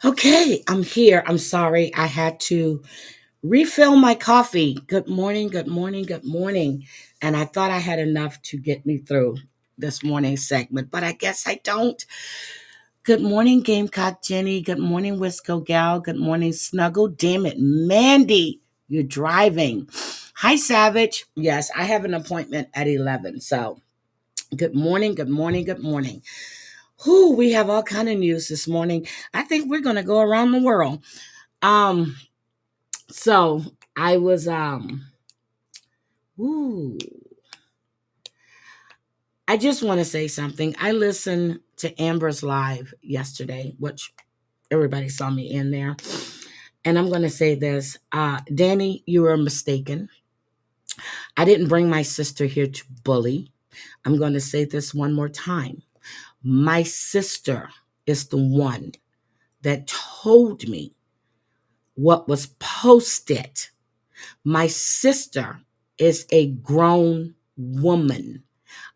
Okay, I'm here. I'm sorry. I had to refill my coffee. Good morning, good morning, good morning. And I thought I had enough to get me through this morning's segment, but I guess I don't. Good morning, Gamecock Jenny. Good morning, Wisco Gal. Good morning, Snuggle. Damn it, Mandy, you're driving. Hi, Savage. Yes, I have an appointment at 11. So good morning, good morning, good morning. Whoo, we have all kind of news this morning. I think we're going to go around the world. Um, so I was ooh, I just want to say something. I listened to Amber's live yesterday, which everybody saw me in there. And I'm going to say this. Danny, you were mistaken. I didn't bring my sister here to bully. I'm going to say this one more time. My sister is the one that told me what was posted. My sister is a grown woman.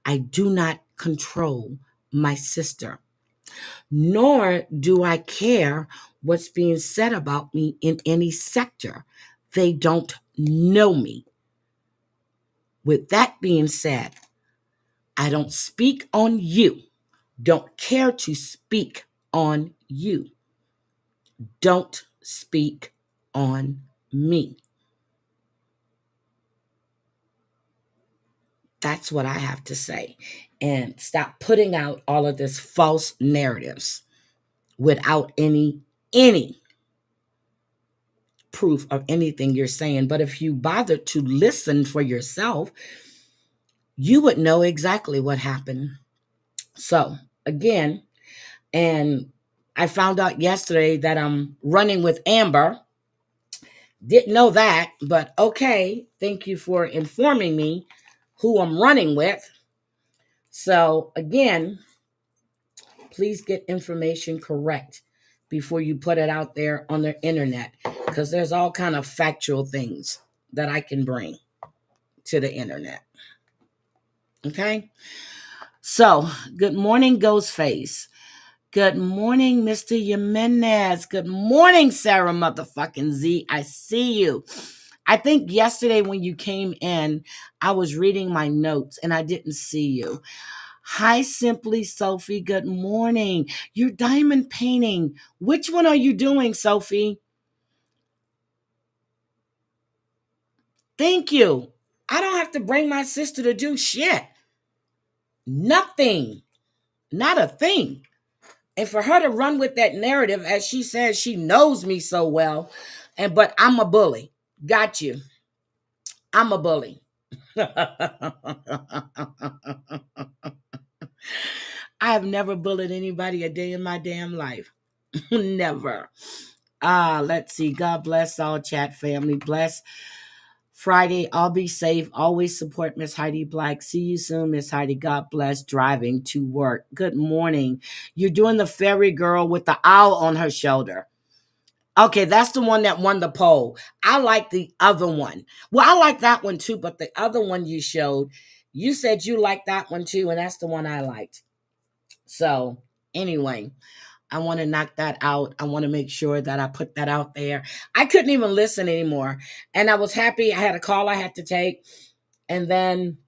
I do not control my sister, nor do I care what's being said about me in any sector. They don't know me. With that being said, I don't speak on you. Don't care to speak on you. Don't speak on me. That's what I have to say. And stop putting out all of this false narratives without any proof of anything you're saying. But if you bother to listen for yourself, you would know exactly what happened. So, again, and I found out yesterday that I'm running with Amber. Didn't know that, but okay. Thank you for informing me who I'm running with. So, again, please get information correct before you put it out there on the internet, because there's all kind of factual things that I can bring to the internet. Okay? So, good morning, Ghostface. Good morning, Mr. Jimenez. Good morning, Sarah motherfucking Z. I see you. I think yesterday when you came in, I was reading my notes and I didn't see you. Hi, Simply Sophie. Good morning. You're diamond painting. Which one are you doing, Sophie? Thank you. I don't have to bring my sister to do shit. Nothing. Not a thing. And for her to run with that narrative, as she says, she knows me so well. But I'm a bully. Got you. I'm a bully. I have never bullied anybody a day in my damn life. Never. Let's see. God bless all chat family. Bless Friday. I'll be safe. Always support Miss Heidi Black. See you soon, Miss Heidi. God bless. Driving to work. Good morning. You're doing the fairy girl with the owl on her shoulder. Okay, that's the one that won the poll. I like the other one. Well, I like that one too, but the other one you showed, you said you liked that one too, and that's the one I liked. So, anyway, I want to knock that out. I want to make sure that I put that out there. I couldn't even listen anymore. And I was happy. I had a call I had to take. And then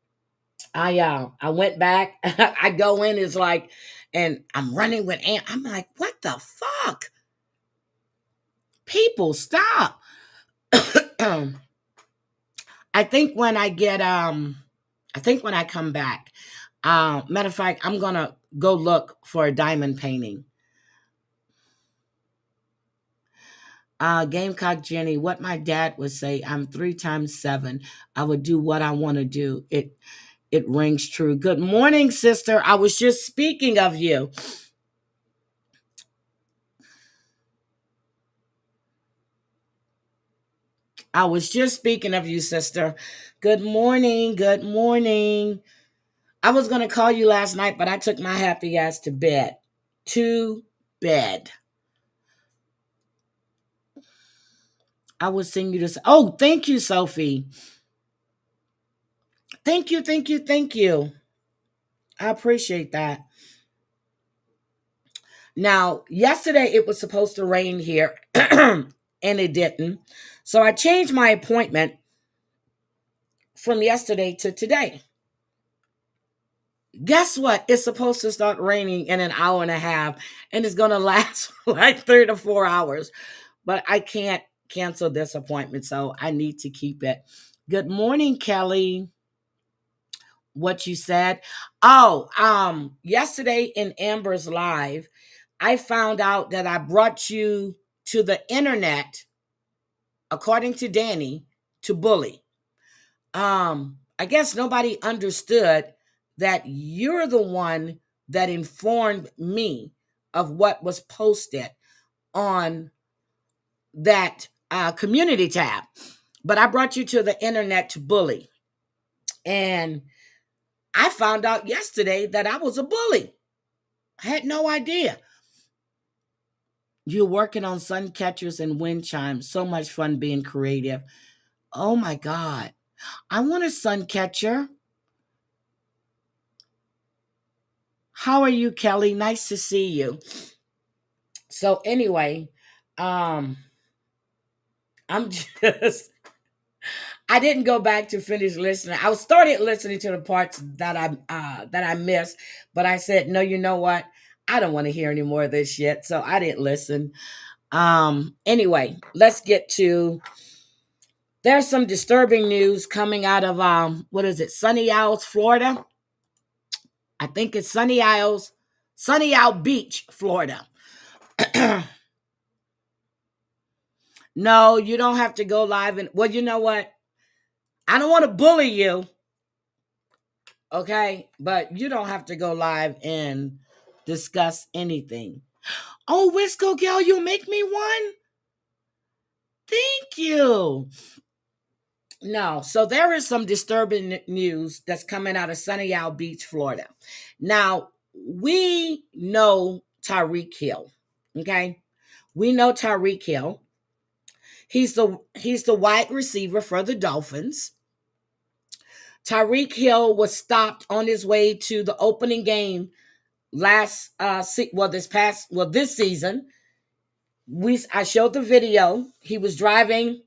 I went back. I go in, it's like, and I'm running with Aunt. I'm like, what the fuck? People, stop. I think when I get I think when I come back, matter of fact, I'm gonna go look for a diamond painting. Gamecock Jenny, what my dad would say, I'm 3 times 7. I would do what I want to do. It rings true. Good morning, sister. I was just speaking of you. I was just speaking of you, sister. Good morning. Good morning. I was gonna call you last night, but I took my happy ass to bed. To bed. I would sing you this. Oh, thank you, Sophie. Thank you, thank you, thank you. I appreciate that. Now, yesterday it was supposed to rain here, and it didn't. So I changed my appointment from yesterday to today. Guess what? It's supposed to start raining in an hour and a half, and it's going to last like 3 to 4 hours. But I can't cancel this appointment, so I need to keep it. Good morning, Kelly. What you said? Oh, yesterday in Amber's live, I found out that I brought you to the internet, according to Danny, to bully. I guess nobody understood that you're the one that informed me of what was posted on that community tab. But I brought you to the internet to bully. And I found out yesterday that I was a bully. I had no idea. You're working on sun catchers and wind chimes. So much fun being creative. Oh my God. I want a sun catcher. How are you, Kelly? Nice to see you. So anyway, um, I'm just I didn't go back to finish listening. I started listening to the parts that I missed, but I said, no, you know what? I don't want to hear any more of this shit. So I didn't listen. Anyway, let's get to there's some disturbing news coming out of what is it, Sunny Isles, Florida? I think it's Sunny Isle Beach, Florida. No, you don't have to go live and well, you know what? I don't want to bully you, okay? But you don't have to go live and discuss anything. Oh, Wisco Gal, you'll make me one? Thank you. No, so there is some disturbing news that's coming out of Sunny Isle Beach, Florida. Now, we know Tyreek Hill, okay? We know Tyreek Hill. He's the wide receiver for the Dolphins. Tyreek Hill was stopped on his way to the opening game this season. I showed the video. He was driving.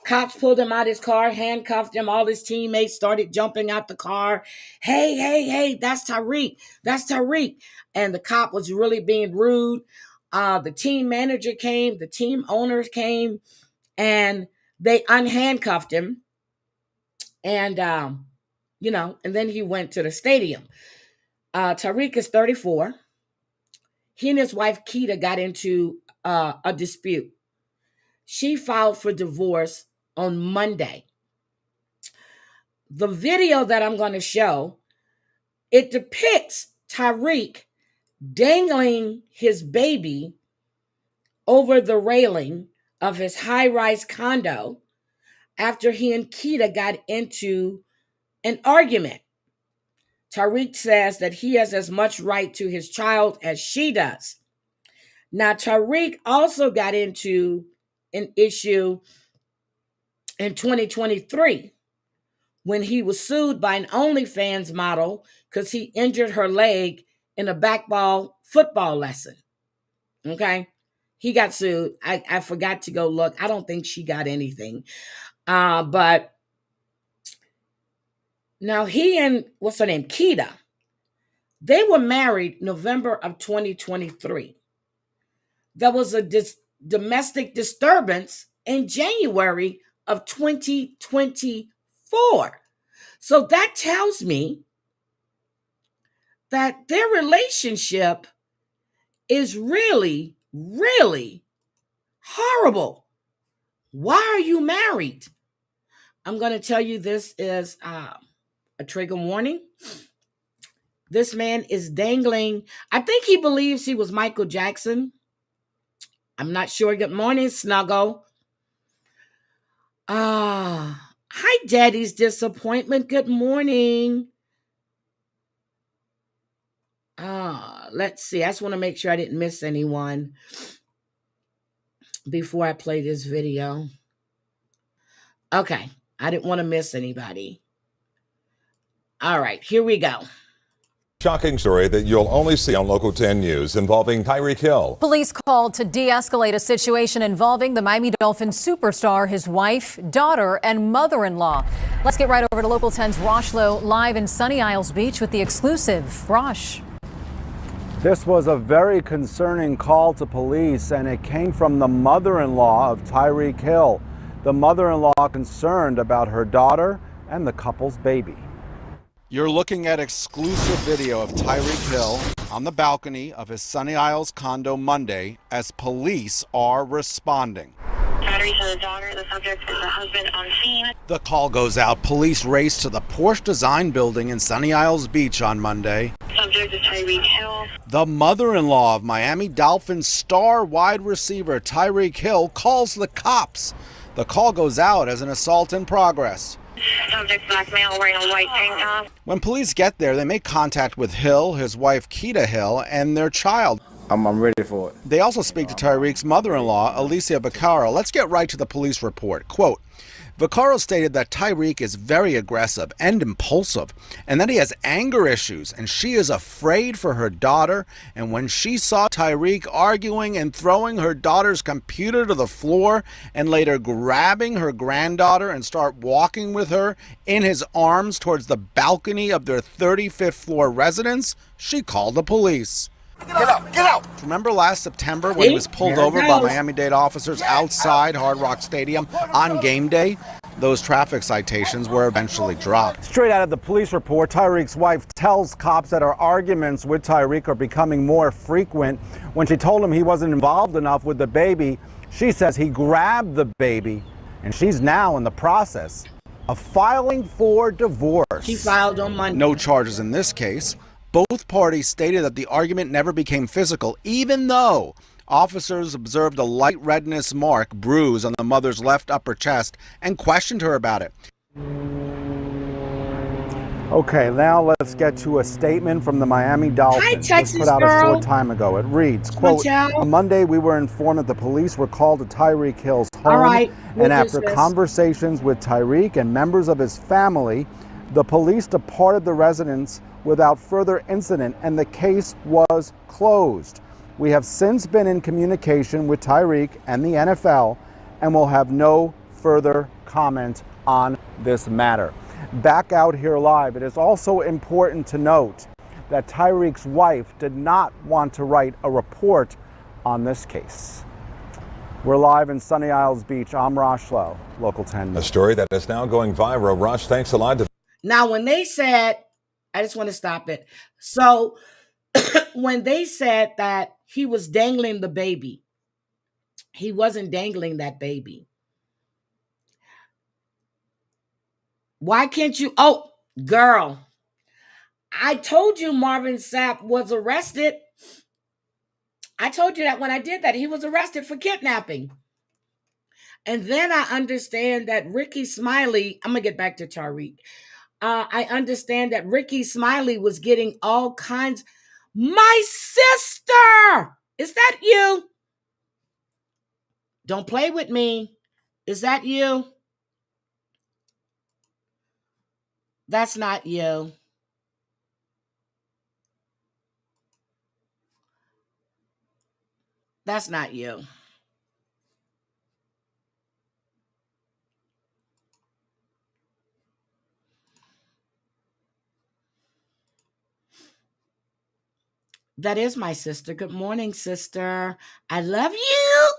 Cops pulled him out of his car, handcuffed him. All his teammates started jumping out the car. Hey, hey, hey, that's Tyreek. That's Tyreek. And the cop was really being rude. The team manager came, the team owners came, and they unhandcuffed him. And, and then he went to the stadium. Tyreek is 34. He and his wife, Keita, got into a dispute. She filed for divorce on Monday. The video that I'm going to show, it depicts Tyreek dangling his baby over the railing of his high-rise condo after he and Keita got into an argument. Tyreek says that he has as much right to his child as she does. Now, Tyreek also got into an issue in 2023 when he was sued by an OnlyFans model because he injured her leg in a backball football lesson. Okay. He got sued. I forgot to go look. I don't think she got anything. But now he and what's her name? Keita. They were married November of 2023. There was a domestic disturbance in January of 2024. So that tells me that their relationship is really, really horrible. Why are you married? I'm going to tell you this is a trigger warning. This man is dangling. I think he believes he was Michael Jackson. I'm not sure. Good morning, Snuggle. Hi, Daddy's disappointment. Good morning. Let's see. I just want to make sure I didn't miss anyone before I play this video. Okay. I didn't want to miss anybody. All right, here we go. Shocking story that you'll only see on Local 10 News involving Tyreek Hill. Police called to de-escalate a situation involving the Miami Dolphins superstar, his wife, daughter, and mother-in-law. Let's get right over to Local 10's Rosh Lowe live in Sunny Isles Beach with the exclusive. Rosh. This was a very concerning call to police, and it came from the mother-in-law of Tyreek Hill. The mother-in-law concerned about her daughter and the couple's baby. You're looking at exclusive video of Tyreek Hill on the balcony of his Sunny Isles condo Monday as police are responding. Battery to the daughter, the subject is the husband on scene. The call goes out. Police race to the Porsche Design building in Sunny Isles Beach on Monday. Subject is Tyreek Hill. The mother-in-law of Miami Dolphins star wide receiver Tyreek Hill calls the cops. The call goes out as an assault in progress. Subject black male wearing a white tank top. When police get there, they make contact with Hill, his wife Keita Hill, and their child. I'm ready for it. They also speak to Tyreek's mother-in-law, Alicia Vaccaro. Let's get right to the police report. Quote, Vaccaro stated that Tyreek is very aggressive and impulsive and that he has anger issues, and she is afraid for her daughter. And when she saw Tyreek arguing and throwing her daughter's computer to the floor and later grabbing her granddaughter and start walking with her in his arms towards the balcony of their 35th floor residence, she called the police. Get out! Get out! Remember last September when he was pulled over by Miami-Dade officers outside Hard Rock Stadium on game day? Those traffic citations were eventually dropped. Straight out of the police report, Tyreek's wife tells cops that her arguments with Tyreek are becoming more frequent. When she told him he wasn't involved enough with the baby, she says he grabbed the baby, and she's now in the process of filing for divorce. She filed on Monday. No charges in this case. Both parties stated that the argument never became physical, even though officers observed a light redness mark bruise on the mother's left upper chest and questioned her about it. Okay, now let's get to a statement from the Miami Dolphins. Hi, Texas put out girl. a short time ago. It reads, quote, on Monday we were informed that the police were called to Tyreek Hill's home. All right, and after conversations with Tyreek and members of his family, the police departed the residence without further incident, and the case was closed. We have since been in communication with Tyreek and the NFL and will have no further comment on this matter. Back out here live, it is also important to note that Tyreek's wife did not want to write a report on this case. We're live in Sunny Isles Beach. I'm Rosh Lowe, Local 10 News. A story that is now going viral. Rosh, thanks a lot. Now, when they said, I just want to stop it. So when they said that he was dangling the baby, he wasn't dangling that baby. Why can't you? Oh, girl, I told you Marvin Sapp was arrested. I told you that when I did that, he was arrested for kidnapping. And then I understand that Ricky Smiley, I'm going to get back to Tyreek. I understand that Ricky Smiley was getting all kinds. My sister! Is that you? Don't play with me. Is that you? That's not you. That's not you. That is my sister. Good morning, sister. I love you.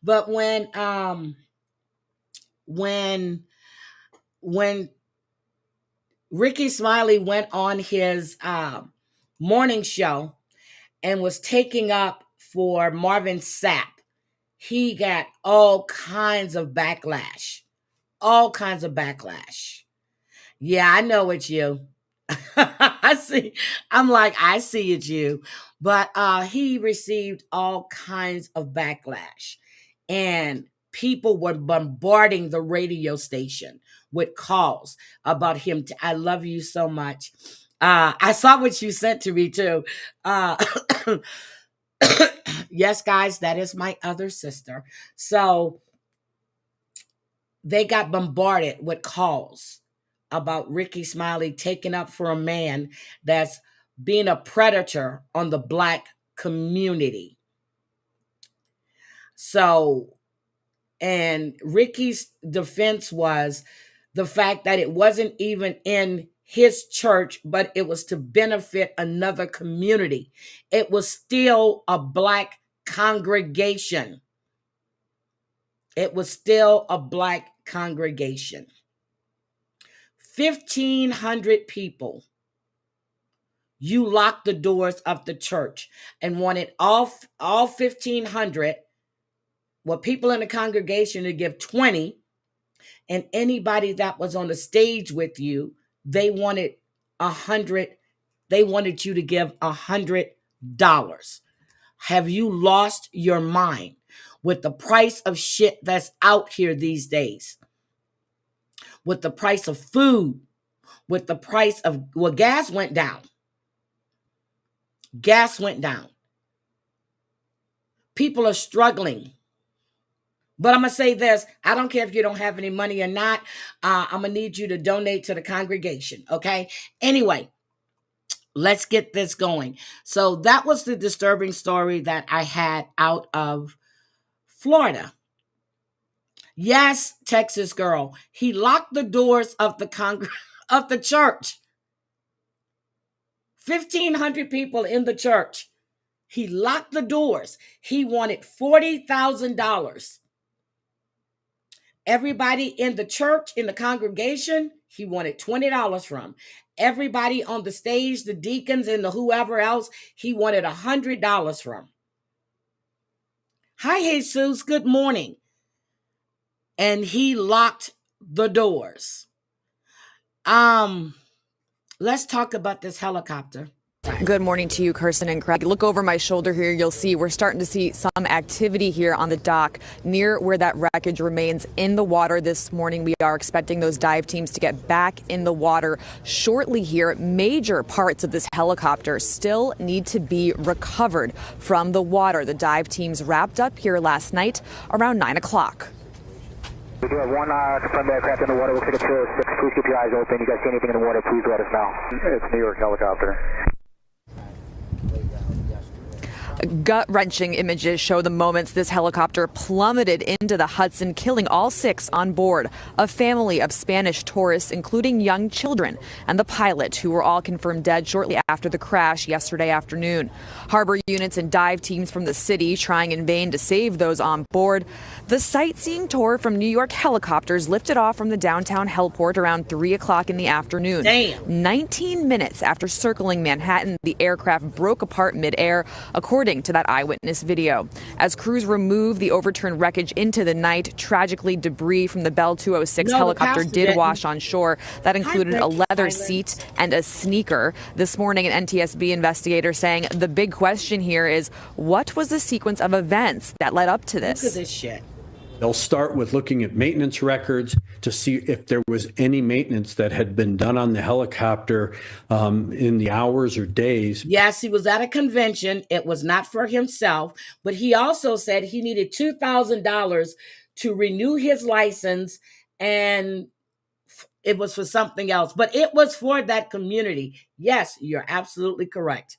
But when Ricky Smiley went on his morning show and was taking up for Marvin Sapp, he got all kinds of backlash. All kinds of backlash. Yeah, I know it's you. I see. I'm like, I see it's you. But he received all kinds of backlash. And people were bombarding the radio station with calls about him. I love you so much. I saw what you sent to me too. Yes, guys, that is my other sister. So they got bombarded with calls about Ricky Smiley taking up for a man that's being a predator on the Black community. So, and Ricky's defense was the fact that it wasn't even in his church, but it was to benefit another community. It was still a Black congregation. It was still a Black congregation. 1,500 people. You locked the doors of the church and wanted all 1,500, well, people in the congregation to give 20, and anybody that was on the stage with you, they wanted 100. They wanted you to give $100. Have you lost your mind with the price of shit that's out here these days? With the price of food, with the price of, well, gas went down. Gas went down. People are struggling. But I'm going to say this. I don't care if you don't have any money or not. I'm going to need you to donate to the congregation, okay? Anyway, let's get this going. So that was the disturbing story that I had out of Florida. Yes, Texas girl. He locked the doors of the of the church. 1,500 people in the church. He locked the doors. He wanted $40,000. Everybody in the church, in the congregation, he wanted $20 from. Everybody on the stage, the deacons and the whoever else, he wanted $100 from. Hi, Jesus. Good morning. And he locked the doors. Let's talk about this helicopter. Good morning to you, Kirsten and Craig. Look over my shoulder here. You'll see we're starting to see some activity here on the dock near where that wreckage remains in the water this morning. We are expecting those dive teams to get back in the water shortly here. Major parts of this helicopter still need to be recovered from the water. The dive teams wrapped up here last night around 9 o'clock. We do have one confirmed aircraft in the water. Looks like it's 206. Please keep your eyes open. You guys see anything in the water, please let us know. It's New York helicopter. Gut-wrenching images show the moments this helicopter plummeted into the Hudson, killing all 6 on board. A family of Spanish tourists, including young children, and the pilot, who were all confirmed dead shortly after the crash yesterday afternoon. Harbor units and dive teams from the city trying in vain to save those on board. The sightseeing tour from New York helicopters lifted off from the downtown heliport around 3 o'clock in the afternoon. Damn. 19 minutes after circling Manhattan, the aircraft broke apart midair, according to that eyewitness video. As crews removed the overturned wreckage into the night, tragically debris from the Bell 206 helicopter did wash on shore. That included a leather seat and a sneaker. This morning, an NTSB investigator saying the big question here is, what was the sequence of events that led up to this? Look at this shit. They'll start with looking at maintenance records to see if there was any maintenance that had been done on the helicopter in the hours or days. Yes, he was at a convention. It was not for himself, but he also said he needed $2,000 to renew his license, and it was for something else, but it was for that community. Yes, you're absolutely correct.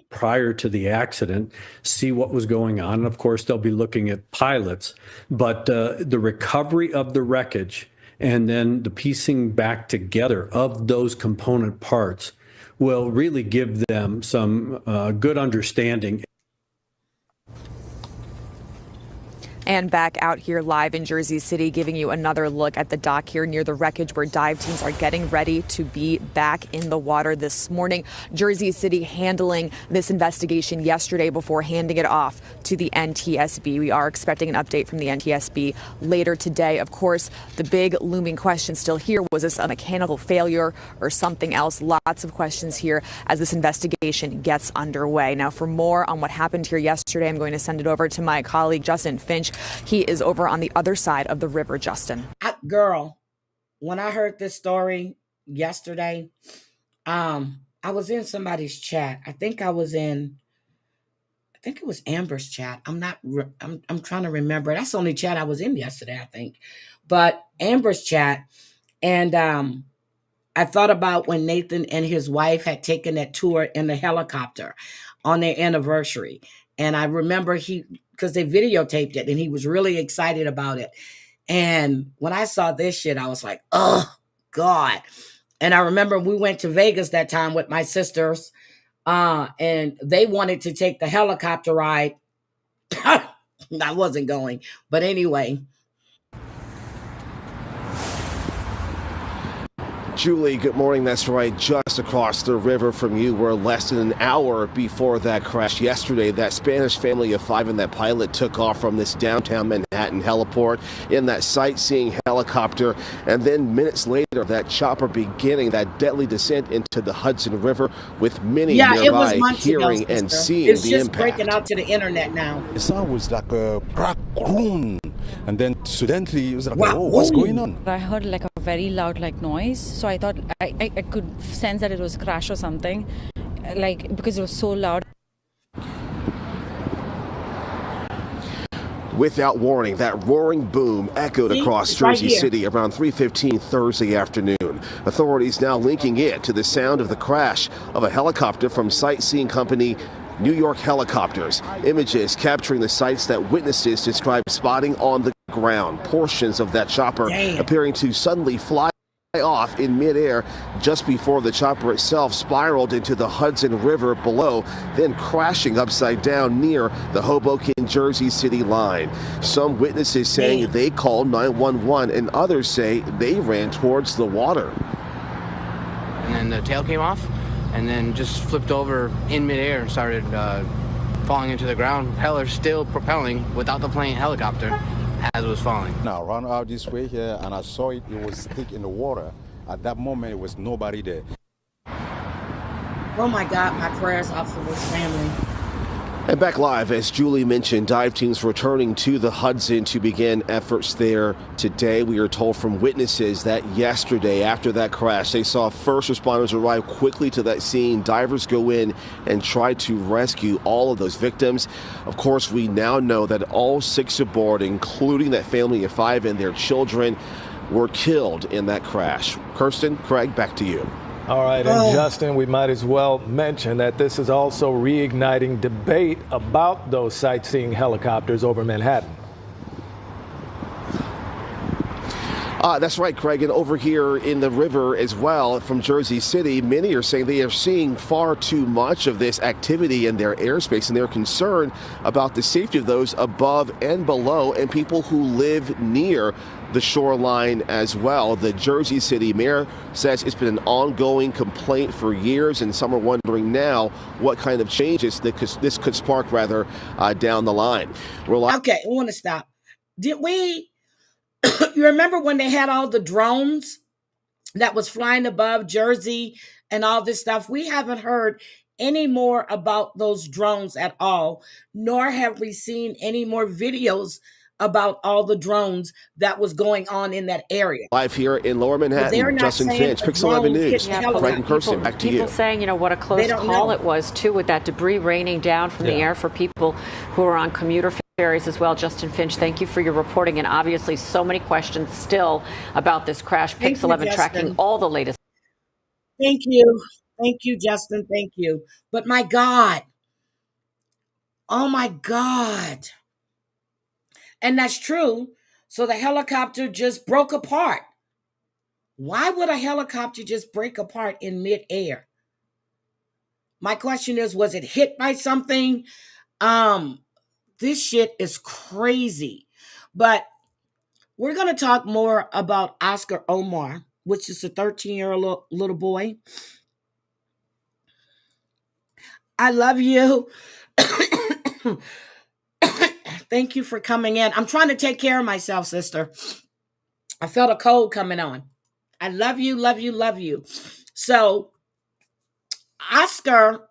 Prior to the accident, see what was going on. And of course, they'll be looking at pilots, but the recovery of the wreckage and then the piecing back together of those component parts will really give them some good understanding. And back out here live in Jersey City, giving you another look at the dock here near the wreckage where dive teams are getting ready to be back in the water this morning. Jersey City handling this investigation yesterday before handing it off to the NTSB. We are expecting an update from the NTSB later today. Of course, the big looming question still here, was this a mechanical failure or something else? Lots of questions here as this investigation gets underway. Now, for more on what happened here yesterday, I'm going to send it over to my colleague, Justin Finch. He is over on the other side of the river, Justin. Girl, when I heard this story yesterday, I was in somebody's chat. I think it was Amber's chat. I'm trying to remember. That's the only chat I was in yesterday, I think. But Amber's chat, and I thought about when Nathan and his wife had taken that tour in the helicopter on their anniversary. And I remember because they videotaped it and he was really excited about it. And when I saw this shit, I was like, oh, God. And I remember we went to Vegas that time with my sisters, and they wanted to take the helicopter ride. I wasn't going. But anyway. Julie, good morning. That's right. Just across the river from you, we're less than an hour before that crash yesterday. That Spanish family of 5 and that pilot took off from this downtown Manhattan heliport in that sightseeing helicopter. And then minutes later, that chopper beginning that deadly descent into the Hudson River with many nearby hearing and seeing the impact. It's just breaking out to the internet now. The sound was like a crack, and then suddenly it was like, oh, what's going on? I heard like a very loud noise, so I thought I could sense that it was a crash or something, because it was so loud. Without warning, that roaring boom echoed across Jersey City around 3:15 Thursday afternoon. Authorities now linking it to the sound of the crash of a helicopter from sightseeing company New York Helicopters. Images capturing the sights that witnesses describe spotting on the ground. Portions of that chopper appearing to suddenly fly off in midair just before the chopper itself spiraled into the Hudson River below, then crashing upside down near the Hoboken-Jersey City line. Some witnesses saying they called 911 and others say they ran towards the water. And then the tail came off and then just flipped over in midair and started falling into the ground. Propeller still propelling without the plane helicopter as it was falling. Now, I ran out this way here and I saw it was thick in the water. At that moment, it was nobody there. Oh my God, my prayers are for this family. And back live, as Julie mentioned, dive teams returning to the Hudson to begin efforts there today. We are told from witnesses that yesterday, after that crash, they saw first responders arrive quickly to that scene. Divers go in and try to rescue all of those victims. Of course, we now know that all 6 aboard, including that family of 5 and their children, were killed in that crash. Kirsten, Craig, back to you. All right, and Justin, we might as well mention that this is also reigniting debate about those sightseeing helicopters over Manhattan. That's right, Craig. And over here in the river as well from Jersey City, many are saying they are seeing far too much of this activity in their airspace, and they're concerned about the safety of those above and below and people who live near the shoreline as well. The Jersey City mayor says it's been an ongoing complaint for years, and some are wondering now what kind of changes this could spark down the line. Okay, I want to stop. Did we... You remember when they had all the drones that was flying above Jersey and all this stuff? We haven't heard any more about those drones at all, nor have we seen any more videos about all the drones that was going on in that area. Live here in Lower Manhattan, Justin Finch, Pix 11 News. Right in Kirsten, back to you. People saying, what a close call it was, too, with that debris raining down from the air for people who are on commuter ferries as well. Justin Finch, thank you for your reporting. And obviously, so many questions still about this crash. Pix 11 tracking all the latest. Thank you. Thank you, Justin. Thank you. But my God. Oh, my God. And that's true. So the helicopter just broke apart. Why would a helicopter just break apart in midair? My question is, was it hit by something? This shit is crazy. But we're going to talk more about Oscar Omar, which is a 13-year-old little boy. I love you. Thank you for coming in. I'm trying to take care of myself, sister. I felt a cold coming on. I love you, love you, love you. So, Oscar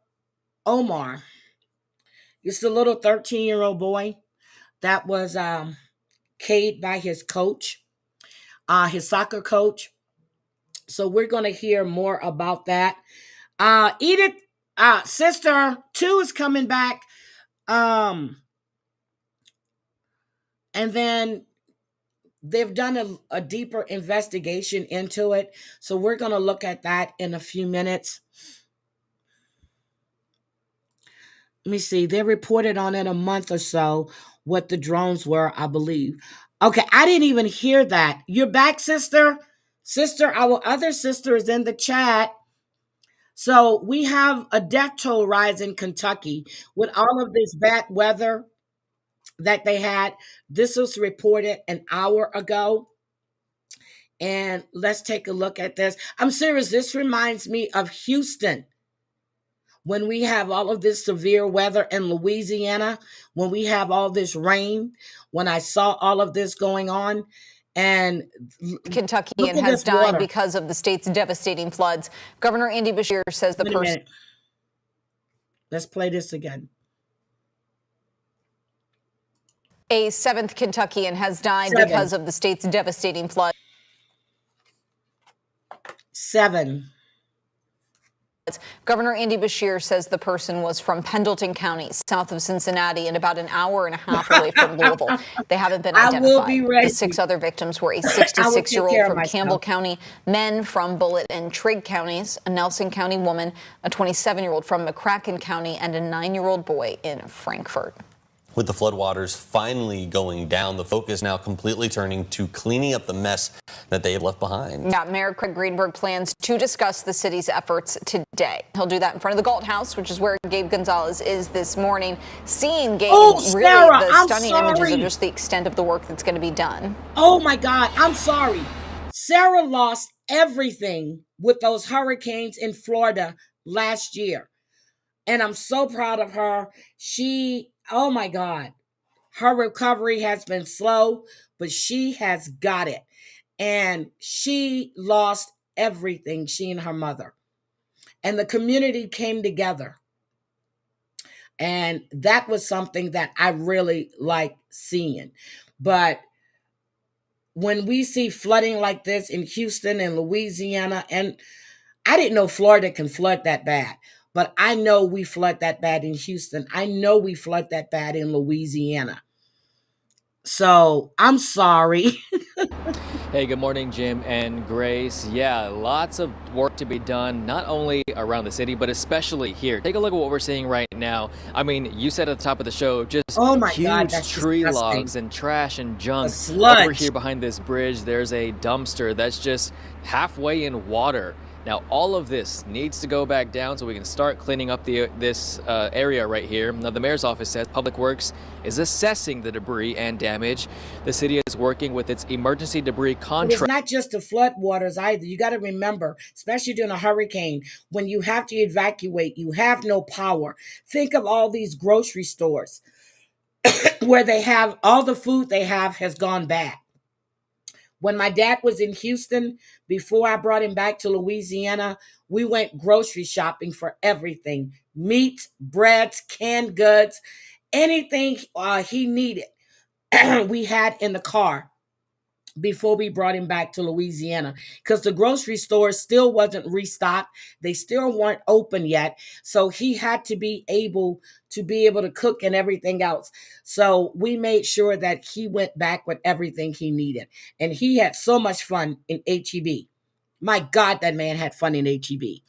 Omar is the little 13-year-old boy that was K'd by his coach, his soccer coach. So we're going to hear more about that. Edith, sister 2 is coming back. And then they've done a deeper investigation into it. So we're going to look at that in a few minutes. Let me see. They reported on in a month or so what the drones were, I believe. Okay, I didn't even hear that. You're back, sister? Sister, our other sister is in the chat. So we have a death toll rise in Kentucky with all of this bad weather that they had. This was reported an hour ago. And let's take a look at this. I'm serious. This reminds me of Houston. When we have all of this severe weather in Louisiana, when we have all this rain, when I saw all of this going on, and Kentucky and has died because of the state's devastating floods. Governor Andy Beshear says the person. Let's play this again. A 7th Kentuckian has died because of the state's devastating floods. 7. Governor Andy Beshear says the person was from Pendleton County, south of Cincinnati, and about an hour and a half away from Louisville. They haven't been identified. I will be ready. The 6 other victims were a 66-year-old from Campbell County, men from Bullitt and Trigg counties, a Nelson County woman, a 27-year-old from McCracken County, and a 9-year-old boy in Frankfort. With the floodwaters finally going down, the focus now completely turning to cleaning up the mess that they have left behind. Yeah, Mayor Craig Greenberg plans to discuss the city's efforts today. He'll do that in front of the Galt House, which is where Gabe Gonzalez is this morning. Seeing Gabe, Sarah, the stunning images of just the extent of the work that's going to be done. Oh my God, I'm sorry. Sarah lost everything with those hurricanes in Florida last year. And I'm so proud of her. Oh my God, her recovery has been slow, but she has got it. And she lost everything, she and her mother. And the community came together. And that was something that I really like seeing. But when we see flooding like this in Houston and Louisiana, and I didn't know Florida can flood that bad. But I know we flood that bad in Houston. I know we flood that bad in Louisiana. So I'm sorry. Hey, good morning, Jim and Grace. Yeah, lots of work to be done, not only around the city, but especially here. Take a look at what we're seeing right now. I mean, you said at the top of the show, just huge tree logs and trash and junk. Over here behind this bridge, there's a dumpster that's just halfway in water. Now, all of this needs to go back down so we can start cleaning up this area right here. Now, the mayor's office says Public Works is assessing the debris and damage. The city is working with its emergency debris contract. It's not just the flood waters either. You got to remember, especially during a hurricane, when you have to evacuate, you have no power. Think of all these grocery stores where they have all the food they have has gone bad. When my dad was in Houston, before I brought him back to Louisiana, we went grocery shopping for everything. Meat, breads, canned goods, anything he needed, we had in the car before we brought him back to Louisiana, because the grocery store still wasn't restocked. They still weren't open yet. So he had to be able to cook and everything else. So we made sure that he went back with everything he needed. And he had so much fun in HEB. My God, that man had fun in HEB.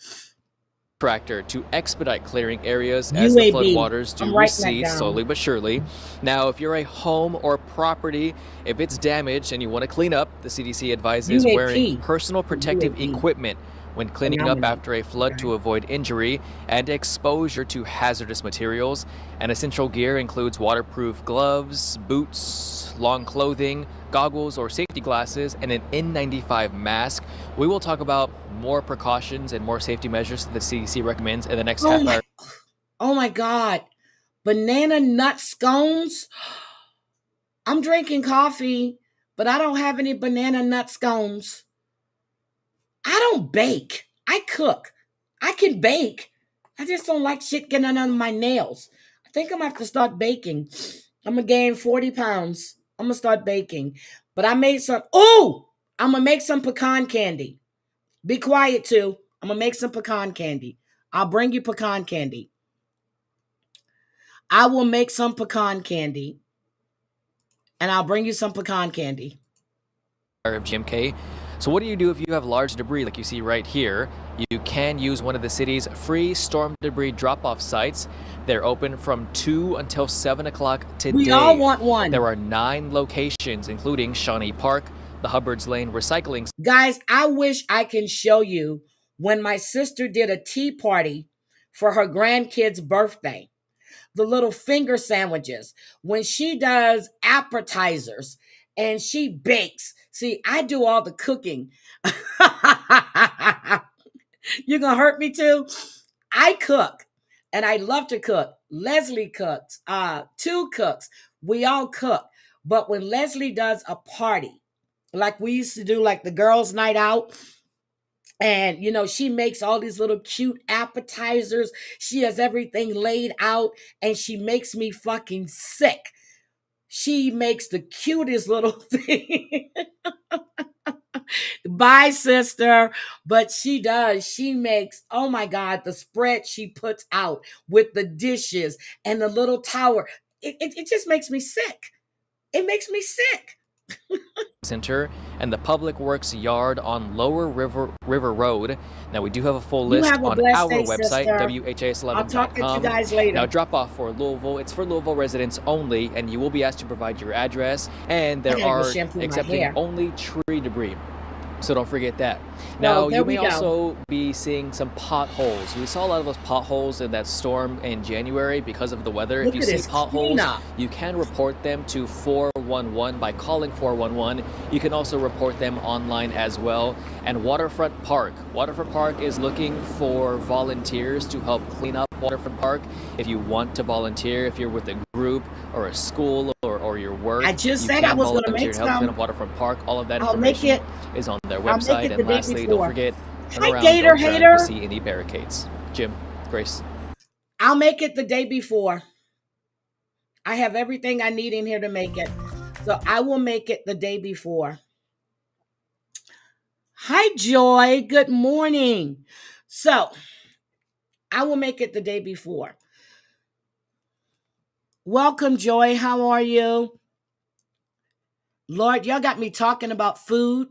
Tractor to expedite clearing areas as the floodwaters do recede slowly but surely. Now, if you're a home or property, if it's damaged and you want to clean up, the CDC advises wearing personal protective equipment when cleaning up after a flood to avoid injury and exposure to hazardous materials. And essential gear includes waterproof gloves, boots, long clothing, goggles or safety glasses, and an N95 mask. We will talk about more precautions and more safety measures that the CDC recommends in the next half hour. Oh my God. Banana nut scones? I'm drinking coffee, but I don't have any banana nut scones. I don't bake. I cook. I can bake. I just don't like shit getting under my nails. I think I'm going to have to start baking. I'm going to gain 40 pounds. I'm going to start baking. But I made some. Oh, I'm going to make some pecan candy. Be quiet, too. I'm going to make some pecan candy. I'll bring you pecan candy. I will make some pecan candy. And I'll bring you some pecan candy. of GMK. So what do you do if you have large debris like you see right here? You can use one of the city's free storm debris drop-off sites. They're open from 2 until 7 o'clock today. We all want one. There are 9 locations, including Shawnee Park, the Hubbards Lane Recycling. Guys, I wish I can show you when my sister did a tea party for her grandkid's birthday. The little finger sandwiches, when she does appetizers and she bakes. See, I do all the cooking. You're going to hurt me too? I cook and I love to cook. Leslie cooks, 2 cooks. We all cook. But when Leslie does a party, like we used to do, like the girls' night out, and, you know, she makes all these little cute appetizers. She has everything laid out and she makes me fucking sick. She makes the cutest little thing. Bye, sister. But she does. She makes, oh my God, the spread she puts out with the dishes and the little tower. It just makes me sick. It makes me sick. Center and the Public Works Yard on Lower River Road. Now we do have a full list on our website, WHAS11.com. I'll talk to you guys later. Now drop off for Louisville. It's for Louisville residents only, and you will be asked to provide your address. And there are accepting only tree debris. So don't forget that. Now, you may also be seeing some potholes. We saw a lot of those potholes in that storm in January because of the weather. If you see potholes, you can report them to 411 by calling 411. You can also report them online as well. And Waterfront Park. Waterfront Park is looking for volunteers to help clean up Waterfront Park. If you want to volunteer, if you're with a group or a school or your work, I just said I was going to make help clean up Waterfront Park. All of that information is on their website. And lastly, don't forget, turn around, don't turn to see any barricades. Jim, Grace. I'll make it the day before. I have everything I need in here to make it. So I will make it the day before. Hi, Joy. Good morning. So I will make it the day before. Welcome, Joy. How are you? Lord, y'all got me talking about food.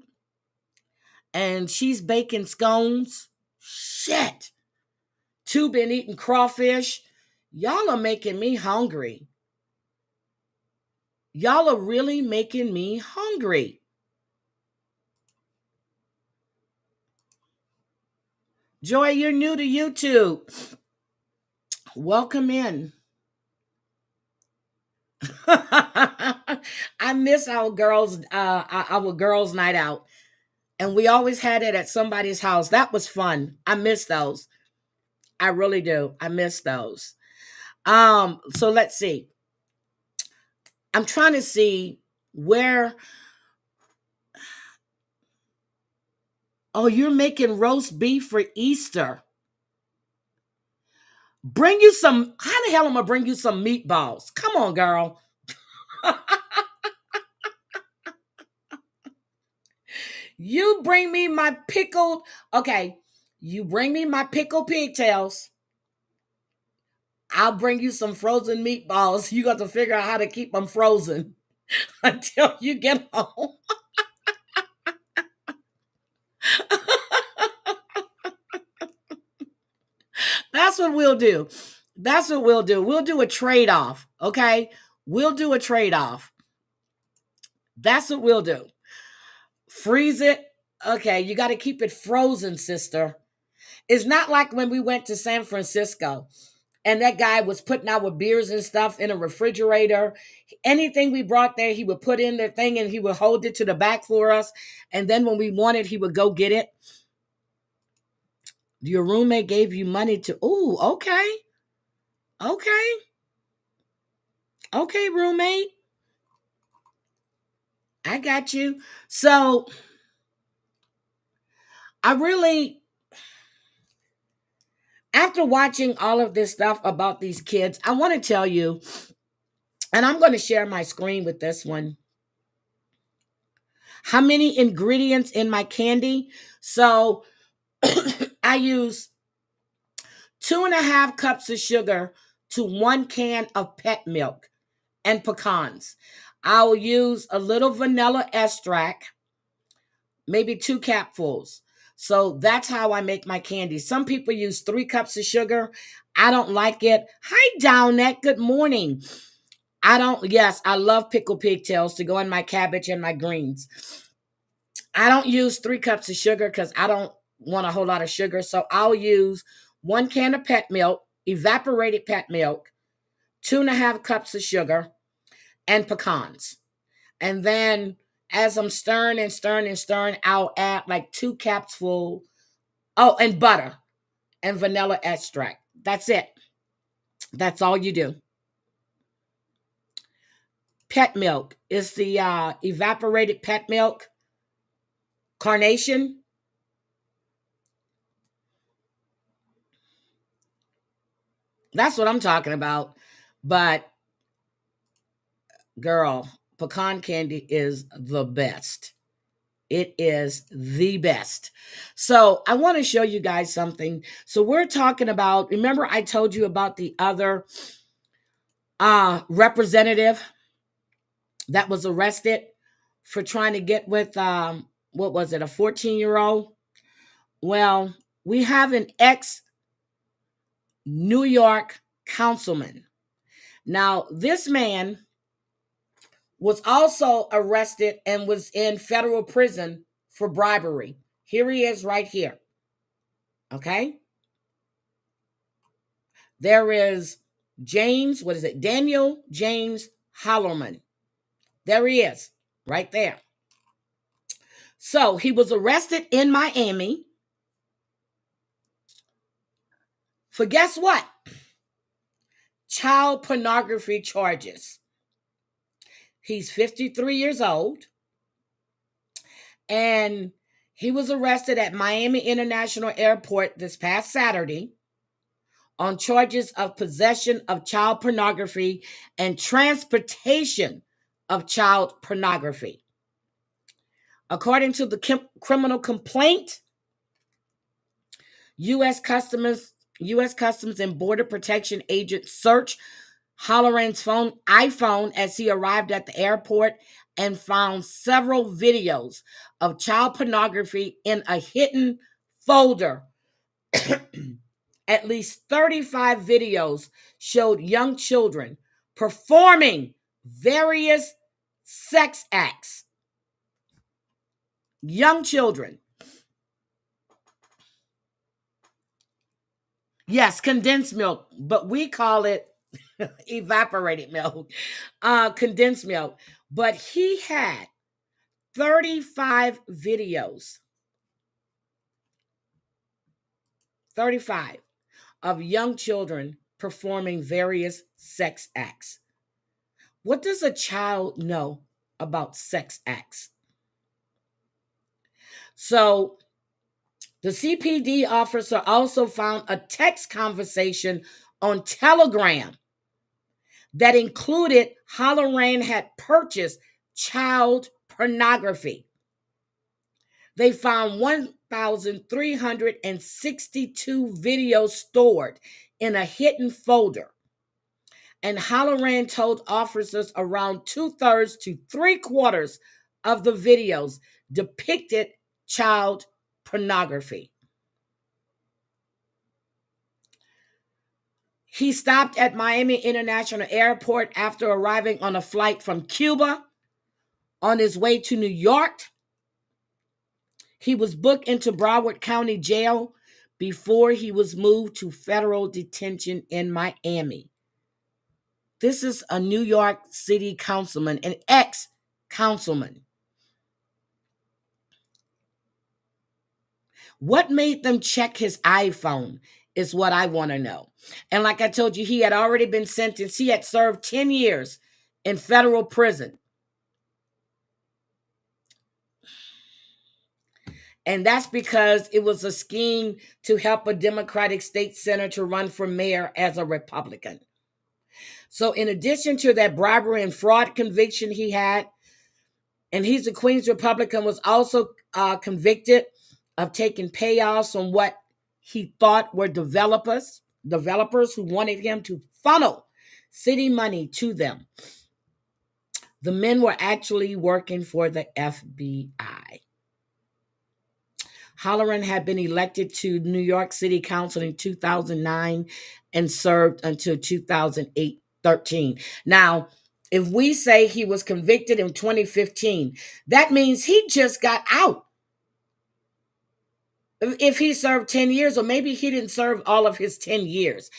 And she's baking scones. Shit. 2 been eating crawfish. Y'all are making me hungry. Y'all are really making me hungry. Joy, you're new to YouTube. Welcome in. I miss our girls' night out. And we always had it at somebody's house. That was fun. I miss those. I really do. I miss those. So let's see. I'm trying to see where. Oh, you're making roast beef for Easter. Bring you some. How the hell am I gonna bring you some meatballs? Come on, girl. You bring me my pickled. Okay, you bring me my pickled pigtails. I'll bring you some frozen meatballs. You got to figure out how to keep them frozen until you get home. That's what we'll do. That's what we'll do. We'll do a trade-off, okay? We'll do a trade-off. That's what we'll do. Freeze it. Okay, you got to keep it frozen, sister. It's not like when we went to San Francisco and that guy was putting our beers and stuff in a refrigerator. Anything we brought there, he would put in the thing and he would hold it to the back for us. And then when we wanted, he would go get it. Your roommate gave you money to, ooh, okay. Okay. Okay, roommate. I got you. So I really, after watching all of this stuff about these kids, I want to tell you, and I'm going to share my screen with this one, how many ingredients in my candy. So I use 2.5 cups of sugar to 1 can of pet milk and pecans. I'll use a little vanilla extract, maybe 2 capfuls. So that's how I make my candy. Some people use 3 cups of sugar. I don't like it. Hi, Downette. Good morning. Yes, I love pickled pigtails to go in my cabbage and my greens. I don't use 3 cups of sugar because I don't want a whole lot of sugar. So I'll use 1 can of pet milk, evaporated pet milk, 2.5 cups of sugar, and pecans. And then as I'm stirring and stirring and stirring, I'll add like 2 caps full. Oh, and butter and vanilla extract. That's it. That's all you do. Pet milk is the evaporated pet milk. Carnation. That's what I'm talking about. But girl, pecan candy is the best. It is the best. So I want to show you guys something. So we're talking about, remember I told you about the other representative that was arrested for trying to get with, what was it, a 14-year-old? Well, we have an ex-New York councilman. Now, this man was also arrested and was in federal prison for bribery. Here he is right here. Okay? There is Daniel James Hollerman. There he is, right there. So he was arrested in Miami for, guess what? Child pornography charges. He's 53 years old. And he was arrested at Miami International Airport this past Saturday on charges of possession of child pornography and transportation of child pornography. According to the criminal complaint, U.S. Customs and Border Protection agents searched Holleran's iPhone as he arrived at the airport and found several videos of child pornography in a hidden folder. At least 35 videos showed young children performing various sex acts. Young children. Yes, condensed milk, but we call it evaporated milk, condensed milk. But he had 35 videos, 35 of young children performing various sex acts. What does a child know about sex acts? So the CPD officer also found a text conversation on Telegram that included Holleran had purchased child pornography. They found 1,362 videos stored in a hidden folder. And Holleran told officers around 2/3 to 3/4 of the videos depicted child pornography. He stopped at Miami International Airport after arriving on a flight from Cuba. On his way to New York, he was booked into Broward County Jail before he was moved to federal detention in Miami. This is a New York City councilman, an ex-councilman. What made them check his iPhone is what I want to know. And like I told you, he had already been sentenced. He had served 10 years in federal prison. And that's because it was a scheme to help a Democratic state senator run for mayor as a Republican. So in addition to that bribery and fraud conviction he had, and he's a Queens Republican, was also convicted of taking payoffs from what he thought were developers who wanted him to funnel city money to them. The men were actually working for the FBI. Halloran had been elected to New York City Council in 2009 and served until 2013. Now, if we say he was convicted in 2015, that means he just got out. If he served 10 years, or maybe he didn't serve all of his 10 years.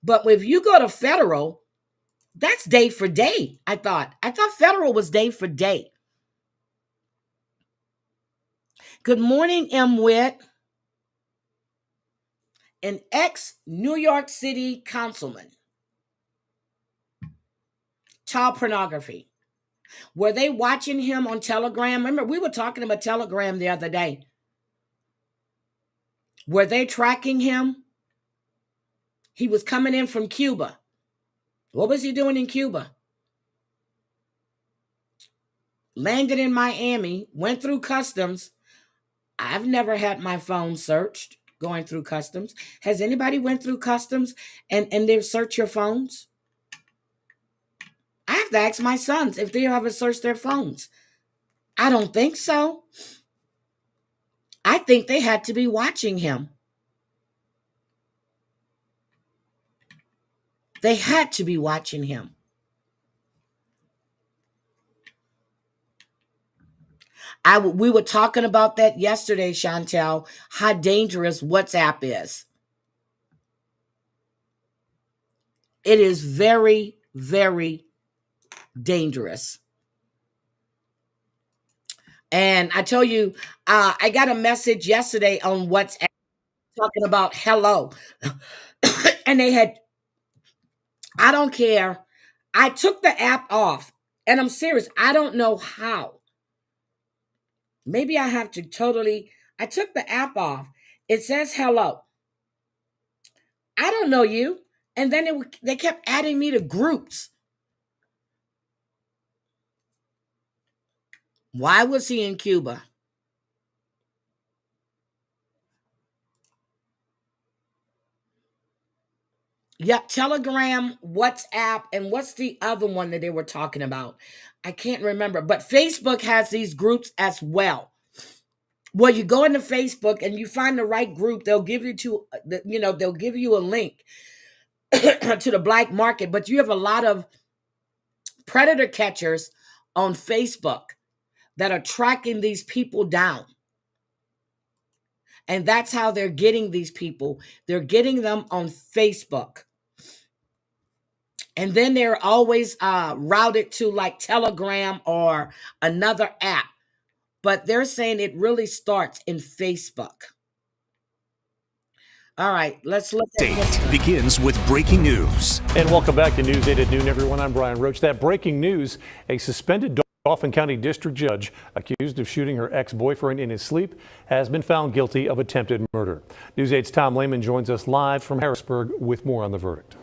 But if you go to federal, that's day for day, I thought. Federal was day for day. Good morning, M. Witt. An ex-New York City councilman. Child pornography. Were they watching him on Telegram? Remember, we were talking about Telegram the other day. Were they tracking him? He was coming in from Cuba. What was he doing in Cuba? Landed in Miami, went through customs. I've never had my phone searched going through customs. Has anybody went through customs and they've searched your phones? I have to ask my sons if they ever searched their phones. I don't think so. I think they had to be watching him. They had to be watching him. We were talking about that yesterday, Chantel, how dangerous WhatsApp is. It is very, very dangerous. And I tell you, I got a message yesterday on WhatsApp talking about hello. And they had, I don't care. I took the app off, and I'm serious. I don't know how. Maybe I have to I took the app off. It says hello. I don't know you. And then they kept adding me to groups. Why was he in Cuba? Yep, Telegram, WhatsApp, and what's the other one that they were talking about? I can't remember. But Facebook has these groups as well. Well, you go into Facebook and you find the right group, they'll give you they'll give you a link to the black market, but you have a lot of predator catchers on Facebook that are tracking these people down. And that's how they're getting these people. They're getting them on Facebook. And then they're always routed to like Telegram or another app. But they're saying it really starts in Facebook. All right, let's look at Date begins with breaking news. And welcome back to News 8 at noon, everyone. I'm Brian Roach. That breaking news, a suspended Dauphin County District Judge accused of shooting her ex-boyfriend in his sleep has been found guilty of attempted murder. News 8's Tom Lehman joins us live from Harrisburg with more on the verdict.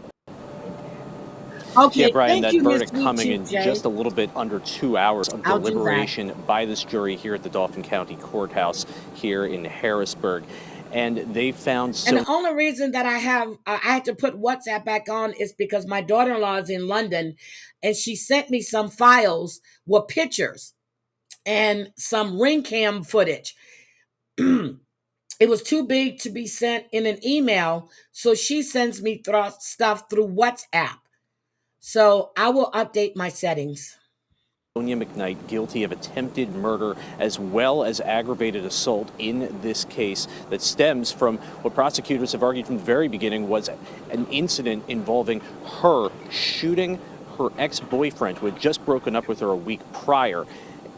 Okay, yeah, Brian, that verdict Ms. coming in Jay. Just a little bit under 2 hours of deliberation by this jury here at the Dauphin County Courthouse here in Harrisburg. And they found And the only reason that I had to put WhatsApp back on is because my daughter-in-law is in London, and she sent me some files with pictures and some ring cam footage. It was too big to be sent in an email, so she sends me stuff through WhatsApp. So I will update my settings. Sonia McKnight guilty of attempted murder as well as aggravated assault in this case that stems from what prosecutors have argued from the very beginning was an incident involving her shooting her ex-boyfriend who had just broken up with her a week prior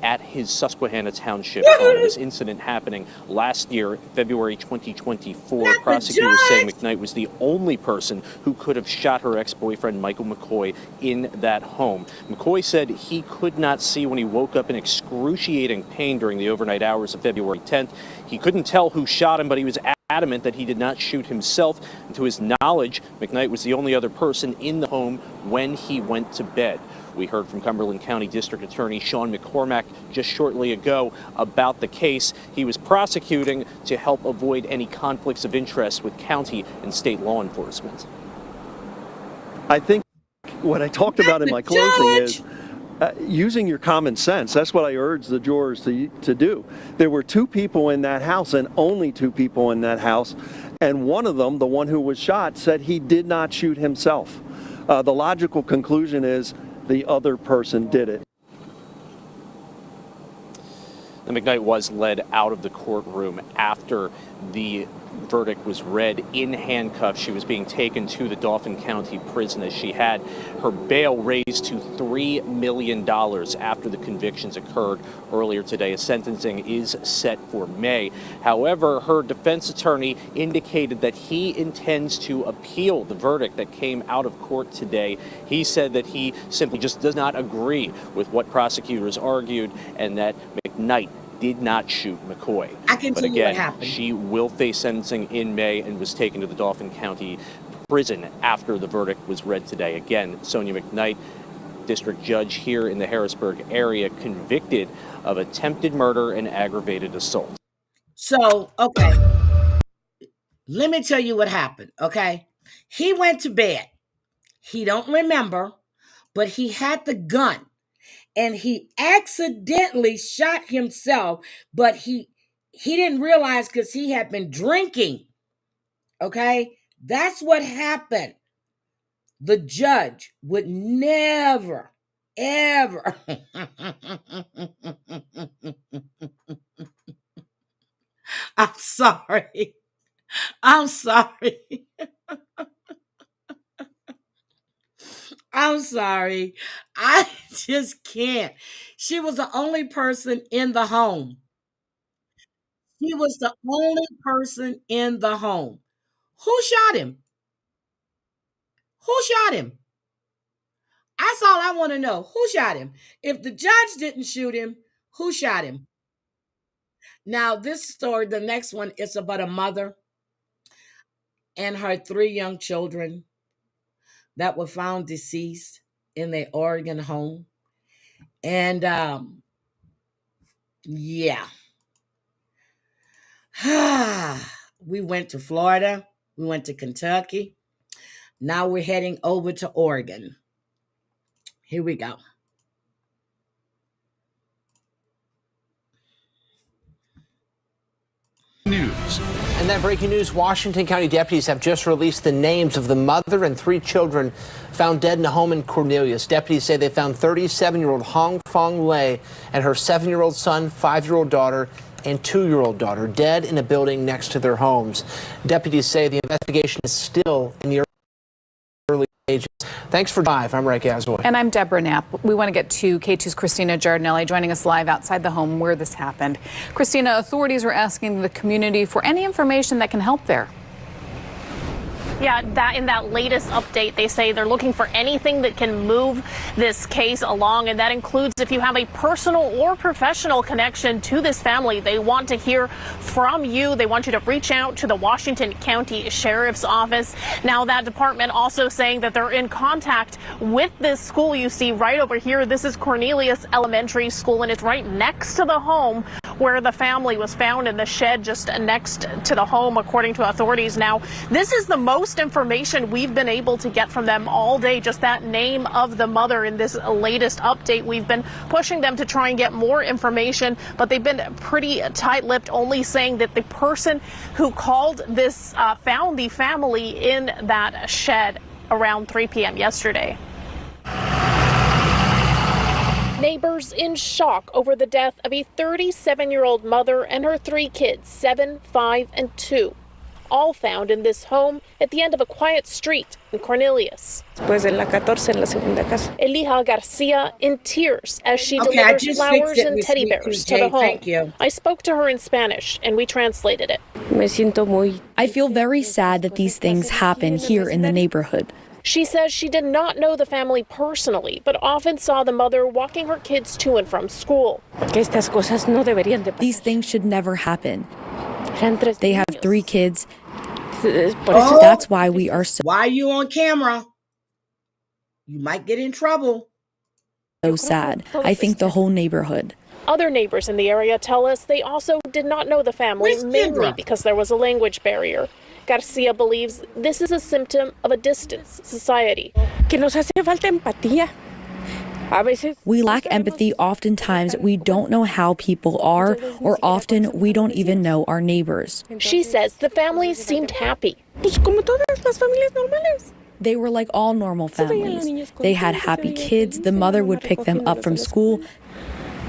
at his Susquehanna Township home. This incident happening last year, February 2024. Prosecutors saying McKnight was the only person who could have shot her ex-boyfriend, Michael McCoy, in that home. McCoy said he could not see when he woke up in excruciating pain during the overnight hours of February 10th. He couldn't tell who shot him, but he was adamant that he did not shoot himself. And to his knowledge, McKnight was the only other person in the home when he went to bed. We heard from Cumberland County District Attorney Sean McCormack just shortly ago about the case. He was prosecuting to help avoid any conflicts of interest with county and state law enforcement. I think what I talked about in my closing is using your common sense. That's what I urge the jurors to do. There were 2 people in that house, and only 2 people in that house, and one of them, the one who was shot, said he did not shoot himself. The logical conclusion is the other person did it. The McKnight was led out of the courtroom after the verdict was read in handcuffs. She was being taken to the Dauphin County prison as she had her bail raised to $3 million after the convictions occurred earlier today. A sentencing is set for May. However, her defense attorney indicated that he intends to appeal the verdict that came out of court today. He said that he simply just does not agree with what prosecutors argued and that McKnight did not shoot McCoy. But again, she will face sentencing in May and was taken to the Dauphin County prison after the verdict was read today. Again, Sonia McKnight, district judge here in the Harrisburg area, convicted of attempted murder and aggravated assault. So, okay, let me tell you what happened, okay? He went to bed. He don't remember, but he had the gun. And he accidentally shot himself, but he didn't realize because he had been drinking. Okay? That's what happened. The judge would never, ever. I'm sorry. I'm sorry. I'm sorry. I just can't. She was the only person in the home. She was the only person in the home. Who shot him? Who shot him? That's all I want to know. Who shot him? If the judge didn't shoot him, who shot him? Now, this story, the next one, is about a mother and her 3 young children that were found deceased in their Oregon home. And yeah. We went to Florida. We went to Kentucky. Now we're heading over to Oregon. Here we go. News. And that breaking news, Washington County deputies have just released the names of the mother and 3 children found dead in a home in Cornelius. Deputies say they found 37-year-old Hong Fong Lei and her 7-year-old son, 5-year-old daughter, and 2-year-old daughter dead in a building next to their homes. Deputies say the investigation is still in the early stages. Thanks for live. I'm Ray Gasaway. And I'm Deborah Knapp. We want to get to K2's Christina Giardinelli joining us live outside the home where this happened. Christina, authorities are asking the community for any information that can help there. Yeah, in that latest update, they say they're looking for anything that can move this case along, and that includes if you have a personal or professional connection to this family. They want to hear from you. They want you to reach out to the Washington County Sheriff's Office. Now, that department also saying that they're in contact with this school you see right over here. This is Cornelius Elementary School, and it's right next to the home where the family was found in the shed just next to the home, according to authorities. Now, this is the most information we've been able to get from them all day, just that name of the mother in this latest update. We've been pushing them to try and get more information, but they've been pretty tight-lipped, only saying that the person who called this found the family in that shed around 3 p.m. yesterday. Neighbors in shock over the death of a 37-year-old mother and her 3 kids, 7, 5, and 2. All found in this home at the end of a quiet street in Cornelius. Elija Garcia in tears as she delivers flowers and teddy bears to the home. Thank you. I spoke to her in Spanish and we translated it. I feel very sad that these things happen here in the neighborhood. She says she did not know the family personally, but often saw the mother walking her kids to and from school. These things should never happen. They have 3 kids. Oh, that's why we are so. Why are you on camera? You might get in trouble. So sad. I think the whole neighborhood. Other neighbors in the area tell us they also did not know the family, mainly because there was a language barrier. Garcia believes this is a symptom of a distance society. We lack empathy. Oftentimes, we don't know how people are, or often we don't even know our neighbors. She says the families seemed happy. They were like all normal families. They had happy kids. The mother would pick them up from school.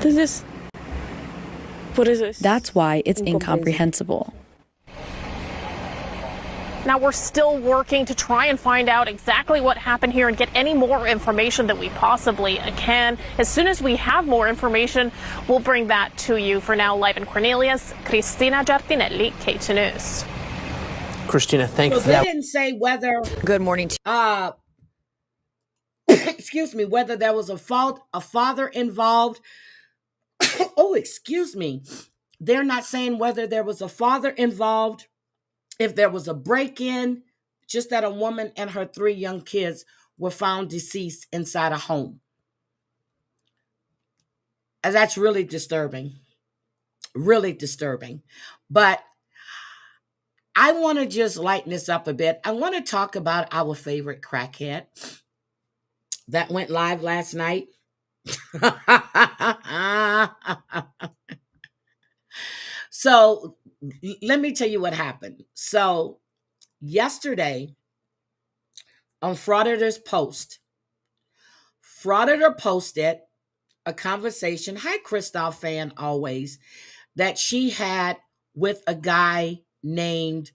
That's why it's incomprehensible. Now, we're still working to try and find out exactly what happened here and get any more information that we possibly can. As soon as we have more information, we'll bring that to you. For now, live in Cornelius, Cristina Giardinelli, K2 News. Christina, thanks so for that. They didn't say whether. Good morning to excuse me, whether there was a father involved. Oh, excuse me. They're not saying whether there was a father involved, if there was a break-in, just that a woman and her 3 young kids were found deceased inside a home. And that's really disturbing. Really disturbing. But I want to just lighten this up a bit. I want to talk about our favorite crackhead that went live last night. So let me tell you what happened. So yesterday on Frauditor's post, Frauditor posted a conversation, hi Christoph fan always, that she had with a guy named,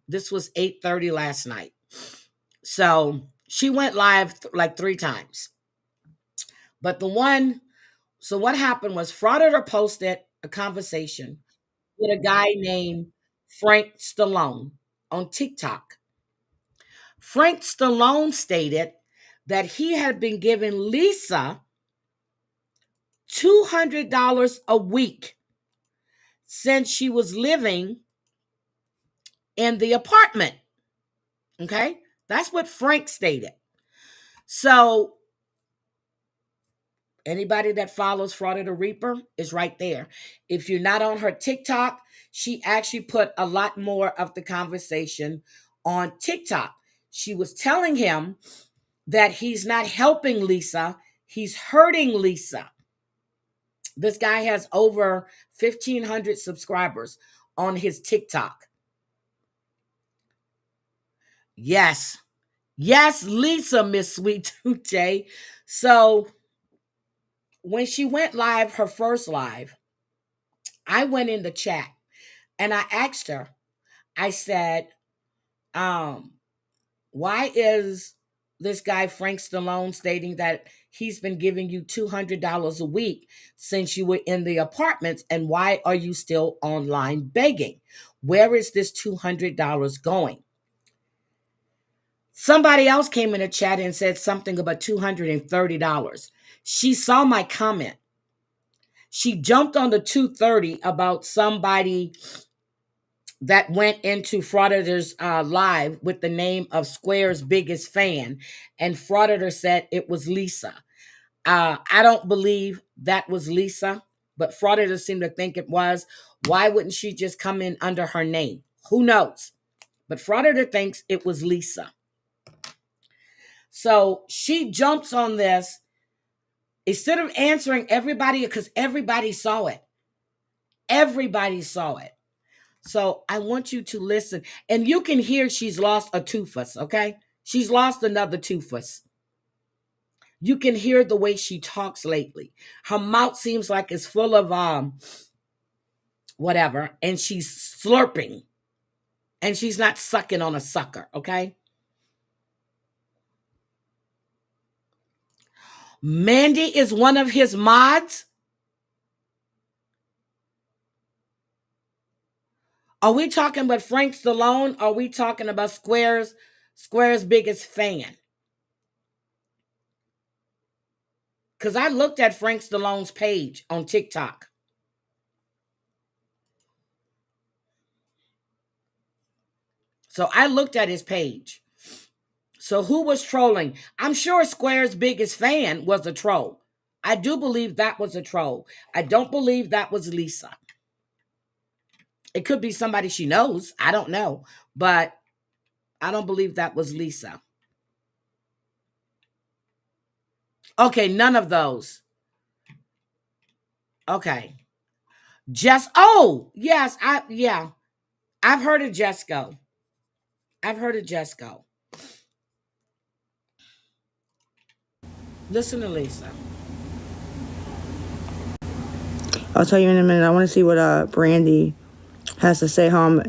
this was 8:30 last night. So she went live like 3 times. But so what happened was Frauditor posted a conversation with a guy named Frank Stallone on TikTok. Frank Stallone stated that he had been giving Lisa $200 a week since she was living in the apartment. Okay? That's what Frank stated. So anybody that follows Frauditor Reaper is right there. If you're not on her TikTok, she actually put a lot more of the conversation on TikTok. She was telling him that he's not helping Lisa, he's hurting Lisa. This guy has over 1,500 subscribers on his TikTok. Yes, Lisa, Miss Sweet Tuche. So when she went live, her first live, I went in the chat and I asked her, I said, why is this guy Frank Stallone stating that he's been giving you $200 a week since you were in the apartments, and why are you still online begging? Where is this $200 going? Somebody else came in the chat and said something about $230. She saw my comment. She jumped on the 230 about somebody that went into Frauditor's live with the name of Square's biggest fan, and Frauditor said it was Lisa. I don't believe that was Lisa, but Frauditor seemed to think it was. Why wouldn't she just come in under her name? Who knows? But Frauditor thinks it was Lisa. So she jumps on this instead of answering everybody, because everybody saw it. Everybody saw it. So I want you to listen. And you can hear she's lost a toothus, okay? She's lost another toothus. You can hear the way she talks lately. Her mouth seems like it's full of whatever, and she's slurping. And she's not sucking on a sucker, okay? Mandy is one of his mods. Are we talking about Frank Stallone? Or are we talking about Square's biggest fan? Because I looked at Frank Stallone's page on TikTok. So I looked at his page. So who was trolling? I'm sure Square's biggest fan was a troll. I do believe that was a troll. I don't believe that was Lisa. It could be somebody she knows. I don't know. But I don't believe that was Lisa. Okay, none of those. Okay. Oh, yes, I've heard of Jesco. I've heard of Jesco. Listen to Lisa. I'll tell you in a minute. I want to see what Brandy has to say, how I'm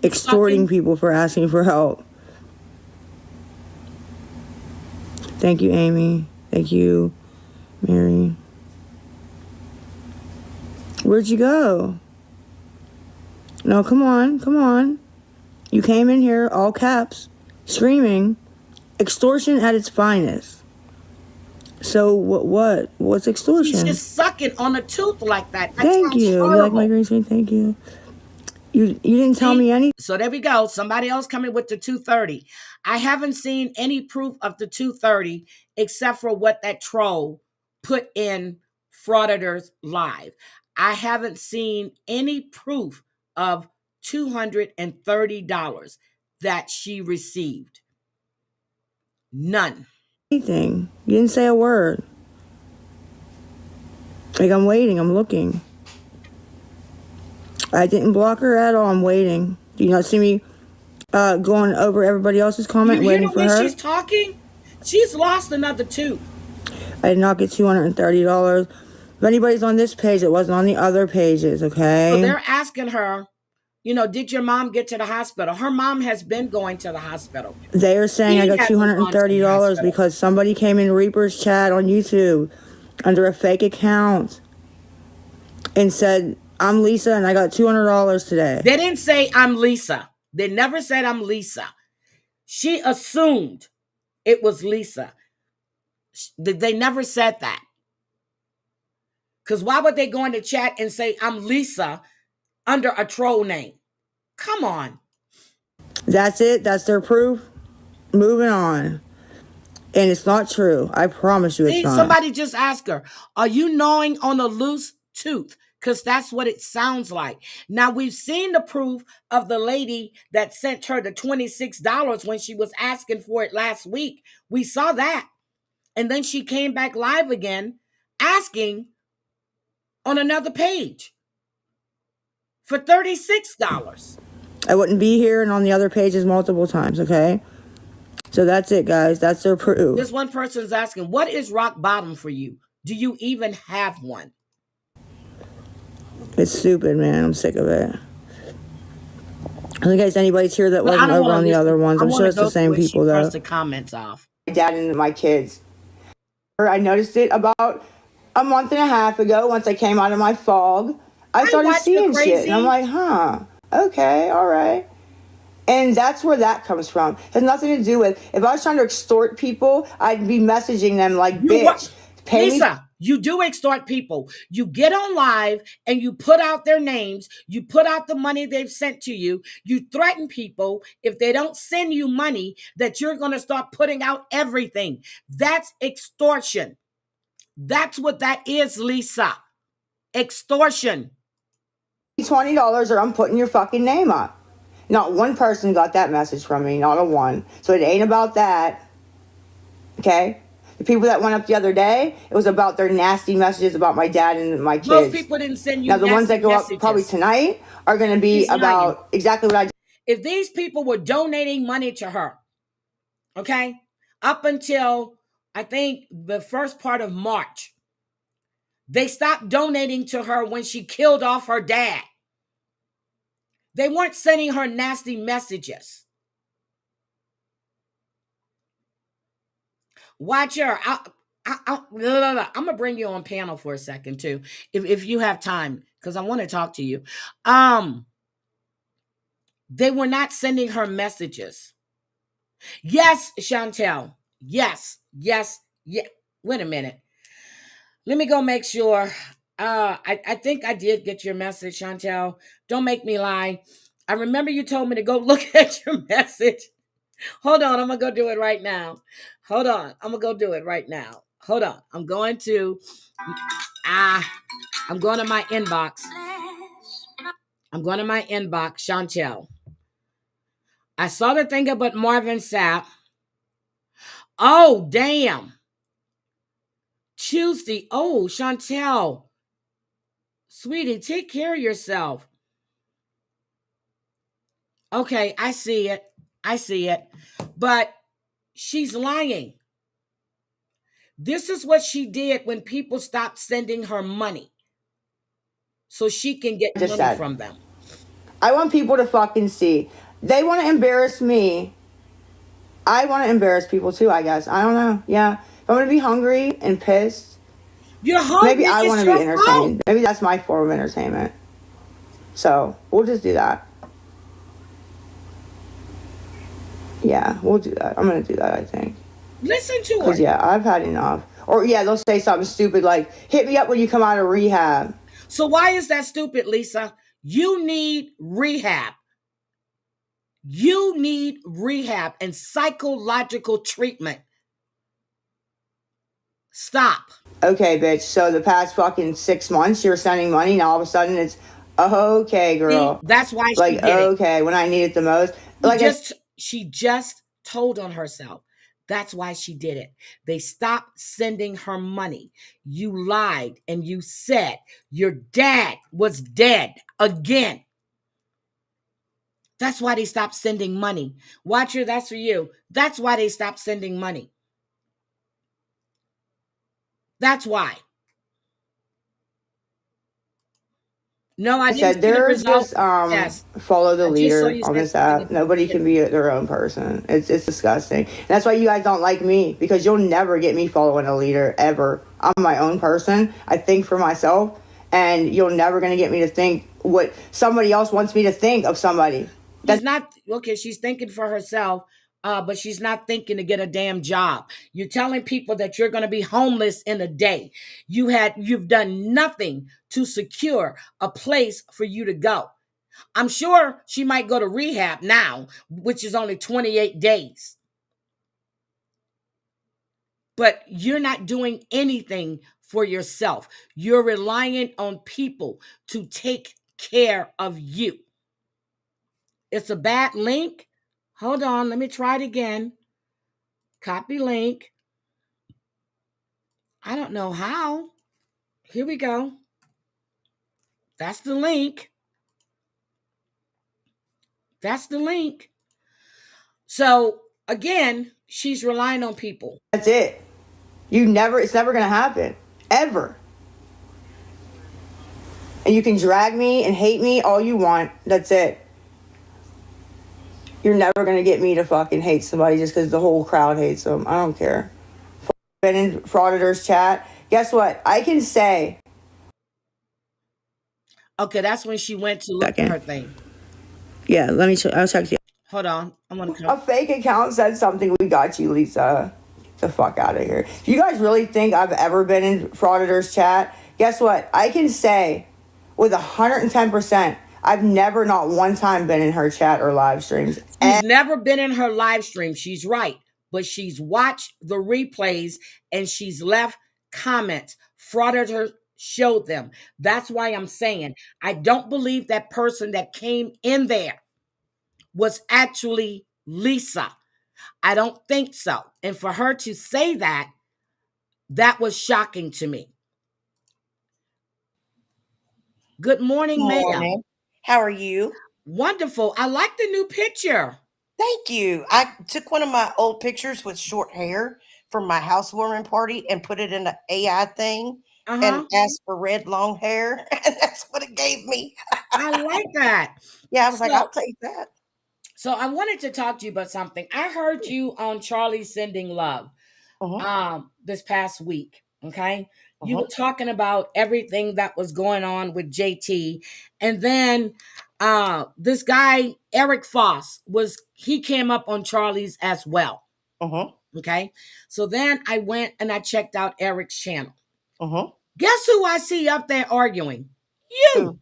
extorting people for asking for help. Thank you, Amy. Thank you, Mary. Where'd you go? No, come on, come on. You came in here, all caps, screaming, extortion at its finest. So what's extortion? She's just sucking on a tooth like that. Thank you. Horrible. You like my green screen? Thank you. You didn't tell me anything. So there we go. Somebody else coming with the 230. I haven't seen any proof of the 230 except for what that troll put in Frauditors Live. I haven't seen any proof of $230 that she received. None. Anything. You didn't say a word. Like, I'm waiting. I'm looking. I didn't block her at all. I'm waiting. Do you not see me going over everybody else's comment, waiting for her? You hear the way she's talking? She's lost another tooth. I did not get $230. If anybody's on this page, it wasn't on the other pages, okay? So they're asking her, did your mom get to the hospital? Her mom has been going to the hospital. They are saying I got $230 because somebody came in Reaper's chat on YouTube under a fake account and said, I'm Lisa and I got $200 today. They didn't say I'm Lisa. They never said I'm Lisa. She assumed it was Lisa. They never said that. Because why would they go into chat and say I'm Lisa under a troll name? Come on. That's it. That's their proof. Moving on. And it's not true. I promise you it's not. Somebody just asked her, are you gnawing on a loose tooth? Because that's what it sounds like. Now, we've seen the proof of the lady that sent her the $26 when she was asking for it last week. We saw that. And then she came back live again asking on another page for $36. I wouldn't be here and on the other pages multiple times, okay? So that's it, guys. That's their proof. This one person is asking, what is rock bottom for you? Do you even have one? It's stupid, man. I'm sick of it. I think anybody's here that wasn't over on the other ones. I'm sure it's the same people, though. First the comments off. My dad and my kids. I noticed it about a month and a half ago once I came out of my fog. I started seeing shit, and I'm like, huh, okay, all right. And that's where that comes from. It has nothing to do with, if I was trying to extort people, I'd be messaging them like, bitch, pay Lisa, you do extort people. You get on live and you put out their names. You put out the money they've sent to you. You threaten people if they don't send you money that you're going to start putting out everything. That's extortion. That's what that is, Lisa. Extortion. $20 or I'm putting your fucking name up. Not one person got that message from me, not a one. So it ain't about that. Okay? The people that went up the other day, it was about their nasty messages about my dad and my kids. Most people didn't send you now the ones that go up probably tonight are going to be about exactly what I. If these people were donating money to her, okay, up until I think the first part of March, they stopped donating to her when she killed off her dad. They weren't sending her nasty messages. Watch her. I'm going to bring you on panel for a second, too, if you have time, because I want to talk to you. They were not sending her messages. Yes, Chantel. Yes. Wait a minute. Let me go make sure. I think I did get your message, Chantel. Don't make me lie. I remember you told me to go look at your message. Hold on, I'm going to go do it right now. Hold on, I'm going to go do it right now. Hold on. I'm going to my inbox. I'm going to my inbox, Chantel. I saw the thing about Marvin Sapp. Oh, damn. Tuesday. Oh, Chantel. Sweetie, take care of yourself. Okay, I see it. I see it. But she's lying. This is what she did when people stopped sending her money so she can get money from them. I want people to fucking see. They want to embarrass me. I want to embarrass people too, I guess. I don't know. Yeah. If I'm going to be hungry and pissed, you're hungry. Maybe I want to be entertained. Maybe that's my form of entertainment. So we'll just do that. Yeah, we'll do that. I'm going to do that, I think. Listen to her. Because, yeah, I've had enough. Or, yeah, they'll say something stupid like, hit me up when you come out of rehab. So why is that stupid, Lisa? You need rehab. You need rehab and psychological treatment. Stop. Okay, bitch. So the past fucking 6 months, you're sending money. Now all of a sudden it's, okay, girl. See, that's why she like, did it. Okay, when I need it the most. She just told on herself. That's why she did it. They stopped sending her money. You lied and you said your dad was dead again. That's why they stopped sending money. Watcher, that's for you. That's why they stopped sending money. That's why. No, I didn't see the results. Yes. Follow the leader on this app. Nobody can be their own person. It's disgusting. And that's why you guys don't like me, because you'll never get me following a leader ever. I'm my own person. I think for myself, and you're never going to get me to think what somebody else wants me to think of somebody. That's not okay. She's thinking for herself, but she's not thinking to get a damn job. You're telling people that you're going to be homeless in a day. You've done nothing to secure a place for you to go. I'm sure she might go to rehab now, which is only 28 days. But you're not doing anything for yourself. You're relying on people to take care of you. It's a bad link. Hold on, let me try it again. Copy link. I don't know how. Here we go. That's the link. That's the link. So again, she's relying on people. That's it. It's never going to happen. Ever. And you can drag me and hate me all you want. That's it. You're never going to get me to fucking hate somebody just because the whole crowd hates them. I don't care. Been in Frauditors chat. Guess what? I can say. Okay, that's when she went to look at her thing. Yeah, let me show. I'll check you. Hold on. I'm going to A fake account said something. We got you, Lisa. Get the fuck out of here. If you guys really think I've ever been in Frauditors chat, guess what? I can say with 110%, I've never, not one time, been in her chat or live streams. She's never been in her live stream. She's right. But she's watched the replays and she's left comments. Frauditors showed them. That's why I'm saying I don't believe that person that came in there was actually Lisa. I don't think so. And for her to say that, that was shocking to me. Good morning, ma'am. How are you? Wonderful. I like the new picture. Thank you. I took one of my old pictures with short hair from my housewarming party and put it in an AI thing and asked for red long hair. And that's what it gave me. I like that. Yeah, I was like, I'll take that. So I wanted to talk to you about something. I heard you on Charlie Sending Love this past week. Okay. You were talking about everything that was going on with JT. And then this guy, Eric Foss, he came up on Charlie's as well. Okay. So then I went and I checked out Eric's channel. Guess who I see up there arguing? You.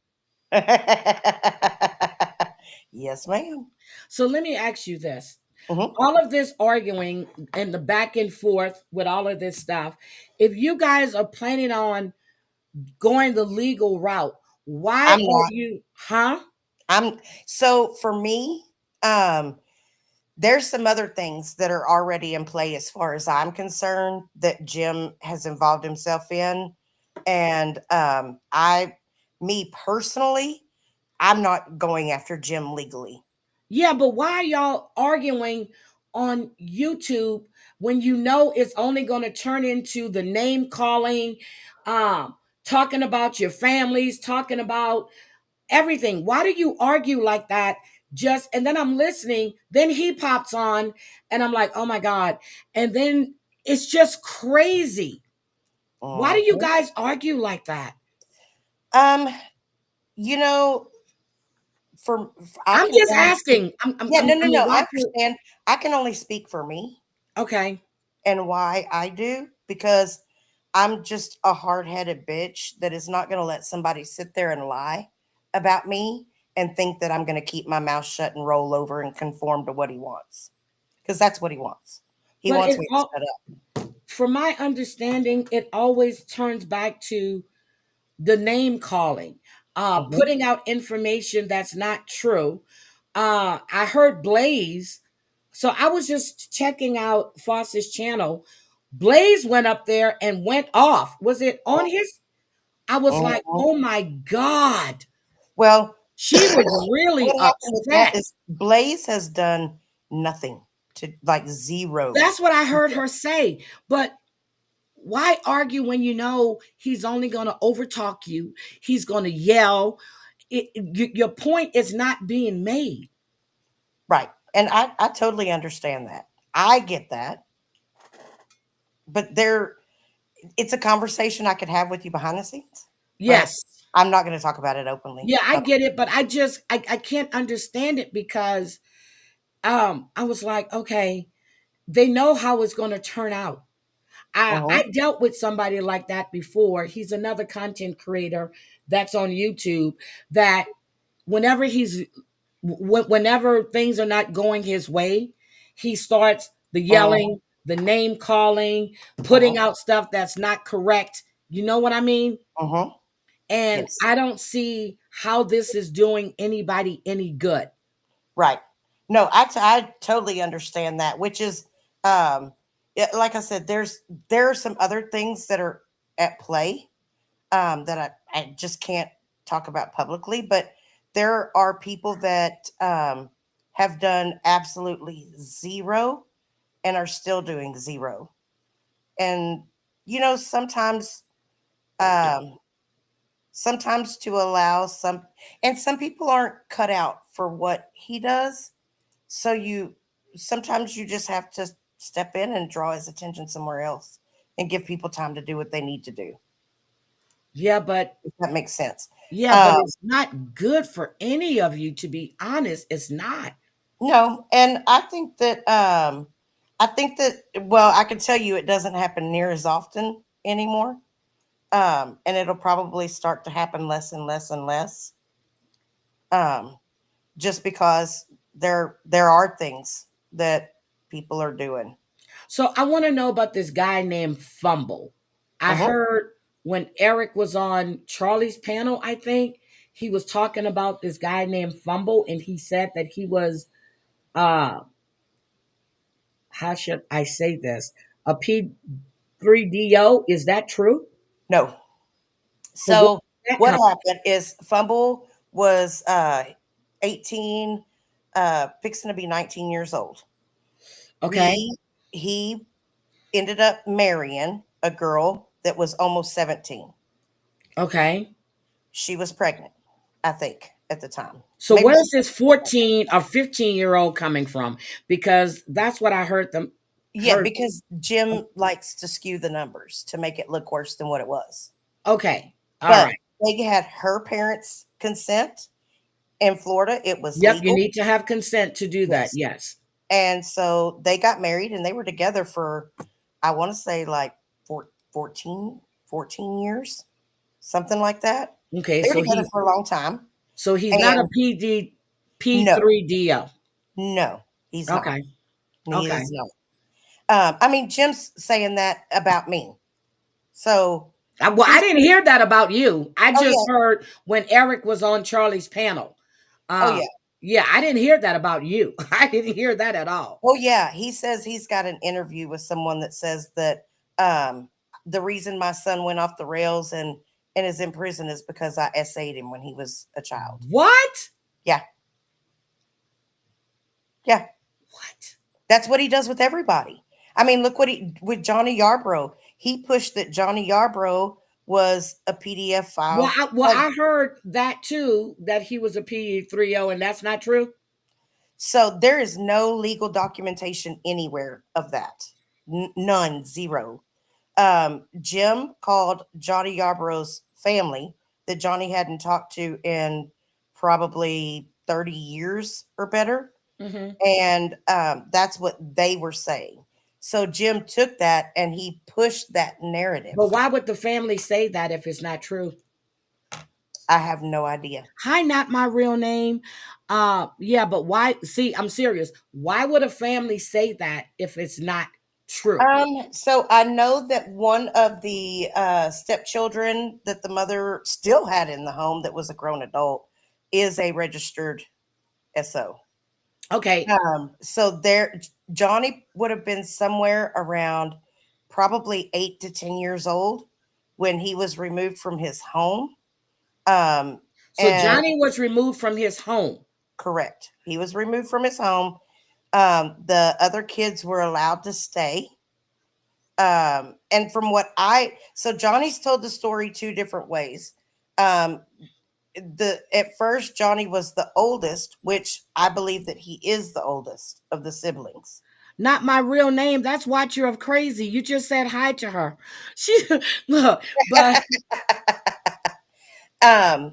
Yes, ma'am. So let me ask you this. All of this arguing and the back and forth with all of this stuff, if you guys are planning on going the legal route, why are you, so for me, there's some other things that are already in play as far as I'm concerned that Jim has involved himself in. And me personally, I'm not going after Jim legally. Yeah, but why are y'all arguing on YouTube when you know it's only going to turn into the name calling, talking about your families, talking about everything? Why do you argue like that? And then I'm listening, then he pops on, and I'm like, oh my God. And then it's just crazy. Why do you guys argue like that? You know, I'm just asking. No. I understand. I can only speak for me. Okay. And why I do, because I'm just a hard-headed bitch that is not going to let somebody sit there and lie about me and think that I'm going to keep my mouth shut and roll over and conform to what he wants. Because that's what he wants. He wants me to shut up. From my understanding, it always turns back to the name calling, putting out information that's not true. I heard Blaze. So I was just checking out Foss's channel. Blaze went up there and went off. Was it on his? I was like, oh my God. Well, she was really upset. Blaze has done nothing, to like zero. That's what I heard her say. But why argue when you know he's only going to overtalk you? He's going to yell. Your point is not being made. Right. And I totally understand that. I get that. But it's a conversation I could have with you behind the scenes. Yes. I'm not going to talk about it openly. Yeah, I get it. But I can't understand it because I was like, okay, they know how it's going to turn out. I dealt with somebody like that before. He's another content creator that's on YouTube that whenever things are not going his way, he starts the yelling, the name calling, putting out stuff that's not correct. You know what I mean? And yes. I don't see how this is doing anybody any good. Right. No, I totally understand that, which is, like I said, there are some other things that are at play that I just can't talk about publicly, but there are people that have done absolutely zero and are still doing zero. And, sometimes to allow some people aren't cut out for what he does. So sometimes you just have to step in and draw his attention somewhere else and give people time to do what they need to do. Yeah, but if that makes sense. Yeah, but it's not good for any of you, to be honest. It's not. No, and I think that well, I can tell you it doesn't happen near as often anymore. And it'll probably start to happen less and less and less. Just because there are things that people are doing. So I want to know about this guy named Fumble. I heard when Eric was on Charlie's panel, I think he was talking about this guy named Fumble, and he said that he was how should I say this? A P3DO. Is that true? No. So what happened is Fumble was 18, fixing to be 19 years old. Okay. He ended up marrying a girl that was almost 17. Okay. She was pregnant, I think, at the time. So where's this 14 or 15-year-old coming from? Because that's what I heard them. Yeah, because Jim likes to skew the numbers to make it look worse than what it was. Okay. All right. They had her parents' consent. In Florida, it was legal. legal. You need to have consent to do that. Yes. And so they got married and they were together for, I want to say like 14 years, something like that. Okay. They were together for a long time. So he's not a P3DO. No, he's not. Okay. He is not. I mean, Jim's saying that about me. So. Well, I didn't hear that about you. I just heard when Eric was on Charlie's panel. Yeah, I didn't hear that about you. I didn't hear that at all. Oh yeah, he says he's got an interview with someone that says that the reason my son went off the rails and is in prison is because I SA'd him when he was a child. What? Yeah. Yeah. What? That's what he does with everybody. I mean, look what he with Johnny Yarbrough. He pushed that Johnny Yarbrough was a PDF file. I heard that too, that he was a PE30, and that's not true. So there is no legal documentation anywhere of that. None, zero. Jim called Johnny Yarbrough's family that Johnny hadn't talked to in probably 30 years or better. Mm-hmm. And that's what they were saying. So Jim took that and he pushed that narrative. But why would the family say that if it's not true? I have no idea. Hi, not my real name. Yeah, but why? See, I'm serious. Why would a family say that if it's not true? So I know that one of the stepchildren that the mother still had in the home that was a grown adult is a registered SO. Okay. So Johnny would have been somewhere around probably 8 to 10 years old when he was removed from his home. So Johnny was removed from his home. Correct. He was removed from his home. The other kids were allowed to stay. And from what so Johnny's told the story two different ways. At first Johnny was the oldest, which I believe that he is the oldest of the siblings. Not my real name. That's Watcher of Crazy. You just said hi to her. She look, but and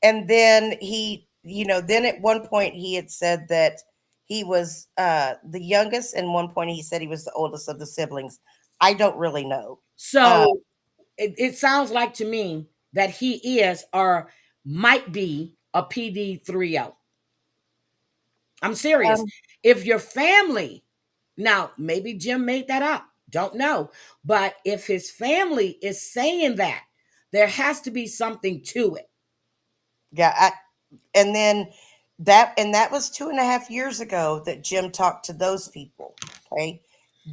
then then at one point he had said that he was the youngest, and one point he said he was the oldest of the siblings. I don't really know. So it sounds like to me that he is or might be a PD30. I'm serious. If your family, now maybe Jim made that up, don't know, but if his family is saying that, there has to be something to it. Yeah, and then that was 2.5 years ago that Jim talked to those people. Okay.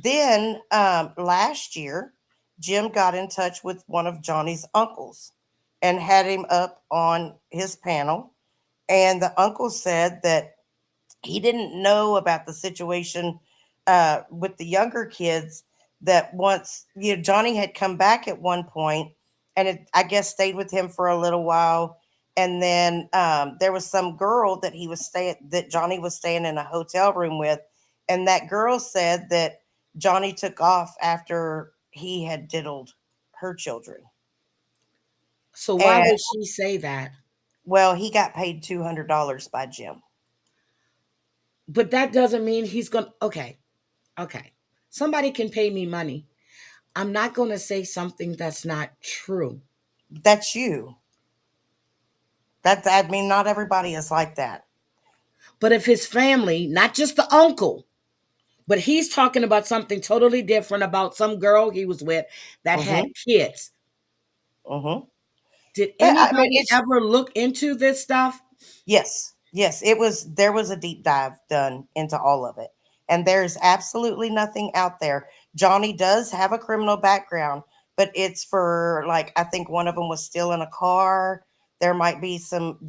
Then last year, Jim got in touch with one of Johnny's uncles and had him up on his panel. And the uncle said that he didn't know about the situation with the younger kids, that once Johnny had come back at one point and I guess stayed with him for a little while. And then there was some girl that Johnny was staying in a hotel room with. And that girl said that Johnny took off after he had diddled her children. So why would she say that? Well, he got paid $200 by Jim. But that doesn't mean he's going to, okay. Somebody can pay me money. I'm not going to say something that's not true. That's you. I mean, not everybody is like that. But if his family, not just the uncle, but he's talking about something totally different about some girl he was with that had kids. Did anybody ever look into this stuff? Yes. There was a deep dive done into all of it. And there's absolutely nothing out there. Johnny does have a criminal background, but it's for I think one of them was still in a car. There might be some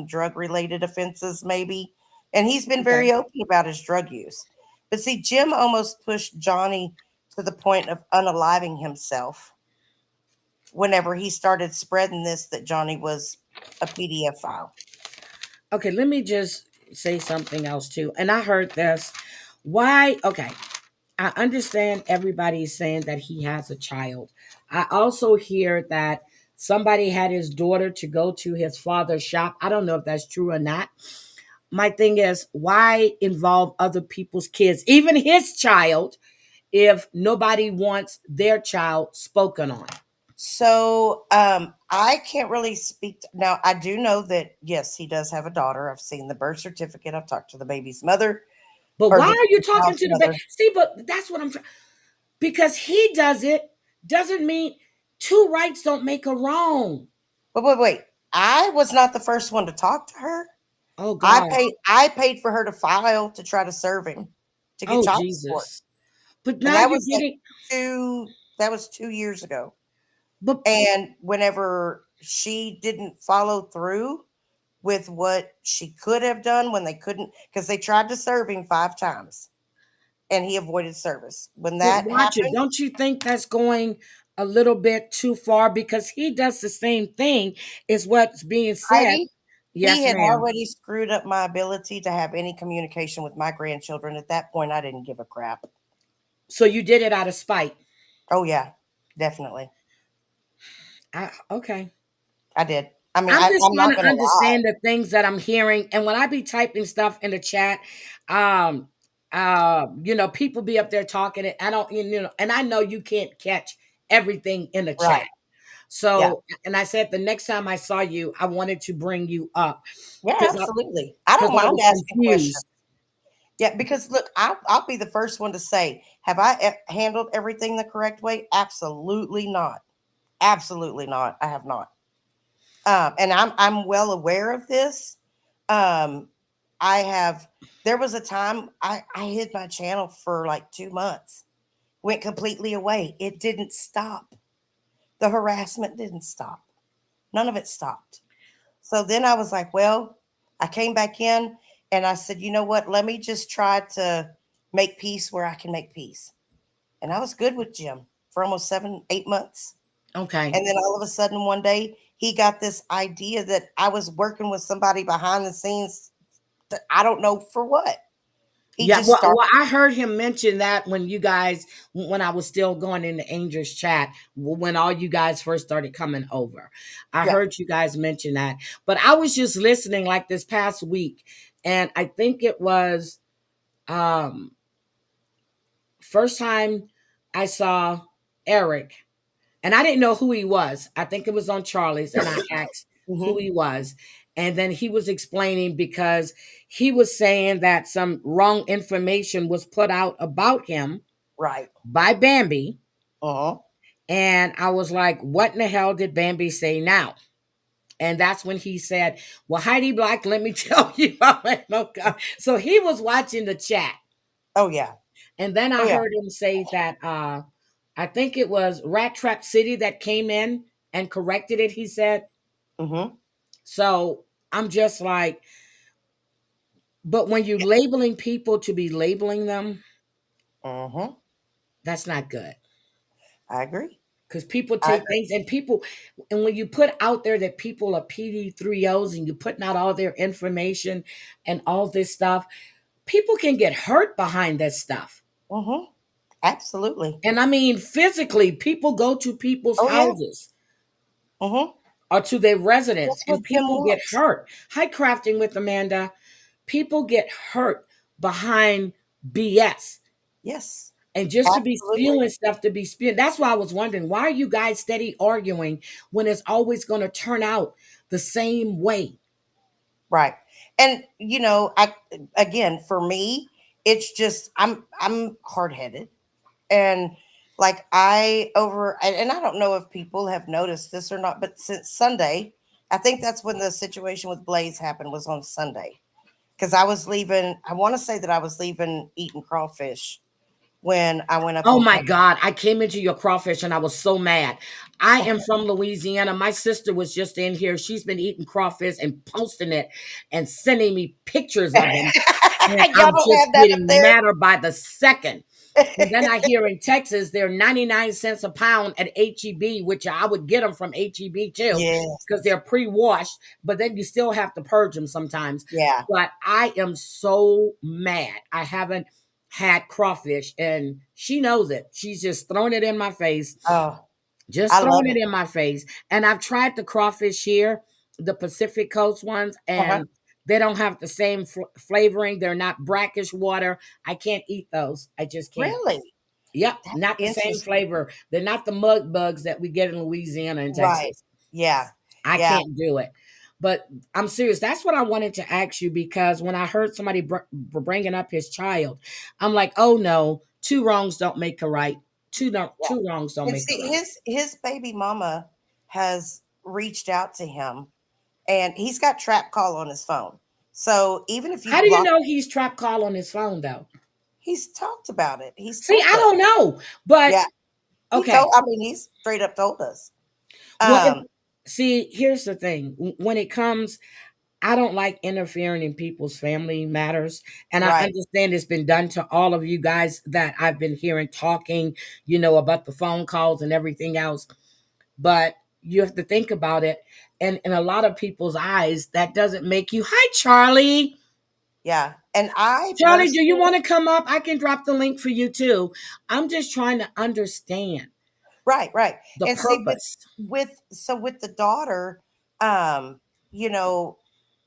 drug related offenses maybe. And he's been very open about his drug use. But see, Jim almost pushed Johnny to the point of unaliving himself whenever he started spreading this, that Johnny was a PDF file. Okay, let me just say something else too. And I heard this. Why? Okay. I understand everybody's saying that he has a child. I also hear that somebody had his daughter to go to his father's shop. I don't know if that's true or not. My thing is, why involve other people's kids, even his child, if nobody wants their child spoken on? So I can't really speak. Now, I do know that, yes, he does have a daughter. I've seen the birth certificate. I've talked to the baby's mother. But why are you talking to the baby? See, but that's what I'm trying. Because he does it doesn't mean two rights don't make a wrong. Wait. I was not the first one to talk to her. Oh God. I paid for her to file to try to serve him to get child support. Jesus. But And now that you're was like getting 2 years ago. but And whenever she didn't follow through with what she could have done when they couldn't, because they tried to serve him 5 times and he avoided service. When but that watch it. happened, Don't you think that's going a little bit too far? Because he does the same thing, is what's being said. Heidi, he Yes, had ma'am. already screwed up my ability to have any communication with my grandchildren. At that point, I didn't give a crap. So you did it out of spite. Oh yeah, definitely. Okay. I did. I mean, I'm just I'm trying not to going to lie. understand the things that I'm hearing. And when I be typing stuff in the chat, people be up there talking it. I don't, and I know you can't catch everything in the chat. Right. Yeah. So, and I said the next time I saw you, I wanted to bring you up. Yeah, Because absolutely. I don't I mind was asking questions. confused. Yeah, because look, I'll be the first one to say, have I handled everything the correct way? Absolutely not. Absolutely not. I have not. And I'm well aware of this. Um, I have. There was a time I hid my channel for like 2 months, went completely away. It didn't stop. The harassment didn't stop. None of it stopped. So then I was like, well, I came back in and I said, you know what? Let me just try to make peace where I can make peace. And I was good with Jim for almost 7, 8 months. Okay. And then all of a sudden one day he got this idea that I was working with somebody behind the scenes that I don't know for what. He Yeah, just started. well, I heard him mention that when I was still going in the Angels chat, when all you guys first started coming over. I Yeah. heard you guys mention that. But I was just listening like this past week, and I think it was first time I saw Eric, and I didn't know who he was. I think it was on Charlie's, and I asked who he was. And then he was explaining because he was saying that some wrong information was put out about him Right. by Bambi. Uh-huh. And I was like, what in the hell did Bambi say now? And that's when he said, well, Heidi Black, let me tell you. I went, oh God. So he was watching the chat. Oh, yeah. And then I Oh, yeah. heard him say that I think it was Rat Trap City that came in and corrected it, he said. Mm-hmm. So I'm just like, but when you're labeling people to be labeling them, that's not good. I agree. Because people take things and when you put out there that people are PD3Os and you're putting out all their information and all this stuff, people can get hurt behind that stuff. Mm-hmm. Absolutely. And I mean, physically, people go to people's houses. Mm-hmm. Or to their residence, That's and what Jim people get wants. hurt. Hi, Crafting with Amanda. People get hurt behind BS. Yes. And just Absolutely. to be spewing stuff to be spewing. That's why I was wondering, why are you guys steady arguing when it's always going to turn out the same way? Right. And again, for me, it's just I'm hard-headed. And like and I don't know if people have noticed this or not, but since Sunday, I think that's when the situation with Blaze happened, was on Sunday. Because I want to say that I was leaving eating crawfish when I went up. Oh my God. I came into your crawfish and I was so mad. I am from Louisiana. My sister was just in here. She's been eating crawfish and posting it and sending me pictures of them. And I'm just getting madder by the second. And then I hear in Texas, they're 99 cents a pound at HEB, which I would get them from HEB too, because they're pre-washed, but then you still have to purge them sometimes. Yeah. But I am so mad. I haven't had crawfish, and she knows it. She's just throwing it in my face. Oh, just throwing it in my face. And I've tried the crawfish here, the Pacific Coast ones, and they don't have the same flavoring. They're not brackish water. I can't eat those. I just can't. Really? Yep, not the same flavor. They're not the mud bugs that we get in Louisiana and Texas. Right. Yeah. I can't do it. But I'm serious. That's what I wanted to ask you, because when I heard somebody bringing up his child, I'm like, oh no, 2 wrongs don't make a right. Two wrongs don't make a right. His baby mama has reached out to him, and he's got Trap Call on his phone. So even if you How do you block, know he's trap call on his phone though? he's talked about it. He's See, told I us. don't know, but Yeah, okay. he's straight up told us. Well, see, here's the thing. When it comes, I don't like interfering in people's family matters. And I Right. understand it's been done to all of you guys that I've been hearing talking, about the phone calls and everything else. But you have to think about it. And in a lot of people's eyes, that doesn't make you, hi, Charlie. Yeah. And I Charlie, do you personally, want to come up? I can drop the link for you too. I'm just trying to understand right. the And see purpose. with the daughter, you know,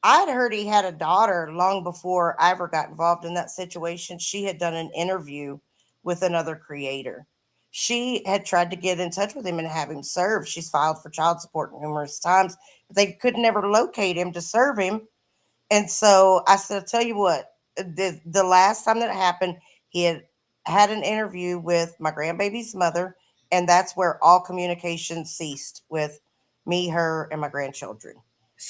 I'd heard he had a daughter long before I ever got involved in that situation. She had done an interview with another creator. She had tried to get in touch with him and have him served. She's filed for child support numerous times, but they could never locate him to serve him. And so I said, I'll tell you what, the last time that happened, he had an interview with my grandbaby's mother, and that's where all communication ceased with me, her, and my grandchildren.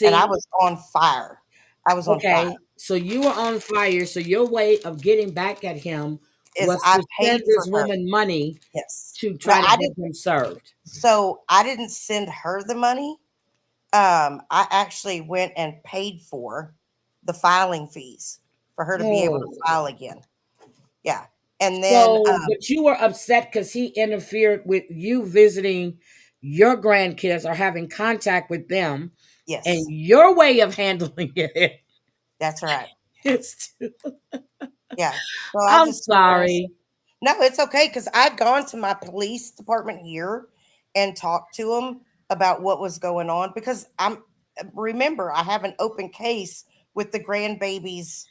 And I See, was on fire. I was on fire. okay, so you were on fire. So your way of getting back at him Is was I to send paid for this her. woman money Yes. to Now try to I get didn't. him served. So I didn't send her the money. I actually went and paid for the filing fees for her to be able to Oh, file again. Yeah. And then, so but you were upset because he interfered with you visiting your grandkids or having contact with them, and yes, your way of handling it. that's right. It's Yeah. So I I'm just told her, sorry. no, it's okay. Cause I'd gone to my police department here and talked to them about what was going on because remember, I have an open case with the grandbabies.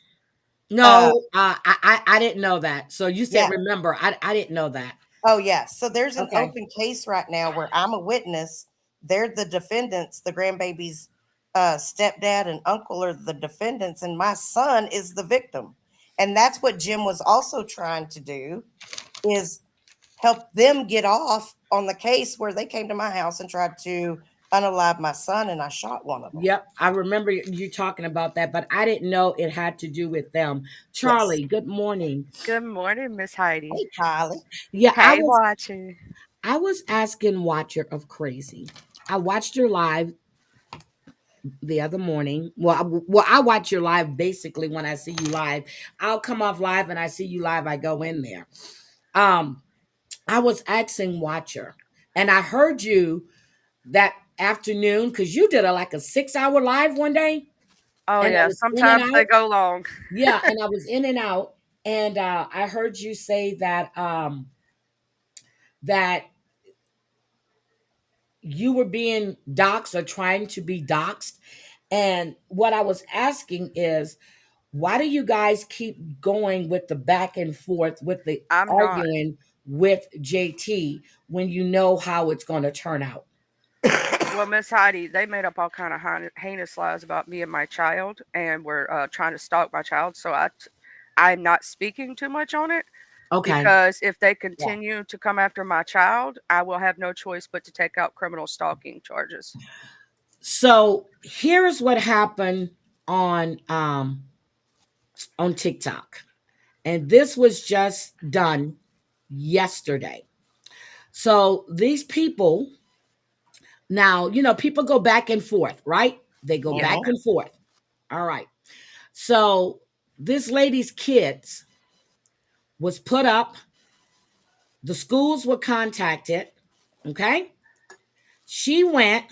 Uh, No, I didn't know that. So you said yeah. remember. I didn't know that. Oh, yeah. So there's an Okay. open case right now where I'm a witness. They're the defendants, the grandbaby's stepdad and uncle are the defendants, and my son is the victim. And that's what Jim was also trying to do is help them get off on the case where they came to my house and tried to unalive my son, and I shot one of them. Yep, I remember you talking about that, but I didn't know it had to do with them. Yes. Charlie, good morning. Good morning, Miss Heidi. Hey, Kylie. Yeah, Hey, watching. I was asking Watcher of Crazy. I watched your live the other morning. I watch your live basically when I see you live. I'll come off live and I see you live. I go in there. Um, I was asking Watcher, and I heard you that afternoon because you did like a 6 hour live one day, Oh, and I yeah. was in and Sometimes they out. go long. Yeah, and I was in and out, and I heard you say that that you were being doxxed or trying to be doxxed. And what I was asking is, why do you guys keep going with the back and forth with the I'm not. arguing with JT when you know how it's going to turn out? Well, Miss Heidi, they made up all kind of heinous lies about me and my child, and were trying to stalk my child. So I'm not speaking too much on it Okay. because if they Yeah. continue to come after my child, I will have no choice but to take out criminal stalking charges. So here's what happened on TikTok. And this was just done yesterday. So these people, now, people go back and forth, right? They go Yeah. back and forth. All right. So this lady's kids was put up, the schools were contacted. Okay. She went,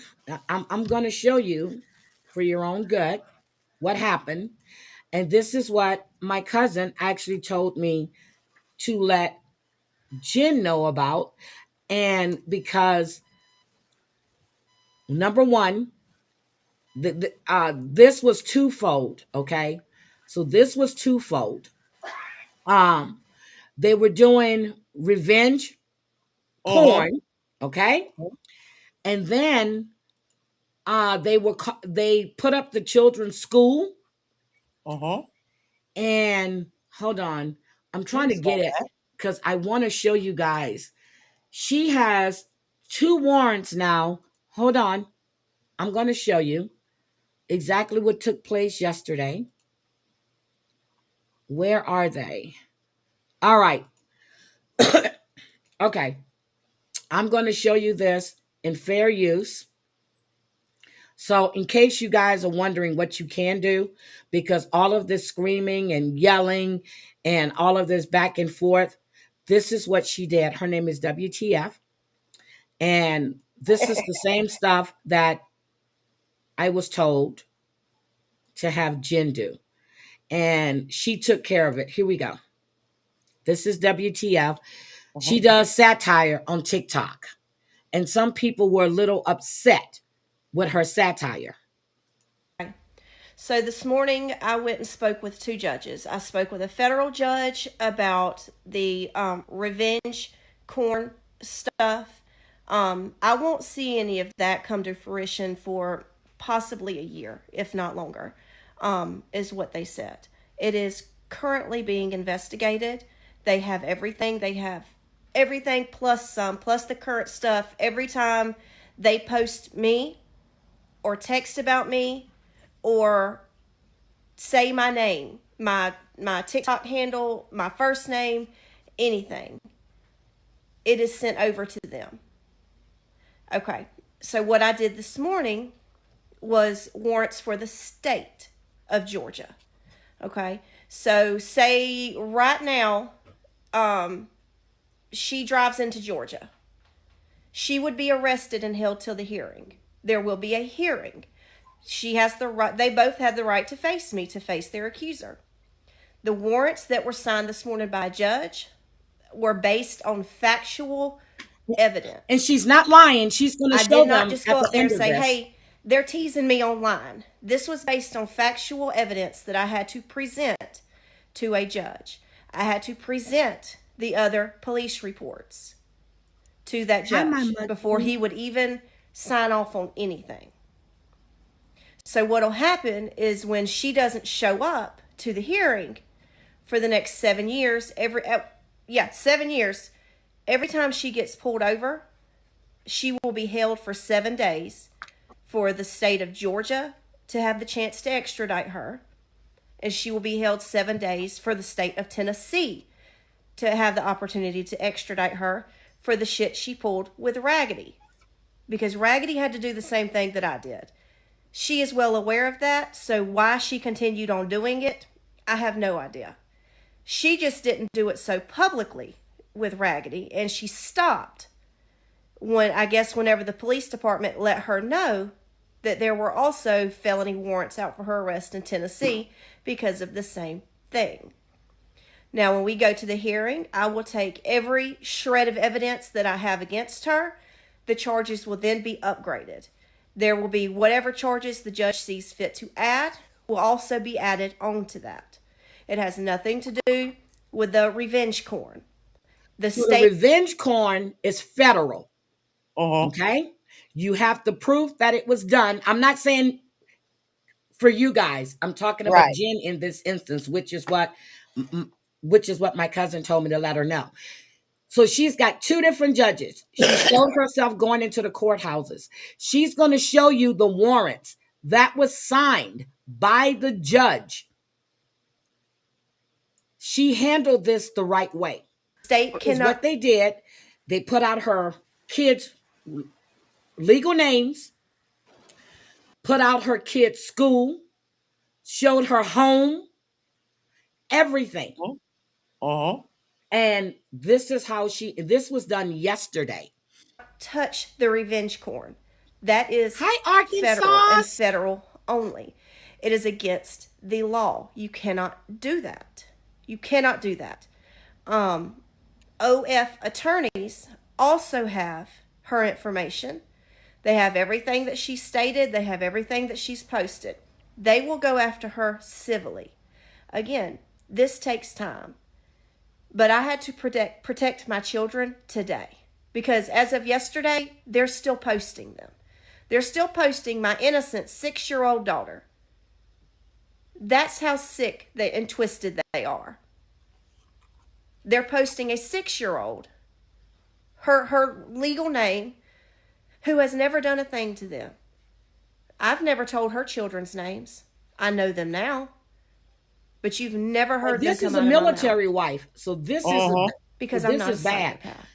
I'm going to show you for your own good what happened. And this is what my cousin actually told me to let Jen know about. And because number one, this was twofold. Okay. So this was twofold. Um, they were doing revenge Mm-hmm. porn. Okay. And then they put up the children's school. Mm-hmm. And hold on, I'm trying to Please get go it back. because I want to show you guys. She has 2 warrants now. Hold on, I'm going to show you exactly what took place yesterday. Where are they? All right. Okay. I'm going to show you this in fair use. So in case you guys are wondering what you can do, because all of this screaming and yelling and all of this back and forth, this is what she did. Her name is WTF. And this is the same stuff that I was told to have Jen do. And she took care of it. Here we go. This is WTF. She does satire on TikTok. And some people were a little upset with her satire. So this morning, I went and spoke with two judges. I spoke with a federal judge about the revenge corn stuff. I won't see any of that come to fruition for possibly a year, if not longer, is what they said. It is currently being investigated. They have everything. They have everything plus some, plus the current stuff. Every time they post me or text about me, or say my name, my TikTok handle, my first name, anything, it is sent over to them. Okay, so what I did this morning was warrants for the state of Georgia. Okay, so say right now, she drives into Georgia. She would be arrested and held till the hearing. There will be a hearing. She has the right, they both had the right to face me, to face their accuser. The warrants that were signed this morning by a judge were based on factual evidence. And she's not lying. She's going to show them. I did not just go up there and say, hey, they're teasing me online. This was based on factual evidence that I had to present to a judge. I had to present the other police reports to that judge before he would even sign off on anything. So what'll happen is when she doesn't show up to the hearing for the next 7 years, 7 years, every time she gets pulled over, she will be held for 7 days for the state of Georgia to have the chance to extradite her. And she will be held 7 days for the state of Tennessee to have the opportunity to extradite her for the shit she pulled with Raggedy. Because Raggedy had to do the same thing that I did. She is well aware of that, so why she continued on doing it, I have no idea. She just didn't do it so publicly with Raggedy, and she stopped whenever the police department let her know that there were also felony warrants out for her arrest in Tennessee because of the same thing. Now, when we go to the hearing, I will take every shred of evidence that I have against her. The charges will then be upgraded. There will be whatever charges the judge sees fit to add will also be added onto that. It has nothing to do with the revenge corn. The revenge corn is federal. Okay? You have to prove that it was done. I'm not saying for you guys. I'm talking about Jen in this instance, which is what my cousin told me to let her know. So she's got two different judges. She showed herself going into the courthouses. She's going to show you the warrants that was signed by the judge. She handled this the right way. State cannot. What they did, they put out her kids' legal names, put out her kids' school, showed her home, everything. And this is how this was done yesterday. Touch the revenge corn. That is federal and federal only. It is against the law. You cannot do that. You cannot do that. OF attorneys also have her information. They have everything that she stated. They have everything that she's posted. They will go after her civilly. Again, this takes time. But I had to protect my children today. Because as of yesterday, they're still posting them. They're still posting my innocent 6-year-old daughter. That's how sick and twisted they are. They're posting a 6-year-old, her legal name, who has never done a thing to them. I've never told her children's names. I know them now. But you've never heard this them is come a out of my military mouth. wife, so this is Because so I'm this not a is bad. psychopath.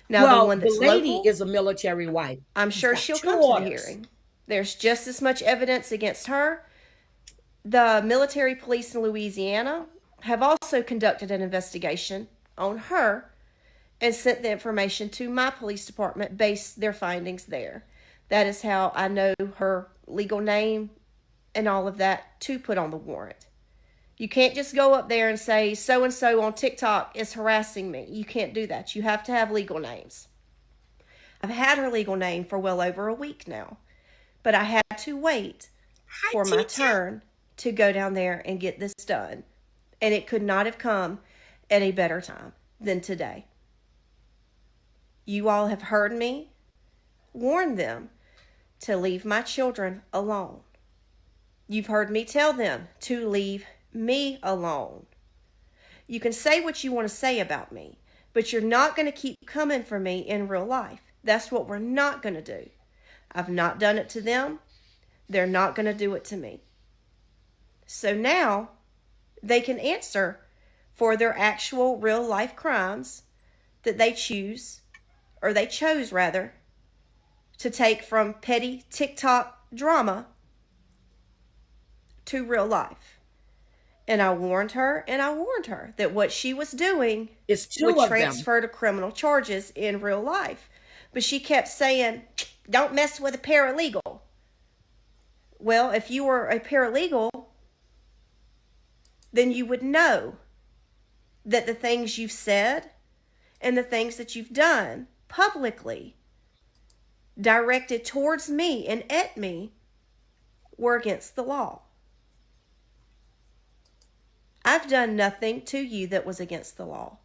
Now, Well, the one that's the lady local, is a military wife. I'm She's sure got she'll 2 come to the orders. hearing. There's just as much evidence against her. The military police in Louisiana have also conducted an investigation on her and sent the information to my police department, based their findings there. That is how I know her legal name and all of that to put on the warrant. You can't just go up there and say, so-and-so on TikTok is harassing me. You can't do that. You have to have legal names. I've had her legal name for well over a week now, but I had to wait for my turn to go down there and get this done. And it could not have come at a better time than today. You all have heard me warn them to leave my children alone. You've heard me tell them to leave me alone. You can say what you want to say about me, but you're not going to keep coming for me in real life. That's what we're not going to do. I've not done it to them. They're not going to do it to me. So now they can answer for their actual real life crimes that they chose to take from petty TikTok drama to real life. And I warned her that what she was doing would transfer to criminal charges in real life. But she kept saying, don't mess with a paralegal. Well, if you were a paralegal, then you would know that the things you've said and the things that you've done publicly directed towards me and at me were against the law. I've done nothing to you that was against the law.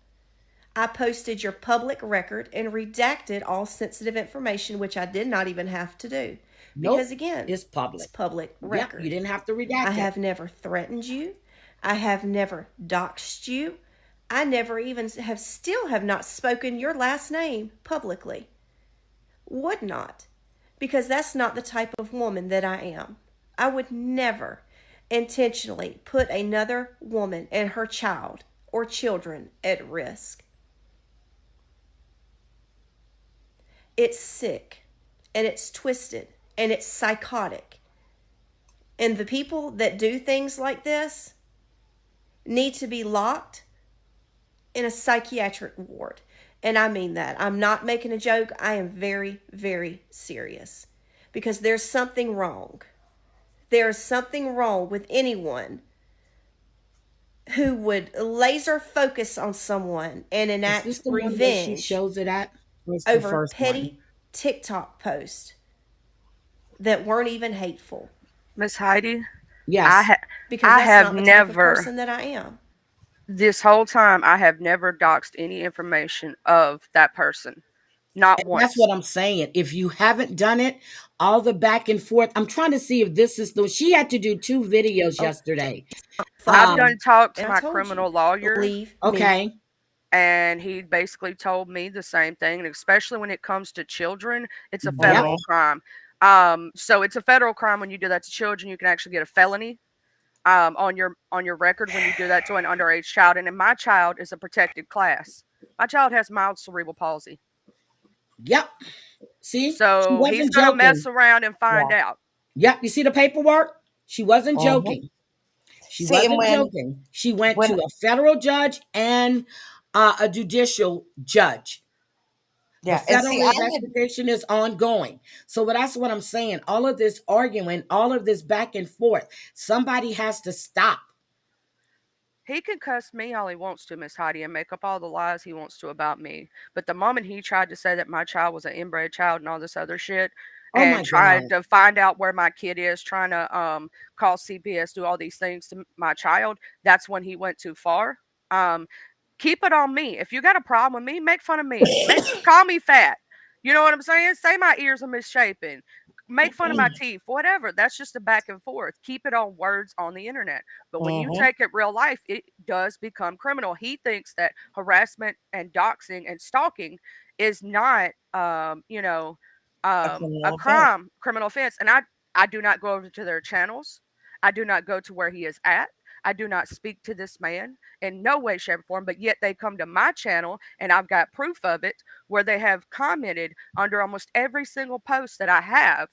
I posted your public record and redacted all sensitive information, which I did not even have to do. Because again, it's public record. Yep, you didn't have to redact I have never threatened you. I have never doxed you. I never even have not spoken your last name publicly. Would not. Because that's not the type of woman that I am. I would never intentionally put another woman and her child or children at risk. It's sick and it's twisted and it's psychotic. And the people that do things like this need to be locked in a psychiatric ward. And I mean that. I'm not making a joke. I am very, very serious. Because there's something wrong. There is something wrong with anyone who would laser focus on someone and enact revenge she shows it at? over petty TikTok posts that weren't even hateful. Miss Heidi? Yes. Because that's not the type of person that I am. This whole time, I have never doxed any information of that person. Not once. That's what I'm saying. If you haven't done it, all the back and forth. I'm trying to see if this is the. She had to do 2 videos yesterday. I've done talk to my criminal lawyer. Okay. And he basically told me the same thing. And especially when it comes to children, it's a federal crime. So it's a federal crime when you do that to children. You can actually get a felony on your record when you do that to an underage child. And my child is a protected class. My child has mild cerebral palsy. Yep. See? So he's going to mess around and find out. Yep. You see the paperwork? She wasn't joking. She wasn't joking. She went to a federal judge and a judicial judge. The federal investigation is ongoing. So that's what I'm saying. All of this arguing, all of this back and forth, somebody has to stop. He can cuss me all he wants to, Miss Heidi, and make up all the lies he wants to about me. But the moment he tried to say that my child was an inbred child and all this other shit, and tried to find out where my kid is, trying to call CPS, do all these things to my child, that's when he went too far. Keep it on me. If you got a problem with me, make fun of me. Call me fat. You know what I'm saying? Say my ears are misshapen. Make fun of my teeth, whatever. That's just a back and forth. Keep it on words on the internet. But when you take it real life, it does become criminal. He thinks that harassment and doxing and stalking is not, a crime, criminal offense. And I do not go over to their channels. I do not go to where he is at. I do not speak to this man in no way, shape, or form, but yet they come to my channel and I've got proof of it where they have commented under almost every single post that I have.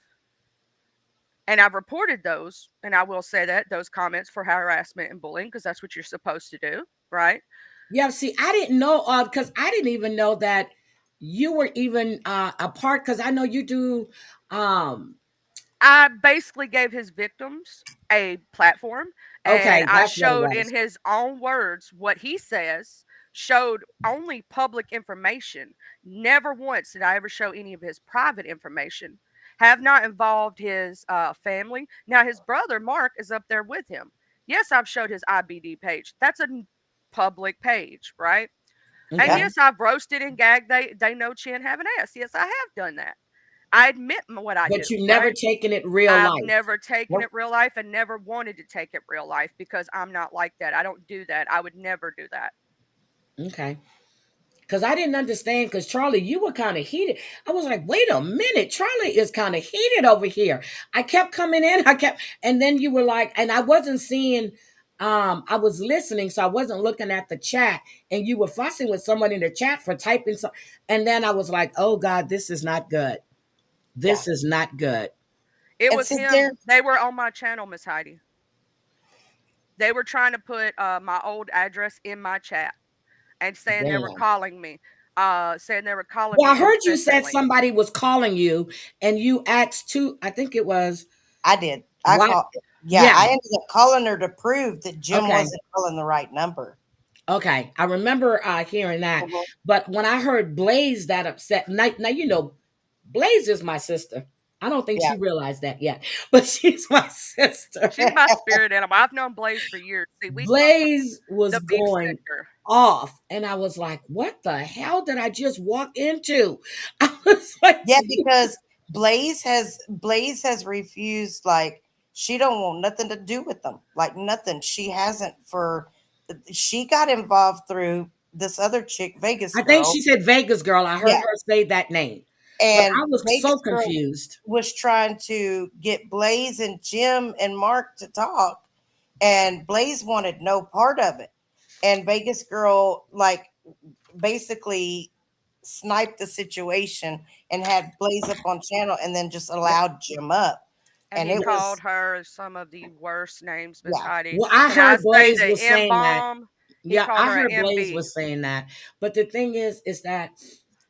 And I've reported those, and I will say that those comments for harassment and bullying, because that's what you're supposed to do, right? Yeah, see, I didn't know, because I didn't even know that you were even a part, because I know you do. I basically gave his victims a platform, and Okay, I that's what it showed in was. his own words what he says, showed only public information. Never once did I ever show any of his private information. Have not involved his family. Now, his brother, Mark, is up there with him. Yes, I've showed his IBD page. That's a public page, right? And Okay. yes, I've roasted and gagged. They know chin have an ass. Yes, I have done that. I admit what I do, But you never right? taken it real I've life. never taken it real life and never wanted to take it real life because I'm not like that. I don't do that. I would never do that. Okay. Because I didn't understand, because Charlie, you were kind of heated. I was like, wait a minute, Charlie is kind of heated over here. I kept coming in, and then you were like, and I wasn't seeing, I was listening, so I wasn't looking at the chat, and you were fussing with someone in the chat for typing some, and then I was like, oh God, this is not good. This is not good. It was him. They were on my channel, Miss Heidi. They were trying to put my old address in my chat and saying they were Damn. calling me. Saying they were calling Well, me I heard you said incessantly. somebody was calling you, and you asked I think it was. I did. What? I ended up calling her to prove that Jim Okay. wasn't calling the right number. Okay, I remember hearing that. But when I heard Blaze that upset, now you know, Blaze is my sister. I don't think she realized that yet, but she's my sister. She's my spirit animal. I've known Blaze for years. See, we Blaze was the beef going sector. off, and I was like, "What the hell did I just walk into?" I was like, "Yeah," because Blaze has refused. Like, she don't want nothing to do with them. Like, nothing. She hasn't she got involved through this other chick, Vegas I girl. think she said Vegas girl. I heard her say that name, and but I was Vegas so girl confused. was trying to get Blaze and Jim and Mark to talk, and Blaze wanted no part of it. And Vegas girl, like, basically sniped the situation and had Blaze up on channel and then just allowed Jim up. And he called her some of the worst names, Miss Heidi. Well, I Can I heard say Blaze the was saying that. M-bomb? He Yeah, called I her heard an Blaze MB. was saying that. But the thing is that,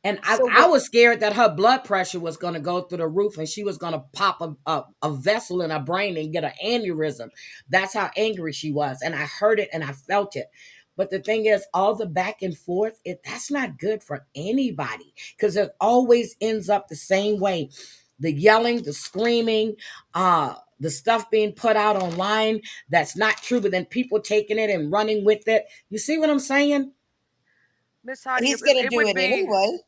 and I was scared that her blood pressure was going to go through the roof and she was going to pop a vessel in her brain and get an aneurysm. That's how angry she was. And I heard it and I felt it. But the thing is, all the back and forth, that's not good for anybody, because it always ends up the same way. The yelling, the screaming, the stuff being put out online that's not true, but then people taking it and running with it. You see what I'm saying? Miss Heidi, he's going to do it anyway.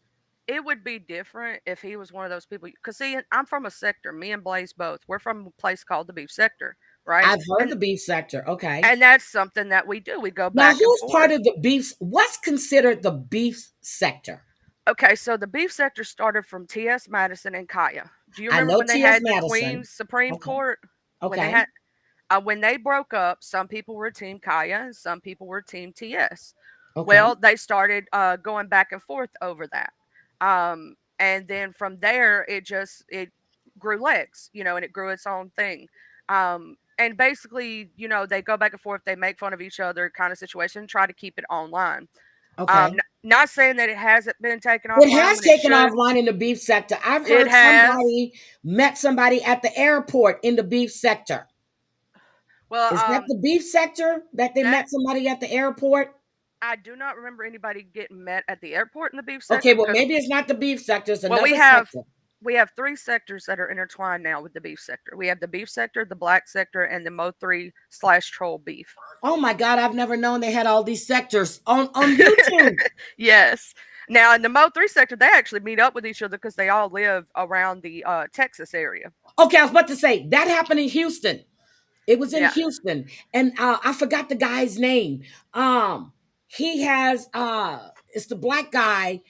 It would be different if he was one of those people. Because, see, I'm from a sector. Me and Blaze both. We're from a place called the Beef Sector, right? I've heard the Beef Sector. Okay. And that's something that we do. We go Now, back and who's forth. part of the beef? What's considered the Beef Sector? Okay, so the Beef Sector started from T.S. Madison and Kaya. Do you I remember know when they T.S. had the Madison. Queen's Supreme Court? Okay. When they broke up, some people were Team Kaya and some people were Team TS. Okay. Well, they started going back and forth over that. And then from there, it grew legs, and it grew its own thing. And basically, they go back and forth, they make fun of each other kind of situation, try to keep it online. Okay. Not saying that it hasn't been taken offline. It has taken offline in the Beef Sector. I've heard somebody met somebody at the airport in the Beef Sector. Well, is that the Beef Sector that they met somebody at the airport? I do not remember anybody getting met at the airport in the Beef Sector. Okay, well, maybe it's not the Beef Sector. It's another sector. We have 3 sectors that are intertwined now with the Beef Sector. We have the Beef Sector, the Black Sector, and the Mo3/Troll Beef. Oh my God, I've never known they had all these sectors on YouTube. Yes. Now, in the Mo3 sector, they actually meet up with each other because they all live around the Texas area. Okay, I was about to say, that happened in Houston. It was in Houston. And I forgot the guy's name. He has, it's the black guy.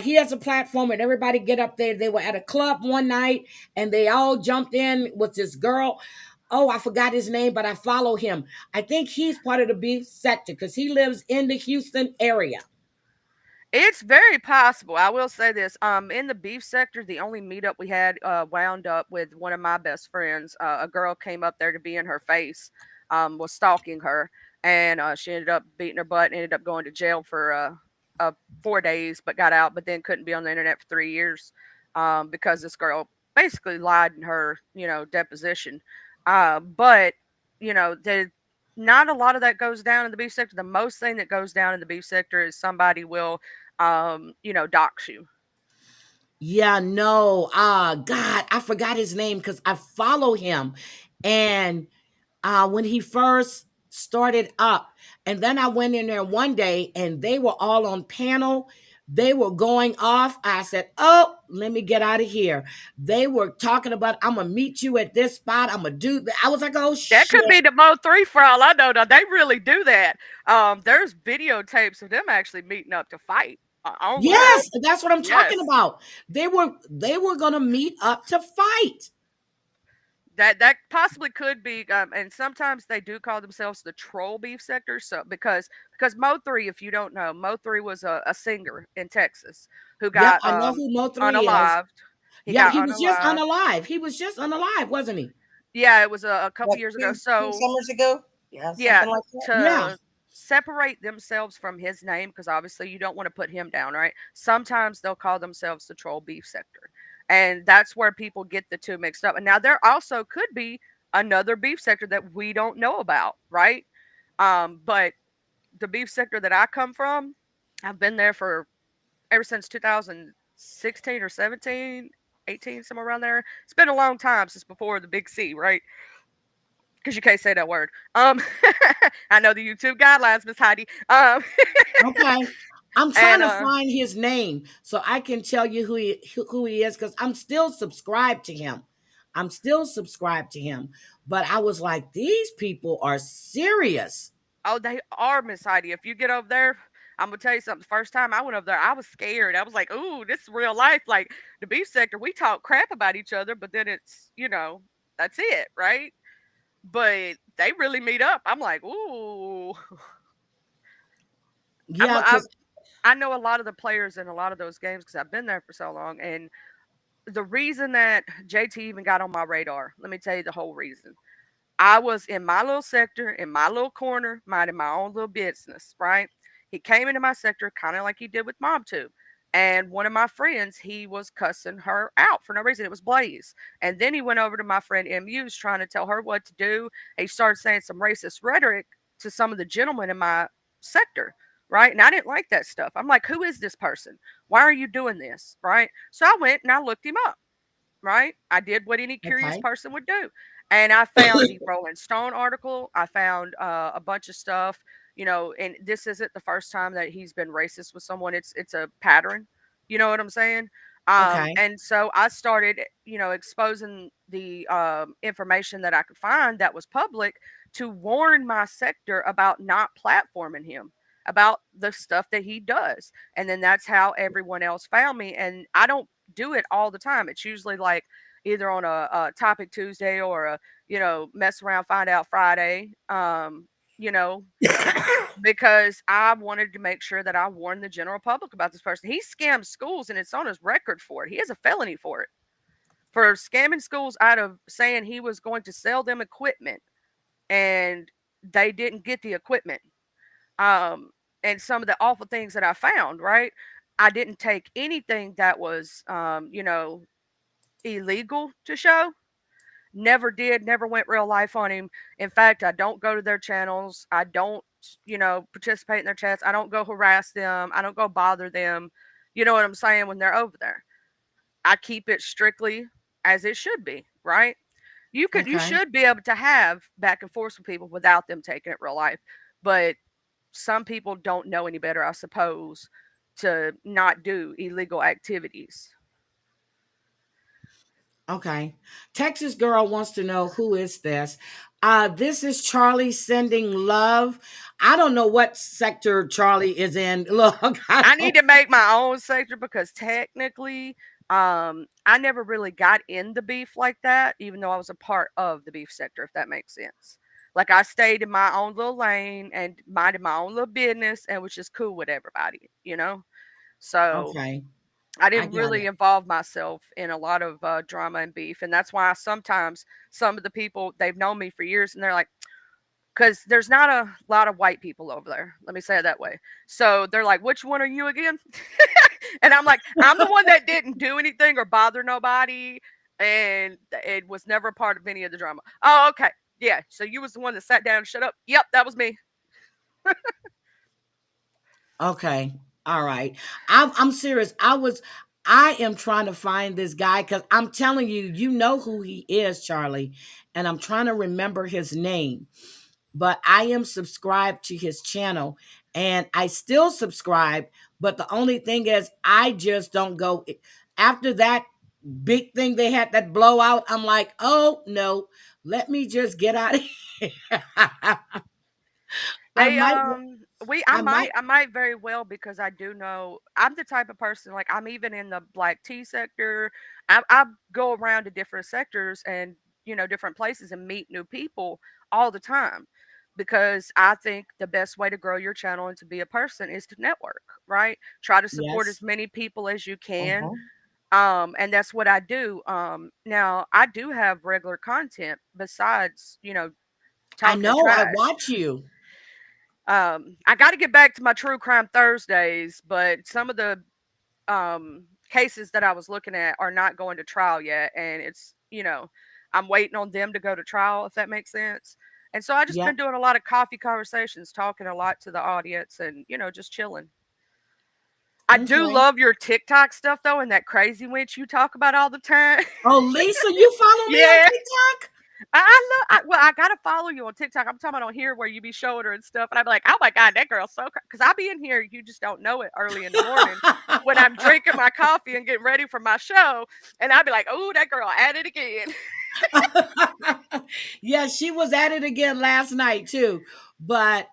He has a platform and everybody get up there. They were at a club one night and they all jumped in with this girl. Oh, I forgot his name, but I follow him. I think he's part of the beef sector because he lives in the Houston area. It's very possible. I will say this. In the beef sector, the only meetup we had wound up with one of my best friends. A girl came up there to be in her face, was stalking her, and she ended up beating her butt and ended up going to jail for 4 days, but got out, but then couldn't be on the internet for 3 years because this girl basically lied in her, deposition. But the not a lot of that goes down in the beef sector. The most thing that goes down in the beef sector is somebody will, dox you. Yeah, no. God, I forgot his name because I follow him. And when he first started up, and then I went in there one day and they were all on panel. They were going off. I said, oh, let me get out of here. They were talking about, I'm going to meet you at this spot. I'm going to do that. I was like, oh, That shit. could be the Mo3 for all I know. Now, they really do that. There's videotapes of them actually meeting up to fight online. Yes, that's what I'm Yes. talking about. They were going to meet up to fight. That possibly could be, and sometimes they do call themselves the troll beef sector. So because Mo3, if you don't know, Mo3 was a singer in Texas who Yep, got I know who Mo3 is. unalived. He Yeah, got he was just unalived. unalive. He was just unalive, wasn't he? Yeah, it was a couple What, years ago. 2 So summers ago? Yeah, yeah, something like that. Yeah. to separate themselves from his name, because obviously you don't want to put him down, right? Sometimes they'll call themselves the troll beef sector. And that's where people get the two mixed up. And now there also could be another beef sector that we don't know about, right? But the beef sector that I come from, I've been there for ever since 2016 or 17, 18, somewhere around there. It's been a long time since before the big C, right? Because you can't say that word. I know the YouTube guidelines, Miss Heidi. Okay. I'm trying And to find his name so I can tell you who he is because I'm still subscribed to him. I'm still subscribed to him. But I was like, these people are serious. oh, they are, Miss Heidi. If you get over there, I'm gonna tell you something. The first time I went over there, I was scared. I was like, "Ooh, this is real life." Like the beef sector, we talk crap about each other, but then it's that's it, right? But they really meet up. I'm like, "Ooh." Yeah, because I know a lot of the players in a lot of those games because I've been there for so long. And the reason that JT even got on my radar, let me tell you the whole reason. I was in my little sector, in my little corner, minding my own little business, right? He came into my sector kind of like he did with Mom too. And one of my friends, he was cussing her out for no reason. It was Blaze. And then he went over to my friend MU's trying to tell her what to do. And he started saying some racist rhetoric to some of the gentlemen in my sector, right? And I didn't like that stuff. I'm like, who is this person? Why are you doing this? Right? So I went and I looked him up, right? I did what any curious okay. person would do. And I found the Rolling Stone article. I found a bunch of stuff, and this isn't the first time that he's been racist with someone. It's a pattern. You know what I'm saying? Okay. And so I started, exposing the information that I could find that was public to warn my sector about not platforming him, about the stuff that he does. And then that's how everyone else found me. And I don't do it all the time. It's usually like either on a topic Tuesday or a mess around find out Friday. You know, because I wanted to make sure that I warned the general public about this person. He scammed schools and it's on his record for it. He has a felony for it. For scamming schools out of saying he was going to sell them equipment and they didn't get the equipment. And some of the awful things that I found, right? I didn't take anything that was illegal to show. Never did, never went real life on him. In fact, I don't go to their channels. I don't, participate in their chats. I don't go harass them. I don't go bother them. You know what I'm saying? When they're over there, I keep it strictly as it should be, right? You Okay. should be able to have back and forth with people without them taking it real life. But some people don't know any better, I suppose, to not do illegal activities. Okay. Texas girl wants to know who is this. This is Charlie sending love. I don't know what sector Charlie is in. Look, I need to make my own sector because technically I never really got in the beef like that, even though I was a part of the beef sector, if that makes sense. Like I stayed in my own little lane and minded my own little business and was just cool with everybody, So Okay. I I didn't got really it. involve myself in a lot of drama and beef, and that's why sometimes some of the people they've known me for years, and they're like, because there's not a lot of white people over there. Let me say it that way. So they're like, "Which one are you again?" And I'm like, "I'm the one that didn't do anything or bother nobody, and it was never a part of any of the drama." Oh, okay, yeah. So you was the one that sat down and shut up. Yep, that was me. Okay. All right. I'm serious. I am trying to find this guy because I'm telling you, you know who he is, Charlie. And I'm trying to remember his name. But I am subscribed to his channel and I still subscribe. But the only thing is, I just don't go after that big thing they had, that blowout. I'm like, oh no, let me just get out of here. I They might, I might, I might very well, because I do know I'm the type of person, like I'm even in the black tea sector. I go around to different sectors and different places and meet new people all the time, because I think the best way to grow your channel and to be a person is to network, right? Try to support as yes. many people as you can. Uh-huh. And that's what I do. Now I do have regular content besides, I talking know, I trash. watch you. I got to get back to my True Crime Thursdays, but some of the cases that I was looking at are not going to trial yet, and I'm waiting on them to go to trial, if that makes sense. And so I just Yep. been doing a lot of coffee conversations, talking a lot to the audience, and just chilling. I do Okay. love your TikTok stuff though, and that crazy witch you talk about all the time. Oh, Lisa, you follow me on Yeah. TikTok? I gotta follow you on TikTok. I'm talking about on here where you be showing her and stuff, and I'm like, oh my god, that girl's so. Because I be in here, you just don't know it early in the morning when I'm drinking my coffee and getting ready for my show, and I'd be like, oh, that girl at it again. Yeah, she was at it again last night too. But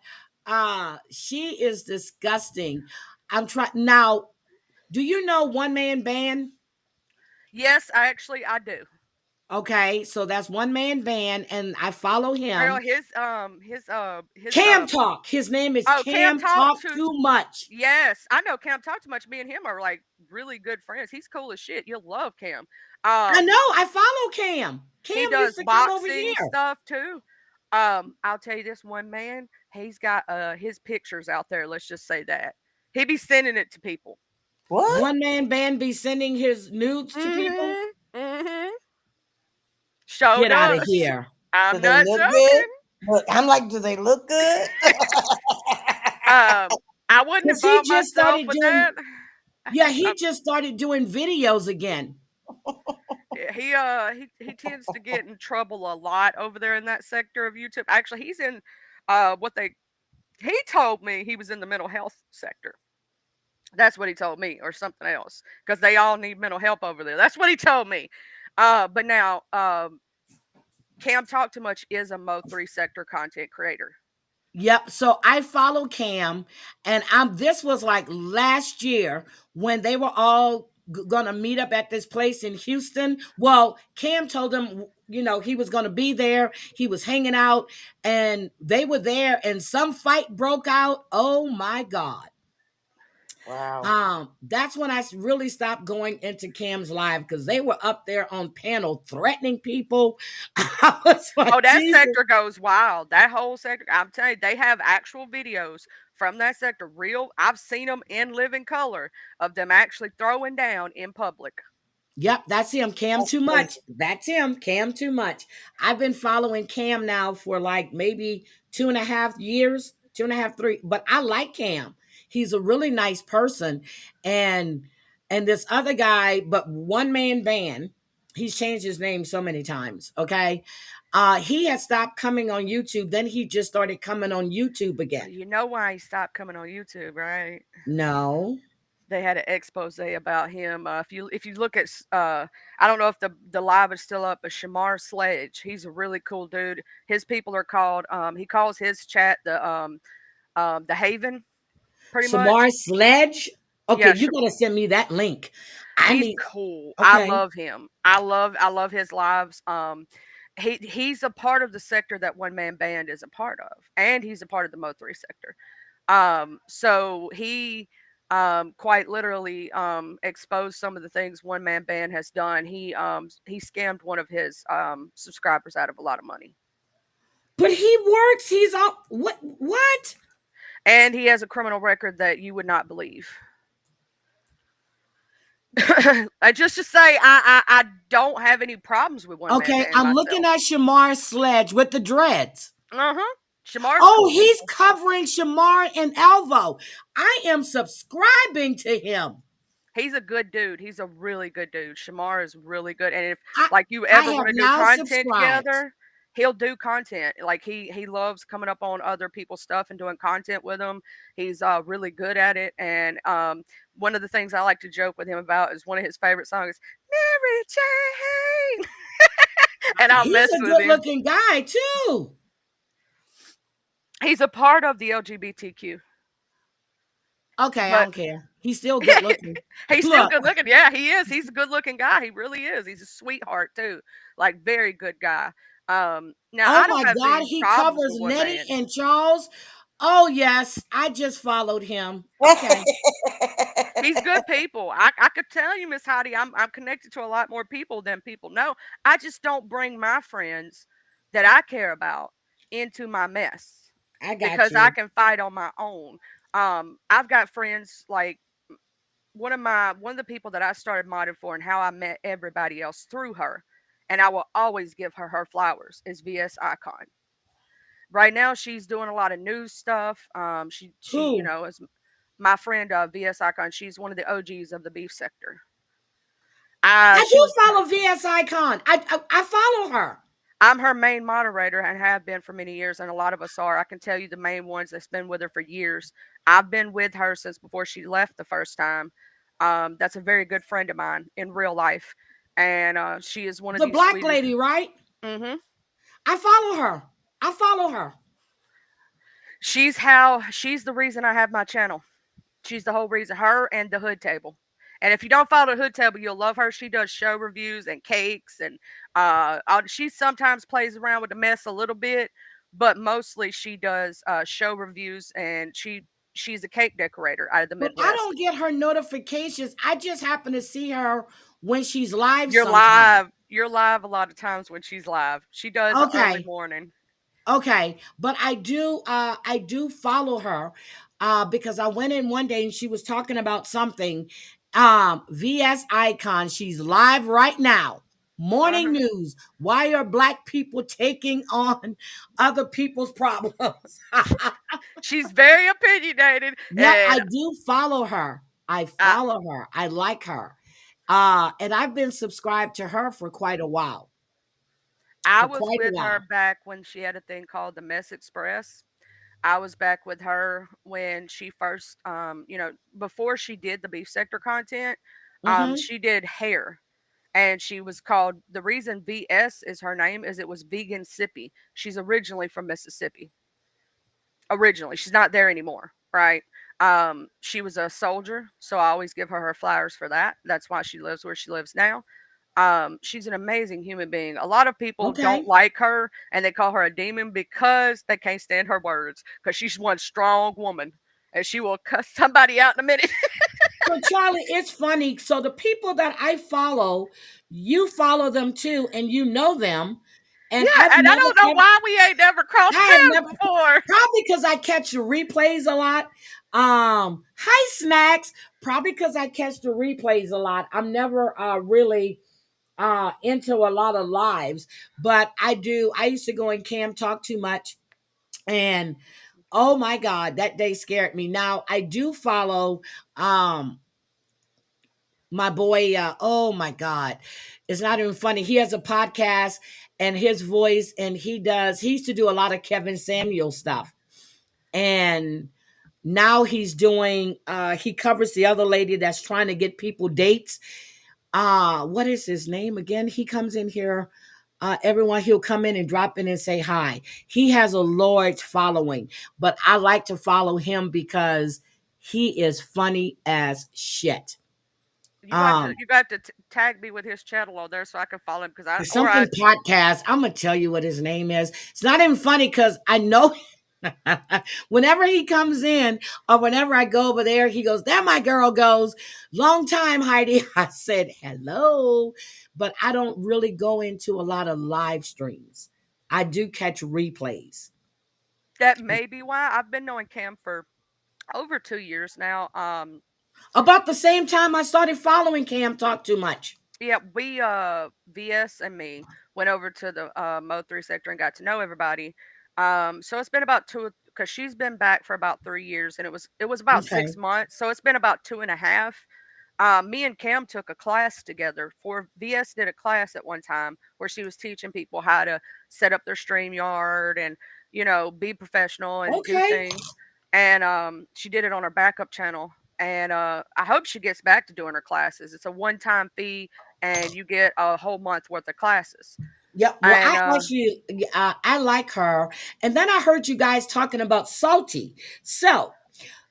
she is disgusting. I'm trying now. Do you know One Man Band? Yes, I do. Okay, so that's One Man Band, and I follow Girl, him. his Cam Talk. His name is oh, Cam Cam Talk Talk to Too Much. yes, I know Cam Talk Too Much. Me and him are like really good friends. He's cool as shit. You'll love Cam. I know. I follow Cam. He Cam used does to come over boxing here. stuff too. I'll tell you this one man, he's got his pictures out there, let's just say that. He be sending it to people. What? One Man Band be sending his nudes to people. Mm-hmm. Mm-hmm. Show Get out of does. here. Do I'm they not look good? joking. Look, I'm like, do they look good? I wouldn't Because he involve just myself started with doing, that. yeah, he just started doing videos again. He tends to get in trouble a lot over there in that sector of YouTube. Actually, he's in what they he told me he was in the mental health sector. That's what he told me, or something else, because they all need mental help over there. That's what he told me. But now, Cam Talk Too Much is a Mo3 sector content creator. Yep. So I follow Cam, and this was like last year when they were all gonna meet up at this place in Houston. Well, Cam told them, he was gonna be there. He was hanging out, and they were there, and some fight broke out. Oh my God. Wow. That's when I really stopped going into Cam's live, because they were up there on panel threatening people. I was Oh, like, that Jesus. sector goes wild. That whole sector, I'm telling you, they have actual videos from that sector. Real, I've seen them in living color of them actually throwing down in public. Yep, that's him. Cam That's Too crazy. Much. That's him. Cam Too Much. I've been following Cam now for like maybe 2.5 years, 2.5, 3. But I like Cam. He's a really nice person. And this other guy, but One Man Band, he's changed his name so many times. Okay. He had stopped coming on YouTube. Then he just started coming on YouTube again. You know why he stopped coming on YouTube, right? No. They had an expose about him. If you look at I don't know if the live is still up, but Shamar Sledge, he's a really cool dude. His people are called he calls his chat the Haven, pretty much. Shamar Sledge. Okay, Yeah, you gotta send me that link. he's cool. I Okay. love him. I love his lives. He's a part of the sector that One Man Band is a part of, and he's a part of the Mo3 sector. So he quite literally exposed some of the things One Man Band has done. He scammed one of his subscribers out of a lot of money. But he works. He's all what? And he has a criminal record that you would not believe. Just to say, I don't have any problems with One Man Okay, Band I'm myself. looking at Shamar Sledge with the dreads. Shamar's oh, cool he's people. covering Shamar and Alvo. I am subscribing to him. He's a good dude. He's a really good dude. Shamar is really good. And if like you ever want to do content together, he'll do content. Like he loves coming up on other people's stuff and doing content with them. He's really good at it. And one of the things I like to joke with him about is one of his favorite songs, Mary Jane. And I'll mess with him. He's a good-looking guy too. He's a part of the LGBTQ. Okay, I don't care. He's still good looking. He's still good looking. Yeah, he is. He's a good looking guy. He really is. He's a sweetheart too. Like very good guy. Now I don't have any he problems covers with One Nettie Man. and Charles. Oh yes, I just followed him. Okay. He's good people. I could tell you, Miss Heidi, I'm connected to a lot more people than people know. I just don't bring my friends that I care about into my mess. I got because you. I can fight on my own. I've got friends like one of the people that I started modding for and how I met everybody else through her, and I will always give her flowers, is VS Icon. Right now she's doing a lot of news stuff. She is my friend VS Icon. She's one of the OGs of the beef sector. I do follow VS Icon. I follow her. I'm her main moderator and have been for many years, and a lot of us are. I can tell you the main ones that's been with her for years. I've been with her since before she left the first time. That's a very good friend of mine in real life, and she is one of the these black lady, right? Mm-hmm. I follow her. She's the reason I have my channel. She's the whole reason. Her and the Hood Table. And if you don't follow the Hood Table, you'll love her. She does show reviews and cakes, and she sometimes plays around with the mess a little bit, but mostly she does show reviews, and she's a cake decorator out of the Midwest. But I don't get her notifications. I just happen to see her when she's live. You're live. You're live a lot of times when she's live. She does early morning. Okay, but I do follow her because I went in one day and she was talking about something. VS Icon, she's live right now. Morning news. Why are black people taking on other people's problems? She's very opinionated. Yeah, I do follow her. I follow her. I like her. And I've been subscribed to her for quite a while. I was with her back when she had a thing called the Mess Express. I was back with her when she first, before she did the beef sector content, she did hair. And she was called, the reason VS is her name is it was Vegan Sippy. She's originally from Mississippi. Originally. She's not there anymore, right? She was a soldier, so I always give her flowers for that. That's why she lives where she lives now. She's an amazing human being. A lot of people don't like her and they call her a demon because they can't stand her words, because she's one strong woman and she will cuss somebody out in a minute. So Charlie, it's funny. So the people that I follow, you follow them too, and you know them. And yeah, and I don't know why we ain't never crossed paths before. Probably because I catch the replays a lot. Hi Snacks. Probably because I catch the replays a lot. I'm never really into a lot of lives, but I used to go in Cam Talk too much, and oh my God, that day scared me. Now I do follow my boy, oh my God, it's not even funny. He has a podcast and his voice, and he used to do a lot of Kevin Samuel stuff, and now he's doing he covers the other lady that's trying to get people dates. What is his name again? He comes in here. Everyone, he'll come in and drop in and say hi. He has a large following, but I like to follow him because He is funny as shit. You got to tag me with his channel on there so I can follow him because The something podcast. I'm gonna tell you what his name is. It's not even funny because I know whenever he comes in or whenever I go over there, he goes, "There my girl goes. Long time, Heidi." I said hello, but I don't really go into a lot of live streams. I do catch replays. That may be why I've been knowing Cam for over 2 years now. About the same time I started following Cam Talk Too Much. Yeah, we VS and me went over to the Mo3 sector and got to know everybody. So it's been about two because she's been back for about 3 years and it was about Okay. 6 months. So it's been about 2.5. Me and Cam took a class together. For VS did a class at one time where she was teaching people how to set up their StreamYard and be professional and do Okay. things. And she did it on her backup channel. And I hope she gets back to doing her classes. It's a one-time fee, and you get a whole month worth of classes. Yeah, well, And I actually I like her. And then I heard you guys talking about Salty. So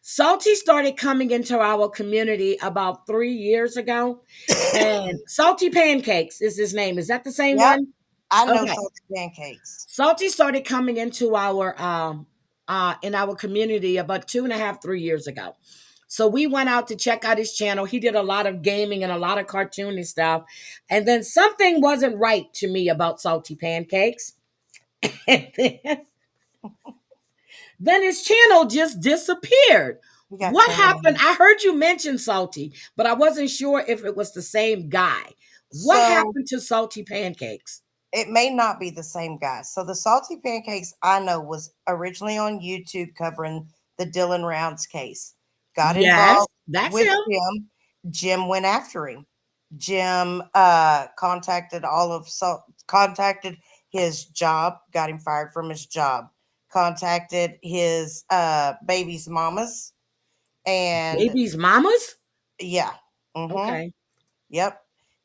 Salty started coming into our community about 3 years ago, and Salty Pancakes is his name. Is that the same Yep. one? I know Okay. Salty Pancakes. Salty started coming into our in our community about 2.5, 3 years ago. So we went out to check out his channel. He did a lot of gaming and a lot of cartoony stuff. And then something wasn't right to me about Salty Pancakes. And then his channel just disappeared. What happened? I heard you mention Salty, but I wasn't sure if it was the same guy. What happened to Salty Pancakes? It may not be the same guy. So the Salty Pancakes I know was originally on YouTube covering the Dylan Rounds case. Got involved with Jim. Jim went after him. Jim contacted his job, got him fired from his job. Contacted his baby's mamas. And baby's mamas? Yeah. Mm-hmm. Okay. Yep.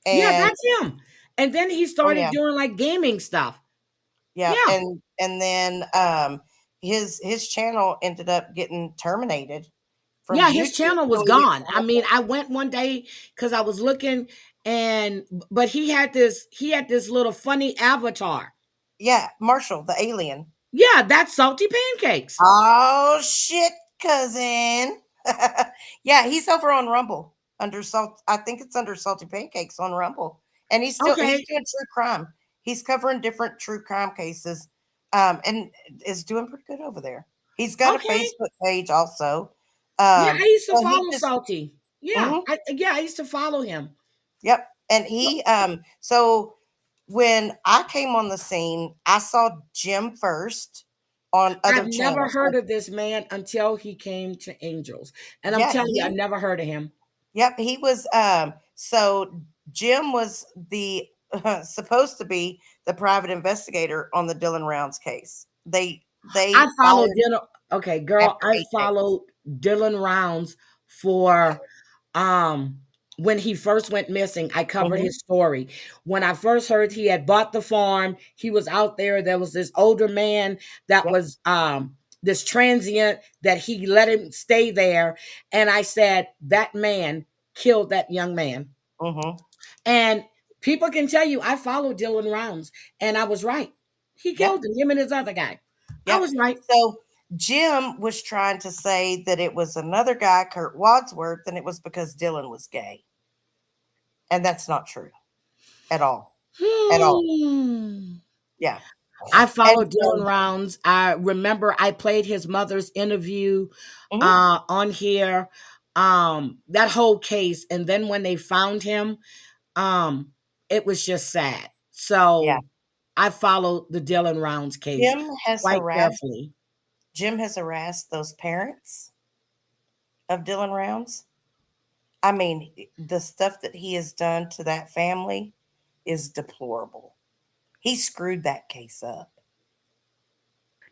And yeah, that's him. And then he started doing like gaming stuff. Yeah. And then his channel ended up getting terminated from YouTube. His channel was gone. I mean, I went one day because I was looking but he had this little funny avatar. Yeah, Marshall, the alien. Yeah, that's Salty Pancakes. Oh shit, cousin. Yeah, he's over on Rumble under Salt. I think it's under Salty Pancakes on Rumble. And he's doing true crime. He's covering different true crime cases. And is doing pretty good over there. He's got a Facebook page also. I used to follow Salty. Yeah, I used to follow him. Yep. And he so when I came on the scene, I saw Jim first on other channels. I've never heard of this man until he came to Angels. And I'm telling you, I've never heard of him. Yep, he was so Jim was the supposed to be the private investigator on the Dylan Rounds case. I followed Dylan. Okay, girl, I followed Dylan Rounds for when he first went missing. I covered his story. When I first heard he had bought the farm, he was out there. There was this older man that was this transient that he let him stay there. And I said, that man killed that young man. And people can tell you I followed Dylan Rounds, and I was right. He killed him and his other guy. I was right. So Jim was trying to say that it was another guy, Kurt Wadsworth, and it was because Dylan was gay. And that's not true at all. At all. Yeah. I followed Dylan Rounds. I remember I played his mother's interview on here. That whole case. And then when they found him, it was just sad. So I followed the Dylan Rounds case quite carefully. Jim has harassed those parents of Dylan Rounds. I mean, the stuff that he has done to that family is deplorable. He screwed that case up.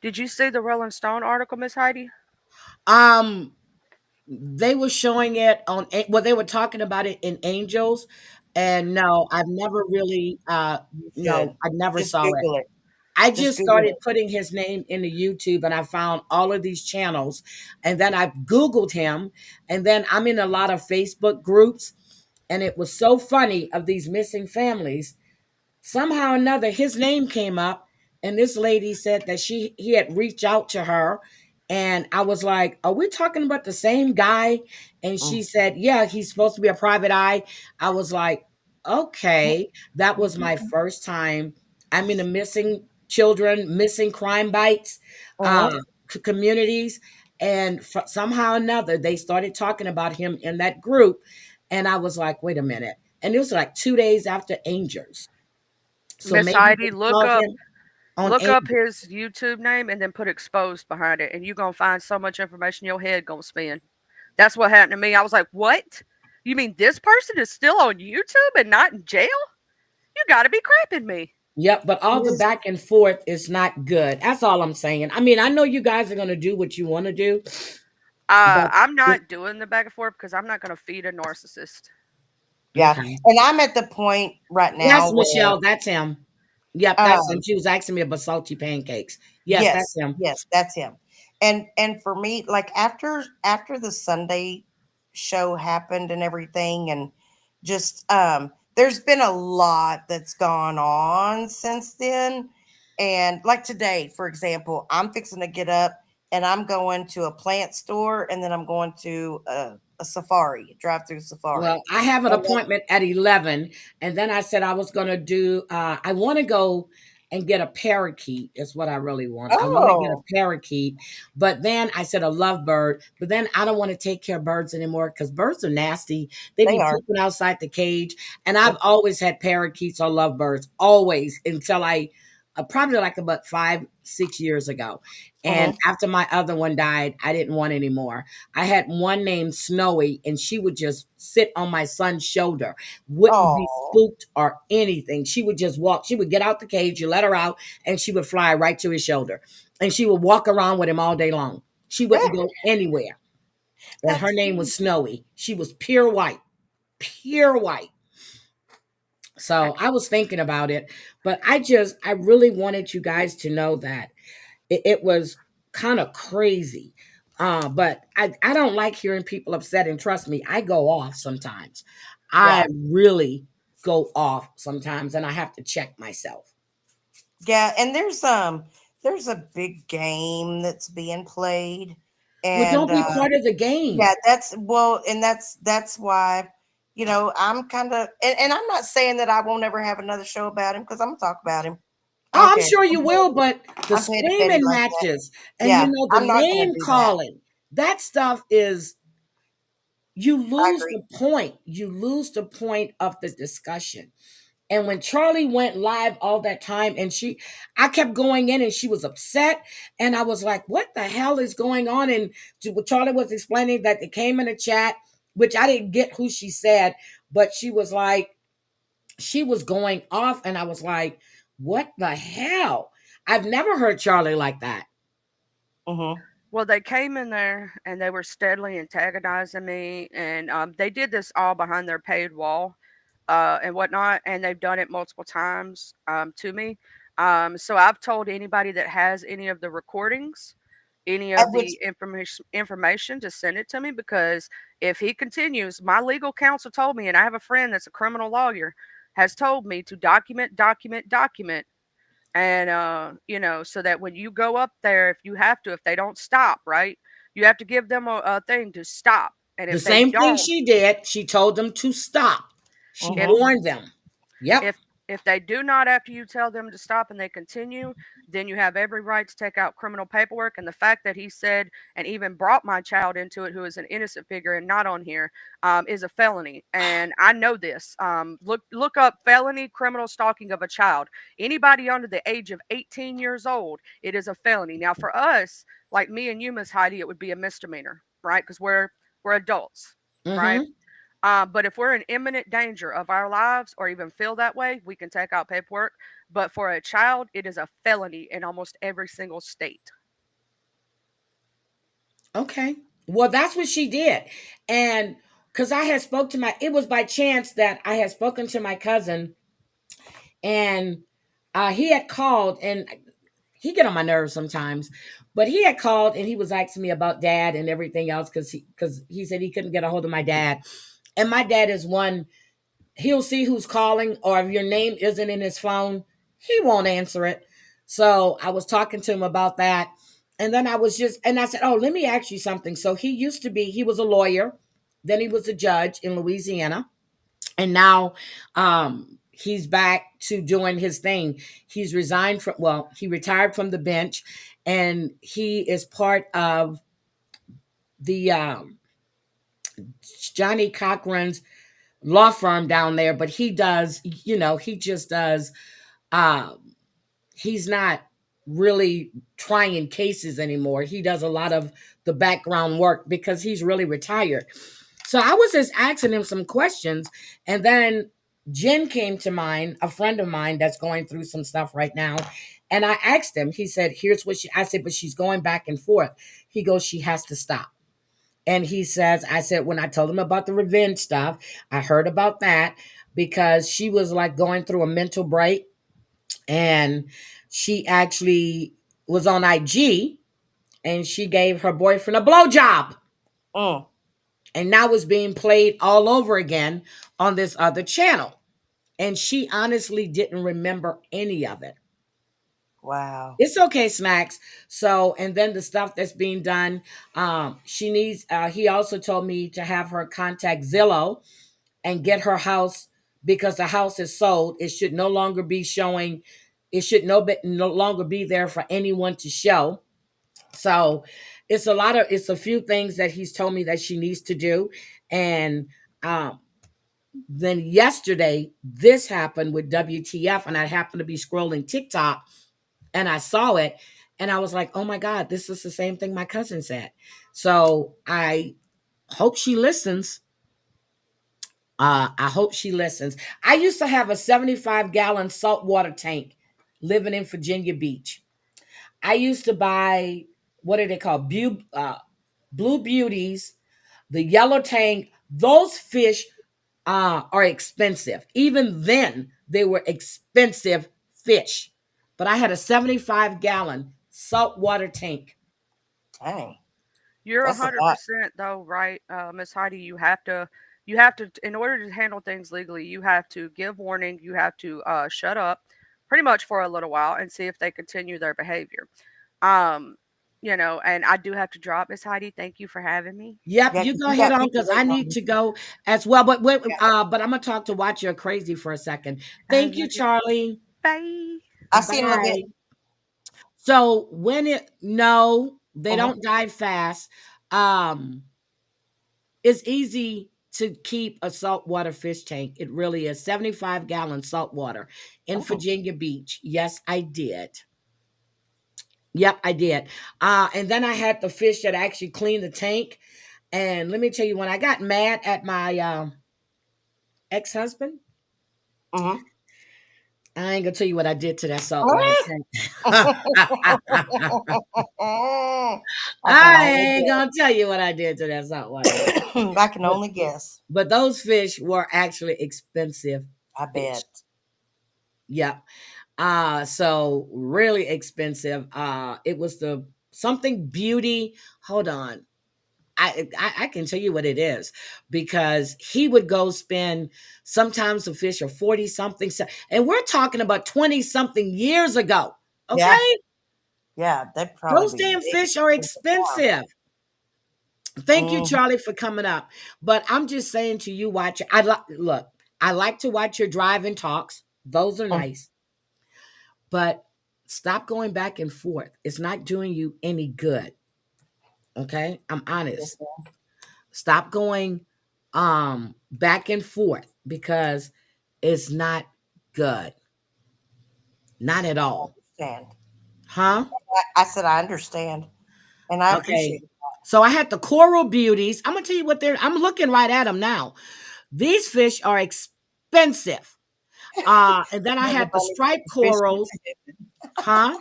Did you see the Rolling Stone article, Miss Heidi? They were showing it on, they were talking about it in Angels. And no, I've never really, I never saw it. I just started putting his name into YouTube and I found all of these channels. And then I Googled him. And then I'm in a lot of Facebook groups. And it was so funny of these missing families. Somehow or another, his name came up. And this lady said that he had reached out to her. And I was like, are we talking about the same guy? And she said, yeah, he's supposed to be a private eye. I was like, okay. That was my first time. I'm in a missing children, missing crime bites, communities. And somehow or another, they started talking about him in that group. And I was like, wait a minute. And it was like 2 days after Angels. So Miss maybe Heidi, they saw him on look up Angels. his YouTube name and then put exposed behind it, and you're gonna find so much information your head gonna spin. That's what happened to me. I was like, what? You mean this person is still on YouTube and not in jail? You gotta be crapping me. Yep, but all the back and forth is not good. That's all I'm saying. I mean, I know you guys are going to do what you want to do, but I'm not doing the back and forth because I'm not gonna feed a narcissist. Yeah. okay. And I'm at the point right now Yes, where Michelle, that's him. Yep, that's him. She was asking me about salty pancakes. Yes, that's him. yes, that's him. And for me, like after the Sunday show happened and everything, and just there's been a lot that's gone on since then. And like today, for example, I'm fixing to get up and I'm going to a plant store, and then I'm going to a safari, drive-through safari. Well, I have an And then, appointment at 11, and then I said I was going to do, I want to go and get a parakeet, is what I really want. I want to get a parakeet, but then I said a lovebird, but then I don't want to take care of birds anymore because birds are nasty. They be pooping outside the cage, and I've always had parakeets or lovebirds, always, until I, probably like about 5-6 years ago. And after my other one died, I didn't want any more. I had one named Snowy, and she would just sit on my son's shoulder, wouldn't be spooked or anything. She would just walk. She would get out the cage, you let her out, and she would fly right to his shoulder. And she would walk around with him all day long. She wouldn't go anywhere. And her name was Snowy. She was pure white, pure white. So I was thinking about it, but I really wanted you guys to know that it was kind of crazy. But I don't like hearing people upset. And trust me, I go off sometimes. I really go off sometimes, and I have to check myself. Yeah, and there's a big game that's being played. Well, And don't be part of the game. yeah, that's why, I'm kind of, and I'm not saying that I won't ever have another show about him, because I'm gonna talk about him. Oh, I'm sure you will, but the I'm petty screaming like that. matches and Yeah, the I'm not gonna name do that. calling, that stuff is, you I lose agree. the point. You lose the point of the discussion. And when Charlie went live all that time, and I kept going in and she was upset. And I was like, what the hell is going on? And Charlie was explaining that they came in a chat, which I didn't get who she said, but she was like, she was going off. And I was like, what the hell? I've never heard Charlie like that. Well, they came in there and they were steadily antagonizing me, and they did this all behind their paid wall and whatnot, and they've done it multiple times to me. So I've told anybody that has any of the recordings, any of the information to send it to me, because if he continues, my legal counsel told me, and I have a friend that's a criminal lawyer, has told me to document. And so that when you go up there, if they don't stop, right, you have to give them a thing to stop. And The if they same thing don't, she did, she told them to stop. She warned them. Yep. if they do not, after you tell them to stop and they continue, then you have every right to take out criminal paperwork. And the fact that he said and even brought my child into it, who is an innocent figure and not on here, is a felony. And I know this. Look up felony criminal stalking of a child. Anybody under the age of 18 years old, it is a felony. Now, for us, like me and you, Miss Heidi, it would be a misdemeanor, right? Because we're adults, right? But if we're in imminent danger of our lives or even feel that way, we can take out paperwork. But for a child, it is a felony in almost every single state. Okay. Well, that's what she did. And because I had spoke to it was by chance that I had spoken to my cousin, and he had called, and he get on my nerves sometimes. But he had called and he was asking me about dad and everything else because he said he couldn't get a hold of my dad. And my dad is one, he'll see who's calling, or if your name isn't in his phone, he won't answer it. So I was talking to him about that. And then I said, oh, let me ask you something. So he was a lawyer, then he was a judge in Louisiana. And now he's back to doing his thing. He retired from the bench, and he is part of the Johnny Cochran's law firm down there, but he does, he just does, uh, he's not really trying cases anymore. He does a lot of the background work because he's really retired. So I was just asking him some questions, and then Jen came to mind, a friend of mine that's going through some stuff right now. And I asked him, he said, I said, but she's going back and forth. He goes, she has to stop. And I said, when I told him about the revenge stuff, I heard about that because she was like going through a mental break, and she actually was on IG and she gave her boyfriend a blowjob. Oh. And now it's being played all over again on this other channel. And she honestly didn't remember any of it. Wow. It's okay, Snacks. So, and then the stuff that's being done, he also told me to have her contact Zillow and get her house, because the house is sold. It should no longer be showing. It should no longer be there for anyone to show. So it's a few things that he's told me that she needs to do. And then yesterday, this happened with WTF, and I happened to be scrolling TikTok and I saw it, and I was like, oh my God, this is the same thing my cousin said. So I hope she listens. I hope she listens. I used to have a 75-gallon saltwater tank living in Virginia Beach. I used to buy, what are they called? Blue Beauties, the yellow tank. Those fish are expensive. Even then, they were expensive fish. But I had a 75-gallon saltwater tank. Dang. You're That's a 100% though, right, Miss Heidi? You have to, in order to handle things legally, you have to give warning. You have to shut up, pretty much for a little while, and see if they continue their behavior. And I do have to drop, Miss Heidi. Thank you for having me. Yep, Yeah, you go you ahead got on people because I waiting on need you. to go as well. But Yeah. but I'm gonna talk to Watch You're Crazy for a second. I Thank you, love you. Charlie. Bye. I'll see you in a little bit. Bye. So no, they Uh-huh. don't die fast. Um, it's easy to keep a saltwater fish tank. It really is. 75-gallon saltwater in Oh. Virginia Beach. Yes, I did. Yep, I did. And then I had the fish that actually cleaned the tank. And let me tell you, when I got mad at my ex-husband, Uh-huh. I ain't gonna tell you what I did to that saltwater tank. I can I only ain't guess. gonna tell you what I did to that saltwater tank. I can But, only guess. but those fish were actually expensive I fish. bet. Yep. So really expensive. It was the something beauty. Hold on. I can tell you what it is, because he would go spend, sometimes the fish are 40 something, and we're talking about 20 something years ago. Yeah. Okay. Yeah, they'd Those probably be damn big. fish are expensive. Thank you, Mhm. Charlie, for coming up. But I'm just saying to you, watch. Look. I like to watch your driving talks. Those are nice. But stop going back and forth. It's not doing you any good. Okay, I'm honest. Stop going back and forth because it's not good. Not at all. Understand. Huh? I said I understand, and I Okay. appreciate it. So I had the coral beauties. I'm gonna tell you what I'm looking right at them now. These fish are expensive. And then I Snuggle had the Bunny said striped the fish went corals. Huh?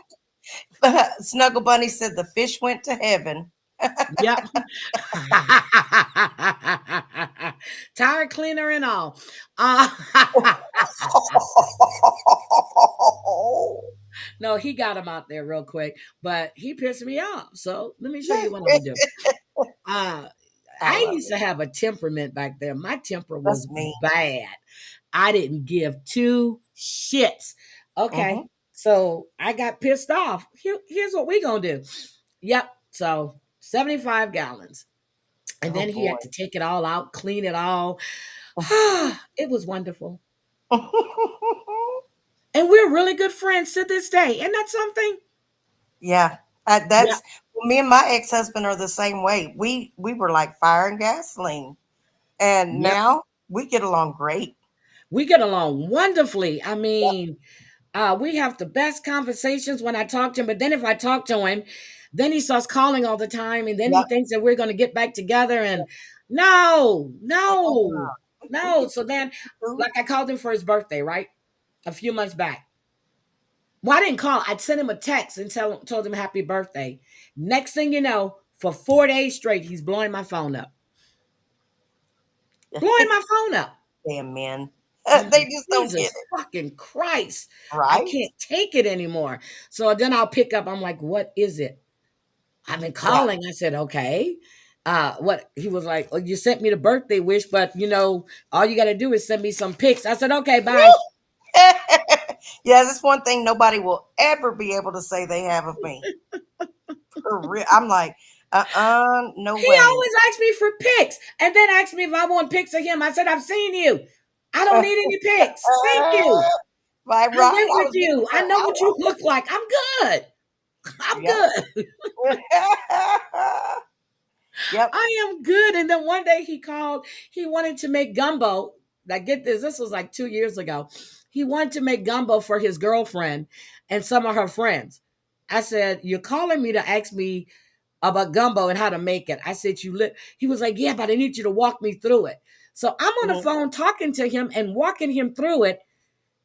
to heaven. Snuggle Bunny said the fish went to heaven. Yep. Tire cleaner and all. No, he got him out there real quick, but he pissed me off. So let me show you what I'm gonna do. I used to have a temperament back there. My temper was bad. I didn't give two shits. Okay. So I got pissed off. Here's what we gonna do. Yep. So 75 gallons. And then he had to take it all out, clean it all. It was wonderful. And we're really good friends to this day. Isn't that something? Yeah. Me and my ex-husband are the same way. We were like fire and gasoline. And now we get along great. We get along wonderfully. I mean, we have the best conversations when I talk to him. But then if I talk to him, then he starts calling all the time. And then he thinks that we're going to get back together. And no. So then, like I called him for his birthday, right? A few months back. Well, I didn't call. I'd send him a text and told him happy birthday. Next thing you know, for 4 days straight, he's blowing my phone up. Blowing my phone up. Damn men. They just don't get it. Fucking Christ. Right? I can't take it anymore. So then I'll pick up. I'm like, what is it? I've been calling. I said, okay. What? He was like, oh, you sent me the birthday wish, but all you got to do is send me some pics. I said, okay, bye. Yeah, that's one thing nobody will ever be able to say they have of me. For real. I'm like, no way. He always asks me for pics and then asks me if I want pics of him. I said, I've seen you. I don't need any pics. Thank you. Right. I live with you. I know what you look like. I'm good. I'm good. Yep. I am good. And then one day he called. He wanted to make gumbo. Now get this. This was like 2 years ago. He wanted to make gumbo for his girlfriend and some of her friends. I said, you're calling me to ask me about gumbo and how to make it. I said, he was like, yeah, but I need you to walk me through it. So I'm on the phone talking to him and walking him through it.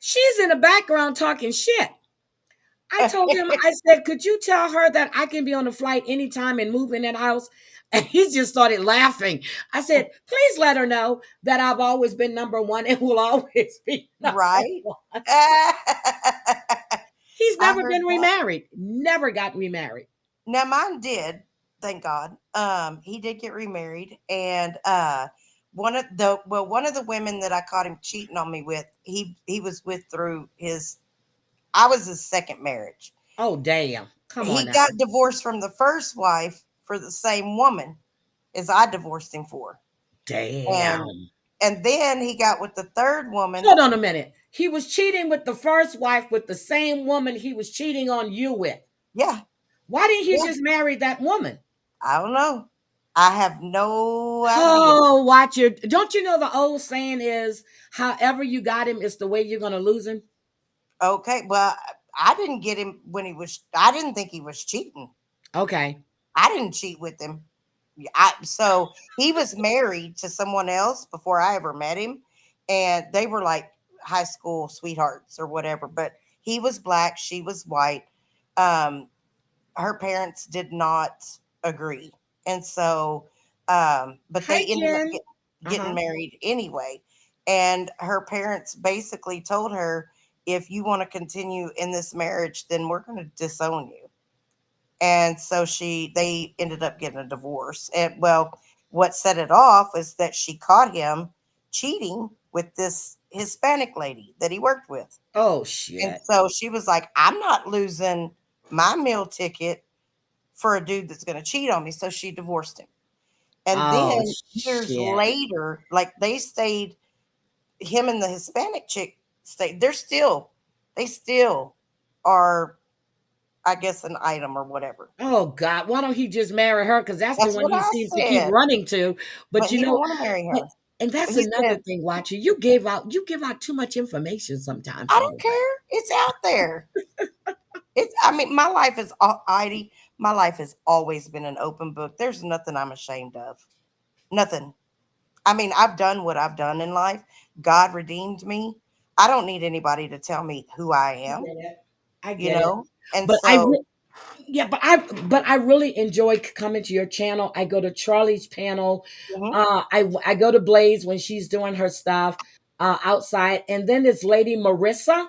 She's in the background talking shit. I told him, I said, could you tell her that I can be on the flight anytime and move in that house? And he just started laughing. I said, please let her know that I've always been number one and will always be number one. He's never been remarried. Never got remarried. Now mine did, thank God. He did get remarried, and one of the women that I caught him cheating on me with, he was with through I was his second marriage. Oh damn! Come on. He got divorced from the first wife for the same woman as I divorced him for. Damn. And then he got with the third woman. Hold on a minute. He was cheating with the first wife with the same woman he was cheating on you with. Yeah. Why didn't he just marry that woman? I don't know. I have no idea. Oh, watch it. Don't you know the old saying is, however you got him is the way you're going to lose him? Okay. Well, I didn't get him I didn't think he was cheating. Okay. I didn't cheat with him. So he was married to someone else before I ever met him. And they were like high school sweethearts or whatever. But he was black. She was white. Her parents did not agree. And so, but they ended up getting married anyway. And her parents basically told her, if you want to continue in this marriage, then we're going to disown you. And so they ended up getting a divorce. And well, what set it off was that she caught him cheating with this Hispanic lady that he worked with. Oh, shit. And so she was like, I'm not losing my meal ticket for a dude that's going to cheat on me. So she divorced him. And then years later, like they stayed, him and the Hispanic chick stayed. They still are, I guess, an item or whatever. Oh God, why don't he just marry her? Because that's the one he seems to keep running to. But he don't want to marry her. And that's another thing, Watcher. You give out too much information sometimes. I don't care. It's out there. My life is Heidi. My life has always been an open book. There's nothing I'm ashamed of. Nothing. I mean, I've done what I've done in life. God redeemed me. I don't need anybody to tell me who I am. I get it. And but so, I really enjoy coming to your channel. I go to Charlie's panel. I go to Blaze when she's doing her stuff outside. And then this lady, Marissa.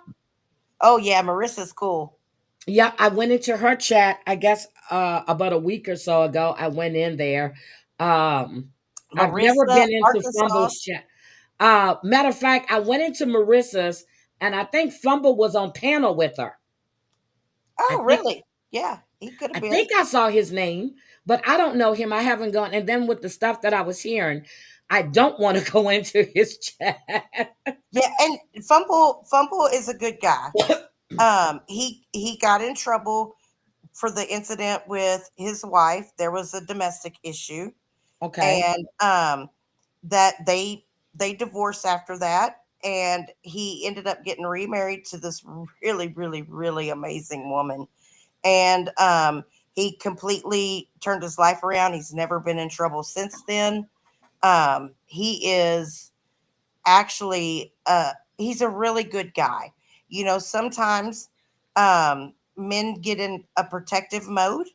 Oh yeah, Marissa's cool. Yeah, I went into her chat, I guess about a week or so ago. I went in there. I've never Marissa, been into Arkansas. Fumble's chat. Matter of fact, I went into Marissa's and I think Fumble was on panel with her. I Oh, think really? Yeah, he could I have been. think I saw his name, but I don't know him. I haven't gone. And then with the stuff that I was hearing, I don't want to go into his chat. Yeah, and Fumble is a good guy. He got in trouble for the incident with his wife. There was a domestic issue, Okay. and that they divorced after that, and he ended up getting remarried to this really, really, really amazing woman, and he completely turned his life around. He's never been in trouble since then. He is actually he's a really good guy. You know, sometimes men get in a protective mode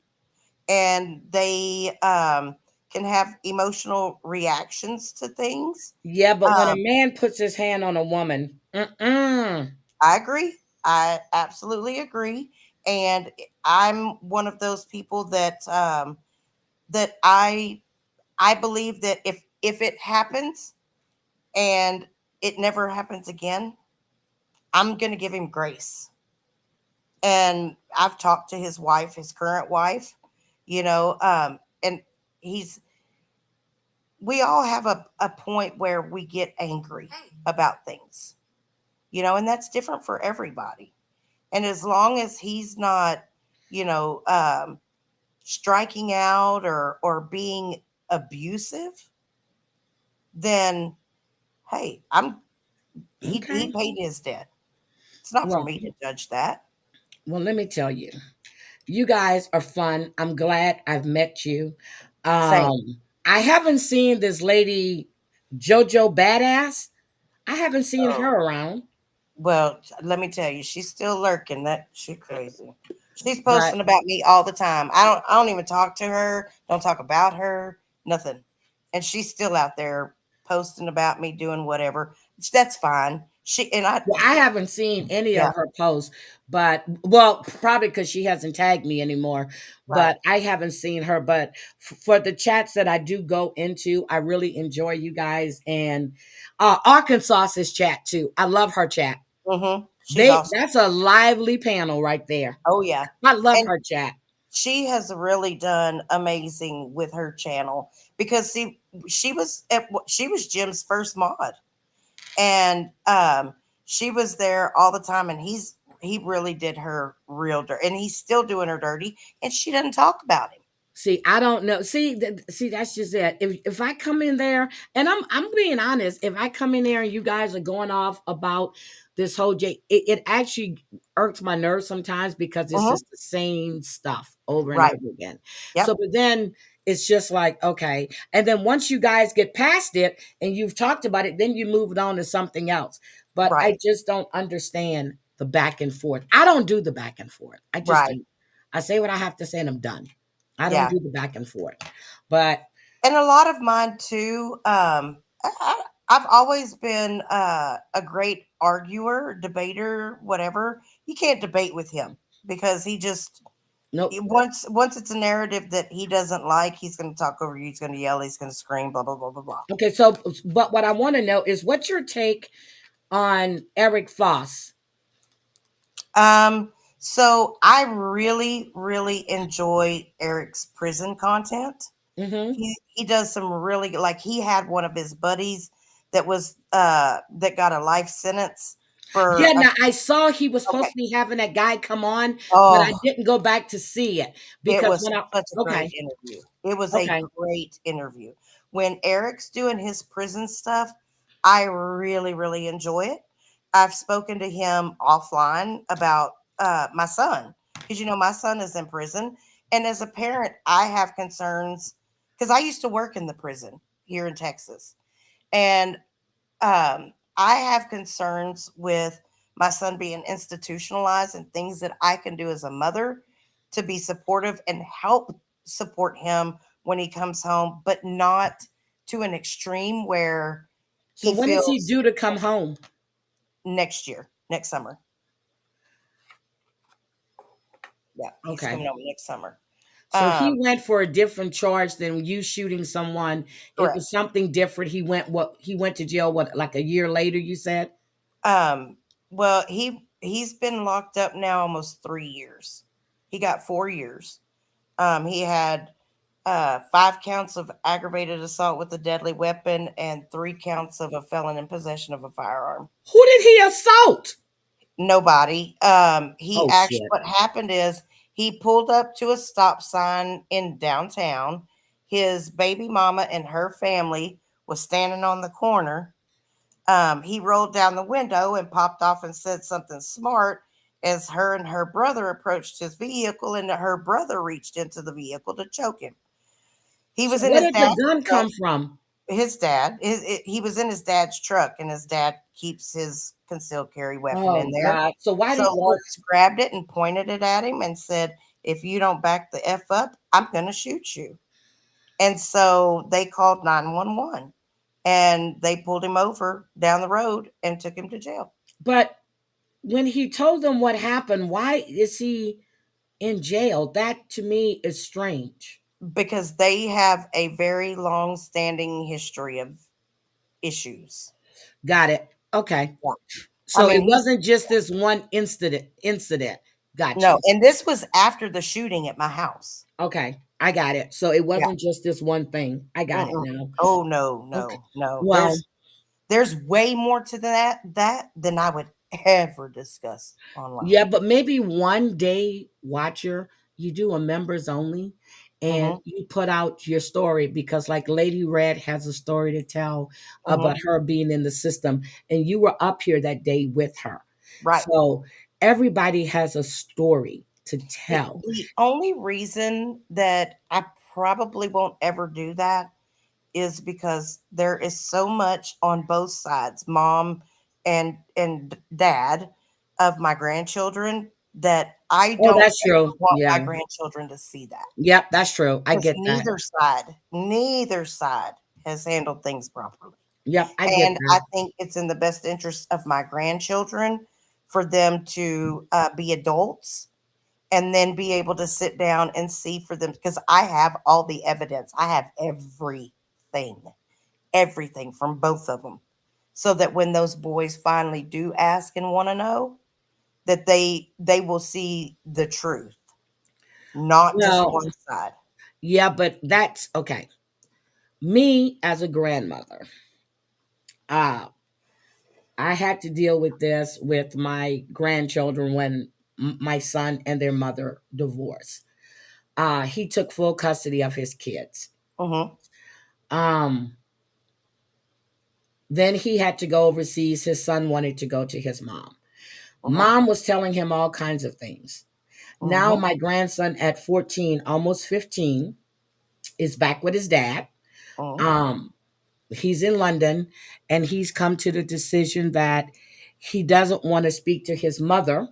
and they can have emotional reactions to things. Yeah, but when a um, man puts his hand on a woman, I agree. I absolutely agree. And I'm one of those people that that I believe that if it happens and it never happens again, I'm going to give him grace. And I've talked to his wife, his current wife, and he's we all have a point where we get angry about things, and that's different for everybody. And as long as he's not, you know, striking out or being abusive, then hey, he okay. paid his debt. It's not for Well, me to judge that. well, let me tell you, you guys are fun. I'm glad I've met you. Same. I haven't seen this lady, JoJo Badass. I haven't seen her Oh, around, well, let me tell you, she's still lurking. That she crazy. She's but posting about me all the time. I don't even talk to her. Don't talk about her. Nothing. And she's still out there posting about me doing whatever. That's fine. well, I haven't seen any Yeah, of her posts, but well, probably because she hasn't tagged me anymore. right. But I haven't seen her. But for the chats that I do go into, I really enjoy you guys and Arkansas's chat too. I love her chat. She's awesome. That's a lively panel right there. Oh yeah. I love And her chat. she has really done amazing with her channel because see, she was Jim's first mod, and she was there all the time, and he really did her real dirty, and he's still doing her dirty, and she doesn't talk about him. See, I don't know. See, that's just it. If I come in there, and I'm being honest, if I come in there and you guys are going off about this whole it actually irks my nerves sometimes because it's Mhm. just the same stuff over and Right. over again. So, Yep. but then it's just like okay, and then once you guys get past it and you've talked about it, then you move it on to something else. But I Right. just don't understand the back and forth. I don't do the back and forth. I just Right. don't. I say what I have to say and I'm done. I don't Yeah. do the back and forth. But And a lot of mine too. I've always been a great arguer, debater, whatever. You can't debate with him because he just nope. once it's a narrative that he doesn't like, he's going to talk over you. He's going to yell. He's going to scream. Blah blah blah blah blah. Okay, so but what I want to know is what's your take on Eric Foss? So I really, really enjoy Eric's prison content. Mm-hmm. He does some really like he had one of his buddies that was that got a life sentence Yeah, for now I saw he was supposed okay. to be having that guy come on, but I Oh, didn't go back to see it it because was when I such a great okay, interview. It was a okay. great interview. When Eric's doing his prison stuff, I really, really enjoy it. I've spoken to him offline about my son because my son is in prison, and as a parent, I have concerns because I used to work in the prison here in Texas, and I have concerns with my son being institutionalized and things that I can do as a mother to be supportive and help support him when he comes home, but not to an extreme where So he when is he feels due to come home? next year, next summer. Yeah, he's Okay. coming home next summer. So he went for a different charge than you shooting someone. It was something different. He went to jail, like a year later, you said? Well, he's been locked up now almost 3 years. He got 4 years. He had 5 counts of aggravated assault with a deadly weapon and 3 counts of a felon in possession of a firearm. Who did he assault? Nobody. Shit. What happened is he pulled up to a stop sign in downtown. His baby mama and her family was standing on the corner. He rolled down the window and popped off and said something smart as her and her brother approached his vehicle, and her brother reached into the vehicle to choke him. He was in Where his did the dad's gun truck. come from? His dad. He was in his dad's truck, and his dad keeps his concealed carry weapon in Oh, there. God. So why So did Lawrence grabbed it and pointed it at him and said, "If you don't back the F up, I'm going to shoot you." And so they called 911 and they pulled him over down the road and took him to jail. But when he told them what happened, why is he in jail? That to me is strange. Because they have a very long standing history of issues. Got it. Okay. Yeah. So it wasn't just this one incident. Gotcha. No, and this was after the shooting at my house. Okay, I got it. So it wasn't just this one thing. I got it now. Oh no. Okay. No. Well, there's way more to that than I would ever discuss online. yeah, but maybe one day, Watcher, you do a members only and you put out your story, because like Lady Red has a story to tell about her being in the system, and you were up here that day with her. Right. So everybody has a story to tell. The only reason that I probably won't ever do that is because there is so much on both sides, mom and dad, of my grandchildren, that I Oh, don't that's true. want Yeah. my grandchildren to see that. Yep, that's true. I get that. Neither side has handled things properly. Yep, I get And that. I think it's in the best interest of my grandchildren for them to be adults and then be able to sit down and see for them, because I have all the evidence. I have everything from both of them, so that when those boys finally do ask and want to know, that they will see the truth, not just one side. Yeah, but that's okay. Me as a grandmother, I had to deal with this with my grandchildren when my son and their mother divorced. He took full custody of his kids. Then he had to go overseas. His son wanted to go to his mom. Mom was telling him all kinds of things. Now my grandson at 14, almost 15, is back with his dad. He's in London, and he's come to the decision that he doesn't want to speak to his mother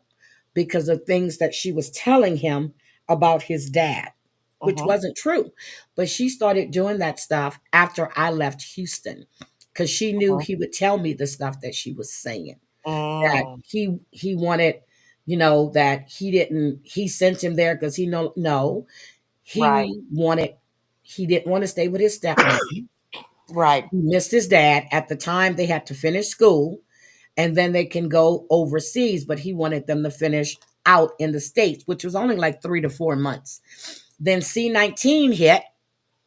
because of things that she was telling him about his dad, which wasn't true. But she started doing that stuff after I left Houston, because she knew he would tell me the stuff that she was saying. That he wanted, that he sent him there because he didn't want to stay with his stepmom. Right. He missed his dad. At the time, they had to finish school and then they can go overseas, but he wanted them to finish out in the States, which was only like 3 to 4 months. Then C-19 hit,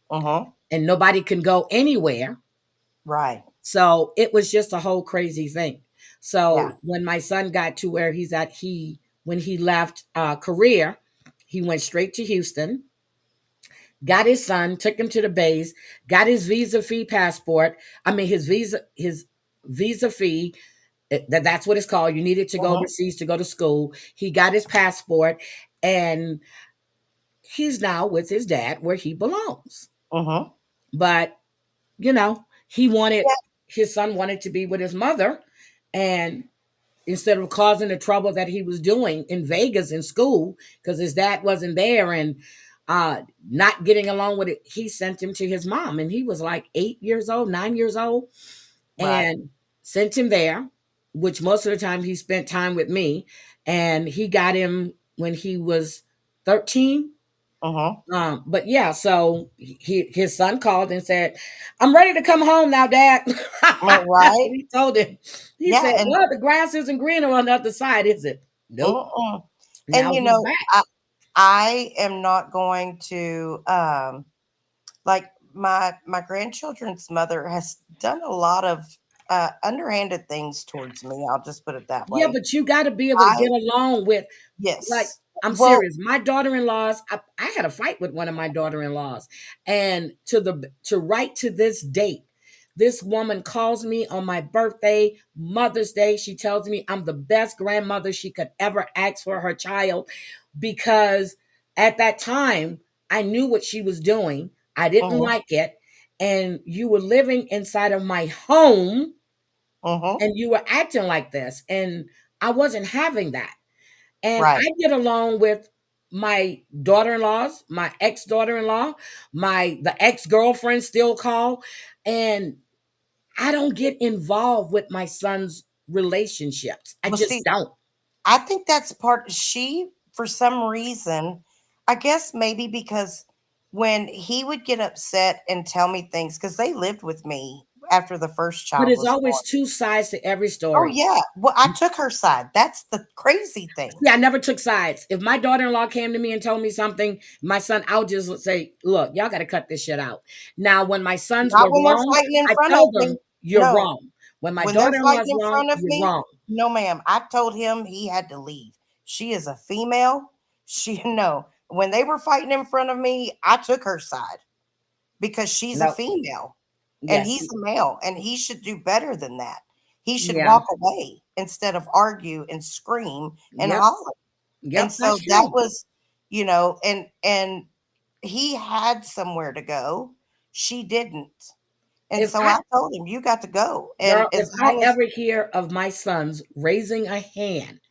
and nobody can go anywhere. Right. So it was just a whole crazy thing. So when my son got to where he's at, when he left Korea, he went straight to Houston, got his son, took him to the base, got his visa fee passport. I mean, his visa fee, that's what it's called. You needed to go overseas to go to school. He got his passport, and he's now with his dad where he belongs. But, his son wanted to be with his mother, and instead of causing the trouble that he was doing in Vegas in school, because his dad wasn't there and not getting along with it, he sent him to his mom, and he was like 8 years old, 9 years old, and sent him there, which most of the time he spent time with me. And he got him when he was 13. But yeah, so his son called and said, "I'm ready to come home now, Dad." Right? He told him. He said, "Well, the grass isn't greener on the other side, is it?" Nope. And Now he's back. I am not going to like my grandchildren's mother has done a lot of underhanded things towards me. I'll just put it that way. Yeah, but you got to be able to get along with. Like, Yes. I'm serious. My daughter-in-laws, I had a fight with one of my daughter-in-laws, and right to this date, this woman calls me on my birthday, Mother's Day. She tells me I'm the best grandmother she could ever ask for her child, because at that time I knew what she was doing. I didn't like it, and you were living inside of my home, and you were acting like this, and I wasn't having that. And I get along with my daughter-in-laws, my ex-daughter-in-law, the ex-girlfriend still call, and I don't get involved with my son's relationships. I just don't. I think that's she, for some reason, I guess maybe because when he would get upset and tell me things, because they lived with me after the first But child it's was born. always two sides to every Oh, story. yeah. Well, I took her side. That's the crazy thing. Yeah, I never took sides. If my daughter-in-law came to me and told me something, my son, I'll just say, "Look, y'all got to cut this shit out." Now, when my sons Not were when they're wrong, fighting in I front of tell me. them, "You're No. wrong." When my When they're daughter-in-law's fighting in wrong, front of you're me, wrong. no, ma'am. I told him he had to leave. She is a female. No. When they were fighting in front of me, I took her side because she's a No. female and Yes. he's a male, and he should do better than that. He should Yeah. walk away instead of argue and scream and Yep. holler. Yep, And so that's that true. was, and he had somewhere to go. She didn't. And If so I told him, you got to go. And Girl, if as I long as ever hear of my sons raising a hand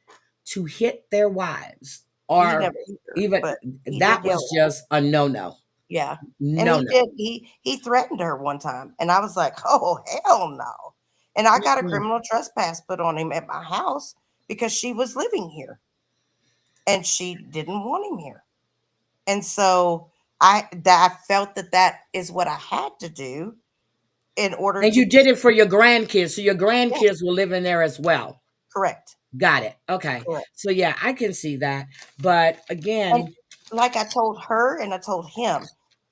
to hit their wives, he or never either, even but he did that yell was at her. just a no-no. Yeah. And No, he no. did. He threatened her one time. And I was like, oh, hell no. And I got a criminal trespass put on him at my house because she was living here and she didn't want him here. And so I felt that is what I had to do in order And to you keep. did it for your grandkids, so your Yes, grandkids will live in there as well. correct. Got it. Okay. Correct. So yeah, I can see that. But And again, like I told her and I told him,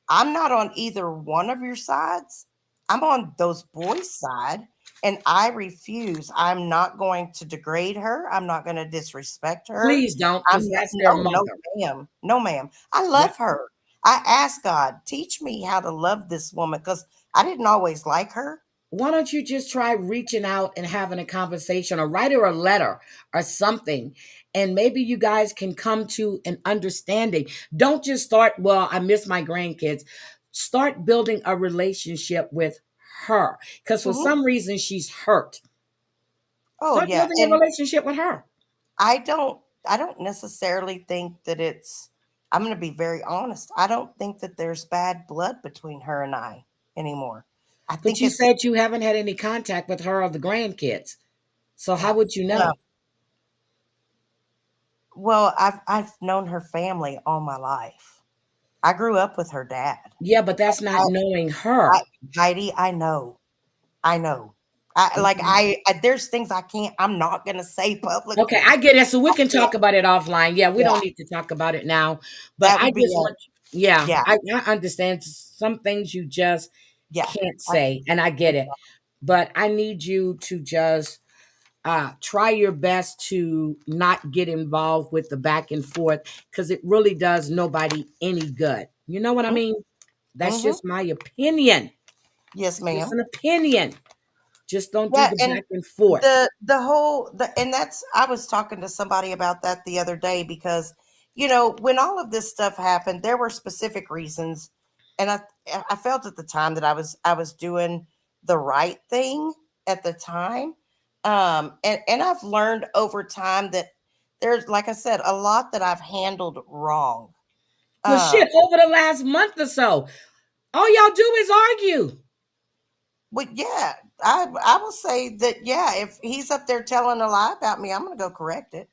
I'm not on either one of your sides. I'm on those boys' side, and I refuse. I'm not going to degrade her. I'm not going to disrespect her. please don't, I'm because not, that's their no, mother. ma'am. No, ma'am. I love her. I asked God, teach me how to love this woman because I didn't always like her. Why don't you just try reaching out and having a conversation, or write her a letter or something, and maybe you guys can come to an understanding. Don't just start, well, I miss my grandkids. Start building a relationship with her, because for some reason she's hurt. Oh, Start yeah. building a And relationship with her. I don't necessarily think that I'm going to be very honest. I don't think that there's bad blood between her and I anymore. I But think you it's said you haven't had any contact with her or the grandkids. So how would you know? well, I've known her family all my life. I grew up with her dad. Yeah, but that's not knowing her. Heidi, I know. I know. There's things I'm not going to say publicly. Okay, I get it. So we can talk about it offline. Yeah, we Yeah. don't need to talk about it now. But That I would be just want, yeah, yeah. I understand some things you just Yeah. can't say, and I get it. But I need you to just try your best to not get involved with the back and forth, because it really does nobody any good. You know what I mean? That's Mm-hmm. just my opinion. Yes, It's just ma'am. an opinion. Just don't do Yeah, the and back and forth. and that's I was talking to somebody about that the other day because when all of this stuff happened, there were specific reasons, and I felt at the time that I was doing the right thing at the time, and I've learned over time that there's, like I said, a lot that I've handled wrong. Well, shit, over the last month or so, all y'all do is argue. Well, yeah, I will say that, yeah, if he's up there telling a lie about me, I'm going to go correct it.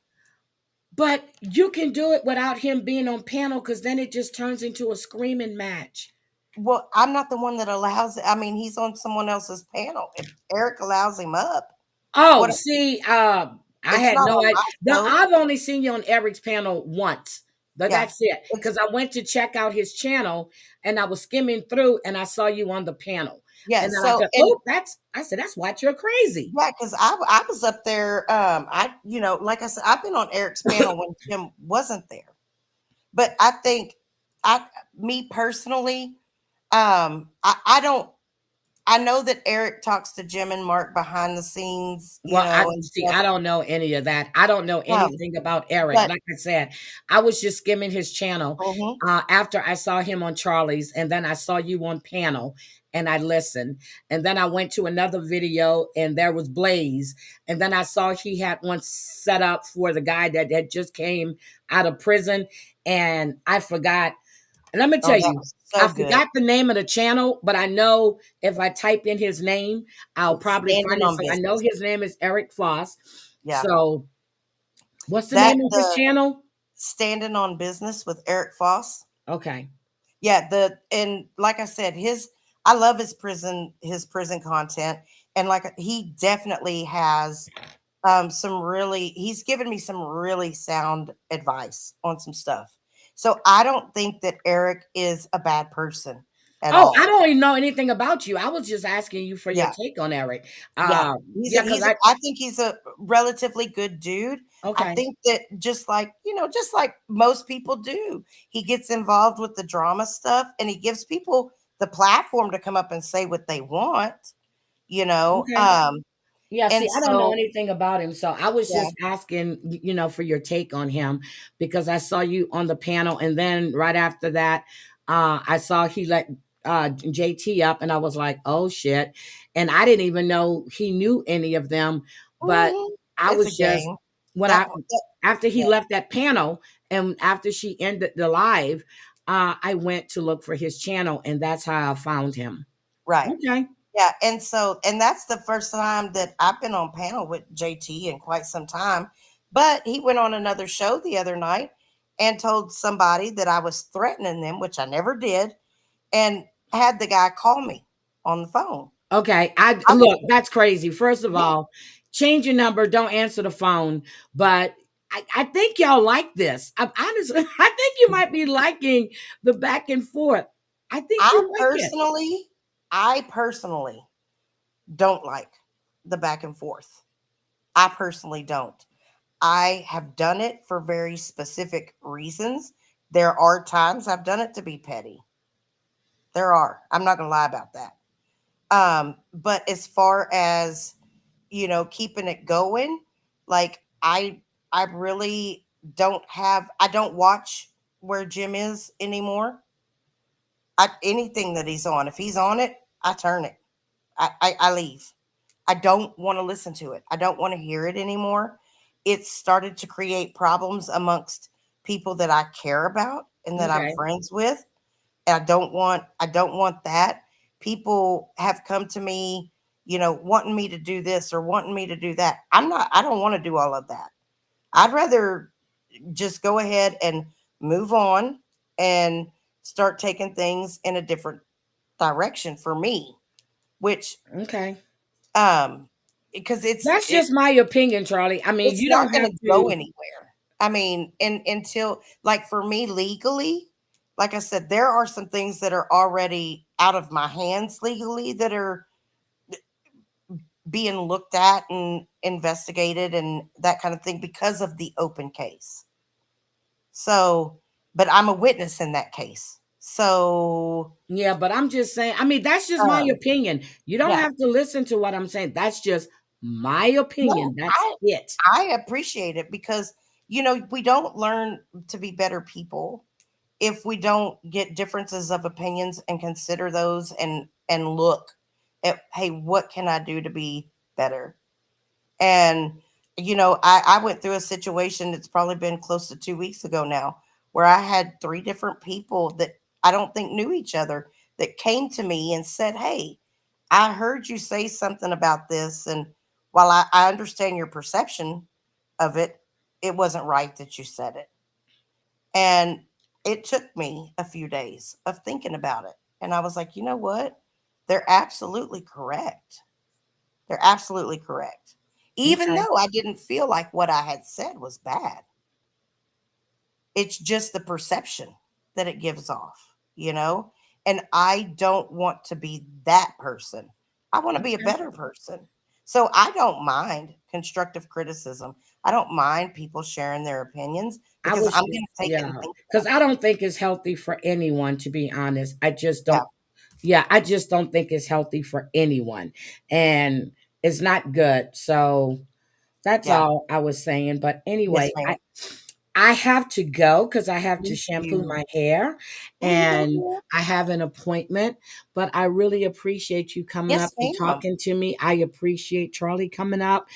But you can do it without him being on panel, because then it just turns into a screaming match. Well, I'm not the one that allows it. I mean, he's on someone else's panel. If Eric allows him up, Oh, what? see, I It's had not no on idea. my No, show. I've only seen you on Eric's panel once. But Yeah, that's it. Because I went to check out his channel and I was skimming through and I saw you on the panel. yeah. And then I So said, and oh, I said, that's why you're crazy. yeah, because I was up there. Like I said, I've been on Eric's panel when Jim wasn't there. But I think me personally, I don't. I know that Eric talks to Jim and Mark behind the scenes, Well, and stuff. I don't know any of that. I don't know anything about Eric. But Like I said, I was just skimming his channel after I saw him on Charlie's, and then I saw you on panel, and I listened. And then I went to another video, and there was Blaze. And then I saw he had one set up for the guy that had just came out of prison, and I forgot. And let me tell that you, was I so good. forgot the name of the channel, but I know if I type in his name, I'll It's probably Standing find it. on So I know Business. his name is Eric Foss. Yeah, So what's the that name of his the channel? Standing on Business with Eric Foss. Okay. Yeah, and like I said, I love his prison content, and like he definitely has he's given me some really sound advice on some stuff. So I don't think that Eric is a bad person at Oh, I all. don't even know anything about you. I was just asking you for your Yeah. take on Eric. Yeah, Yeah, because I think he's a relatively good dude. I okay. think that just like most people do, he gets involved with the drama stuff and he gives people the platform to come up and say what they want, you know. Okay. Yeah, And see, I don't know so anything about him. So I was yeah, just asking, for your take on him because I saw you on the panel. And then right after that, I saw he let JT up and I was like, oh shit. And I didn't even know he knew any of them. But I it's a was just, game. when after he Yeah, left that panel and after she ended the live, I went to look for his channel and that's how I found him. right. Okay. Yeah, and that's the first time that I've been on panel with JT in quite some time. But he went on another show the other night and told somebody that I was threatening them, which I never did, and had the guy call me on the phone. Okay, I look, was, that's crazy. First of yeah, all, change your number, don't answer the phone. But I think y'all like this. I'm honestly, I think you might be liking the back and forth. I think I you like it. personally, I personally don't like the back and forth. I personally don't. I have done it for very specific reasons. There are times I've done it to be petty. There are. I'm not going to lie about that. But as far as, keeping it going, like I really I don't watch where Jim is anymore. Anything that he's on, if he's on it, I turn it. I leave. I don't want to listen to it. I don't want to hear it anymore. It's started to create problems amongst people that I care about and that I'm Okay. friends with. And I don't want that. People have come to me, wanting me to do this or wanting me to do that. I don't want to do all of that. I'd rather just go ahead and move on and start taking things in a different direction for me, which Okay. um because That's just my opinion, Charlie. I mean, it's you not don't going have to go to. anywhere. I mean, until, like, for me legally, like I said, there are some things that are already out of my hands legally that are being looked at and investigated and that kind of thing because of the open case. So, but I'm a witness in that case. So, Yeah, but I'm just saying, I mean, that's just my um, opinion. You don't yeah. have to listen to what I'm saying. That's just my No, opinion. That's it. I appreciate it because, we don't learn to be better people if we don't get differences of opinions and consider those and look at, hey, what can I do to be better? And I went through a situation that's probably been close to 2 weeks ago now, where I had 3 different people that I don't think knew each other that came to me and said, hey, I heard you say something about this, and while I understand your perception of it, it wasn't right that you said it. And it took me a few days of thinking about it. And I was like, you know what? They're absolutely correct. They're absolutely correct. Even though I didn't feel like what I had said was bad. It's just the perception that it gives off, you know? And I don't want to be that person. I want to be a better person. So I don't mind constructive criticism. I don't mind people sharing their opinions because I'm going to take it and think. Because I don't think it's healthy for anyone, to be honest. I just don't. Yeah, I just don't think it's healthy for anyone, and it's not good. So that's all I was saying. But anyway, I have to go because I have to shampoo my hair and I have an appointment. But I really appreciate you coming up and talking to me. I appreciate Charlie coming up.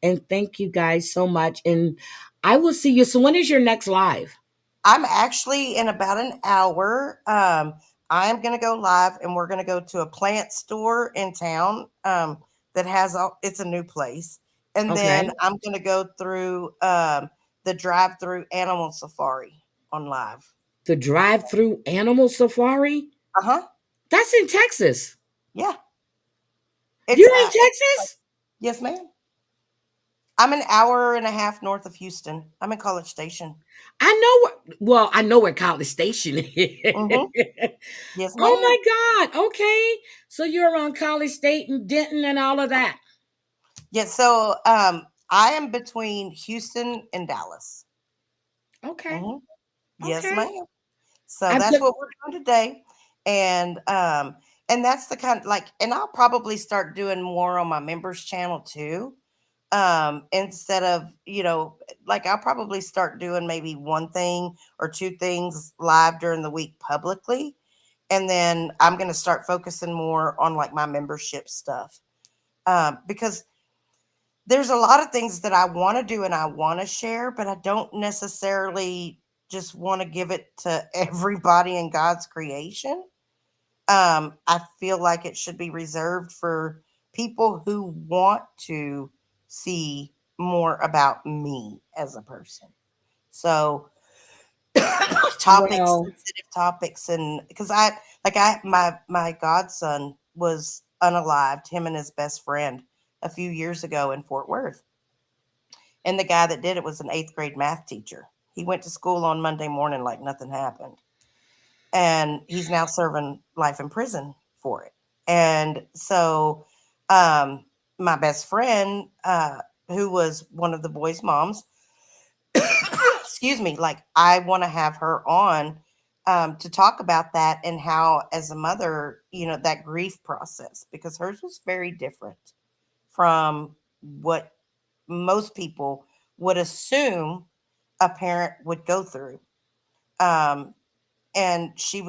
And thank you guys so much. And I will see you. So when is your next live? I'm actually in about an hour. I'm going to go live and we're going to go to a plant store in town that has, it's a new place. And then I'm going to go through the drive-through animal safari on live. The drive-through animal safari? Uh-huh. That's in Texas. Yeah. You're in Texas? Yes, ma'am. I'm an hour and a half north of Houston. I'm in College Station. I know where College Station is. Mm-hmm. Yes, ma'am. Oh my God. Okay. So you're around College State and Denton and all of that. Yeah. So I am between Houston and Dallas. Okay. Mm-hmm. Yes, ma'am. So that's what we're doing today. And that's the kind of and I'll probably start doing more on my members channel too. Instead of, I'll probably start doing maybe one thing or two things live during the week publicly. And then I'm going to start focusing more on my membership stuff. Because there's a lot of things that I want to do and I want to share, but I don't necessarily just want to give it to everybody in God's creation. I feel like it should be reserved for people who want to see more about me as a person. So sensitive topics. And because my godson was unalived, him and his best friend a few years ago in Fort Worth. And the guy that did it was an 8th grade math teacher. He went to school on Monday morning like nothing happened. And he's now serving life in prison for it. And so my best friend, who was one of the boys' moms, excuse me, I want to have her on to talk about that and how, as a mother, that grief process, because hers was very different from what most people would assume a parent would go through. And she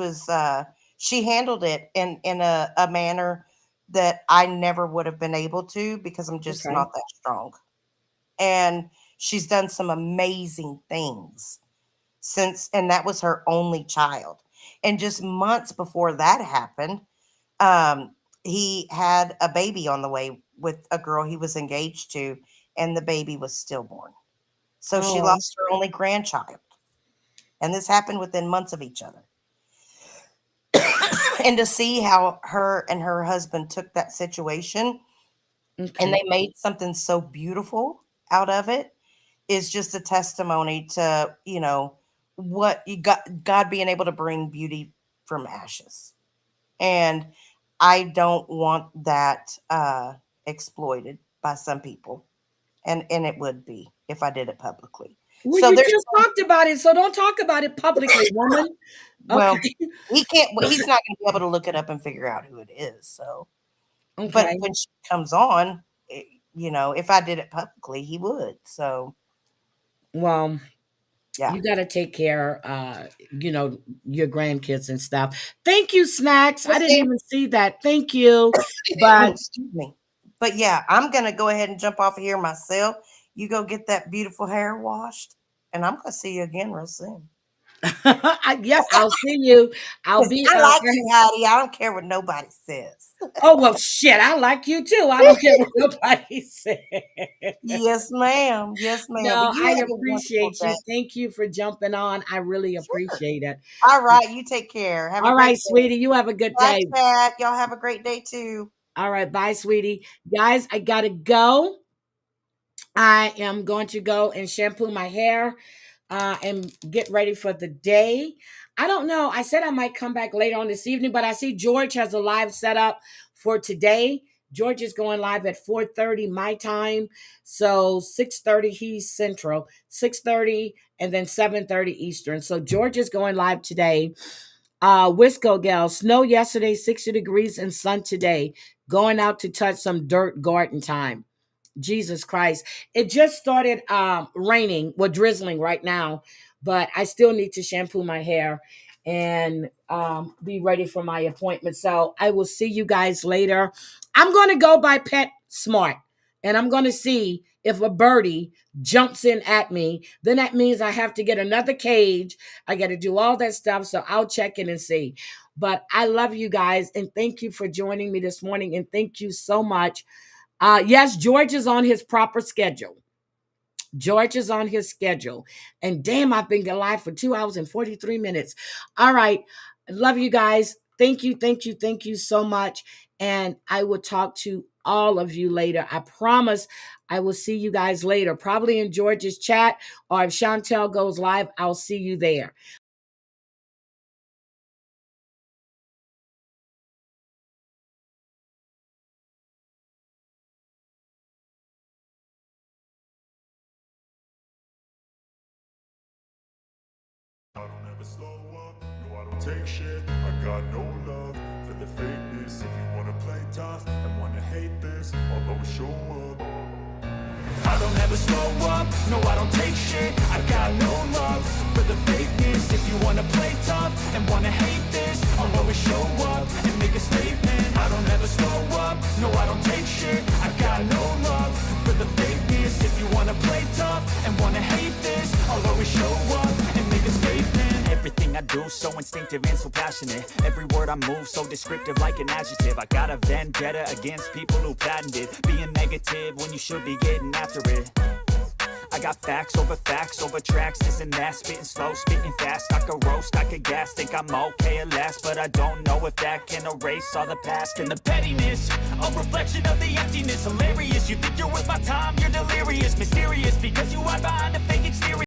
handled it in a manner that I never would have been able to because I'm just not that strong. And she's done some amazing things since, and that was her only child. And just months before that happened, he had a baby on the way with a girl he was engaged to, and the baby was stillborn. So she lost her only grandchild. And this happened within months of each other. And to see how her and her husband took that situation and they made something so beautiful out of it is just a testimony to, what you got, God being able to bring beauty from ashes. And I don't want that exploited by some people. And it would be if I did it publicly. Well, so you just talked about it, so don't talk about it publicly, woman. Well, he can't. He's not going to be able to look it up and figure out who it is. So, but when she comes on, if I did it publicly, he would. So, well, yeah, you got to take care, your grandkids and stuff. Thank you, Snacks. I didn't even see that. Thank you. But excuse me. But yeah, I'm going to go ahead and jump off of here myself. You go get that beautiful hair washed, and I'm going to see you again real soon. Yep, I'll see you. I'll be. I like you, Heidi. I don't care what nobody says. Oh well, shit. I like you too. I don't care what nobody says. Yes, ma'am. Yes, ma'am. No, But you I have a wonderful appreciate day. you. Thank you for jumping on. I really Sure. appreciate it. All right. You take care. Have a All great right, day. sweetie. You have a good Bye, day. chat. Y'all have a great day too. All right. Bye, sweetie. Guys, I got to go. I am going to go and shampoo my hair and get ready for the day. I don't know. I said I might come back later on this evening, but I see George has a live set up for today. George is going live at 4:30 my time. So 6:30 he's central, 6:30 and then 7:30 Eastern. So George is going live today. Wisco gal, snow yesterday, 60 degrees and sun today. Going out to touch some dirt garden time. Jesus Christ. It just started raining, well, drizzling right now, but I still need to shampoo my hair and be ready for my appointment. So I will see you guys later. I'm going to go by Pet Smart and I'm going to see if a birdie jumps in at me. Then that means I have to get another cage. I got to do all that stuff. So I'll check in and see. But I love you guys and thank you for joining me this morning. And thank you so much. Yes, George is on his proper schedule. George is on his schedule. And damn, I've been live for 2 hours and 43 minutes. All right. Love you guys. Thank you, thank you, thank you so much. And I will talk to all of you later. I promise I will see you guys later, probably in George's chat, or if Chantel goes live, I'll see you there. I don't ever slow up, no I don't take shit. I got no love for the fakeness. If you wanna play tough and wanna hate this, I'll always show up. I don't ever slow up, no I don't take shit. I got no love for the fakeness. If you wanna play tough and wanna hate this, I'll always show up and make a statement. I don't ever slow up, no I don't take shit. I got no love for the fakeness. If you wanna play tough and wanna hate this, I'll always show up and make a statement. Everything I do so instinctive and so passionate. Every word I move so descriptive like an adjective. I got a vendetta against people who patented being negative when you should be getting after it. I got facts over tracks, this and that. Spitting slow, spitting fast. I could roast, I could gas. Think I'm okay at last, but I don't know if that can erase all the past. And the pettiness, a reflection of the emptiness. Hilarious, you think you're worth my time, you're delirious. Mysterious, because you hide behind a fake exterior.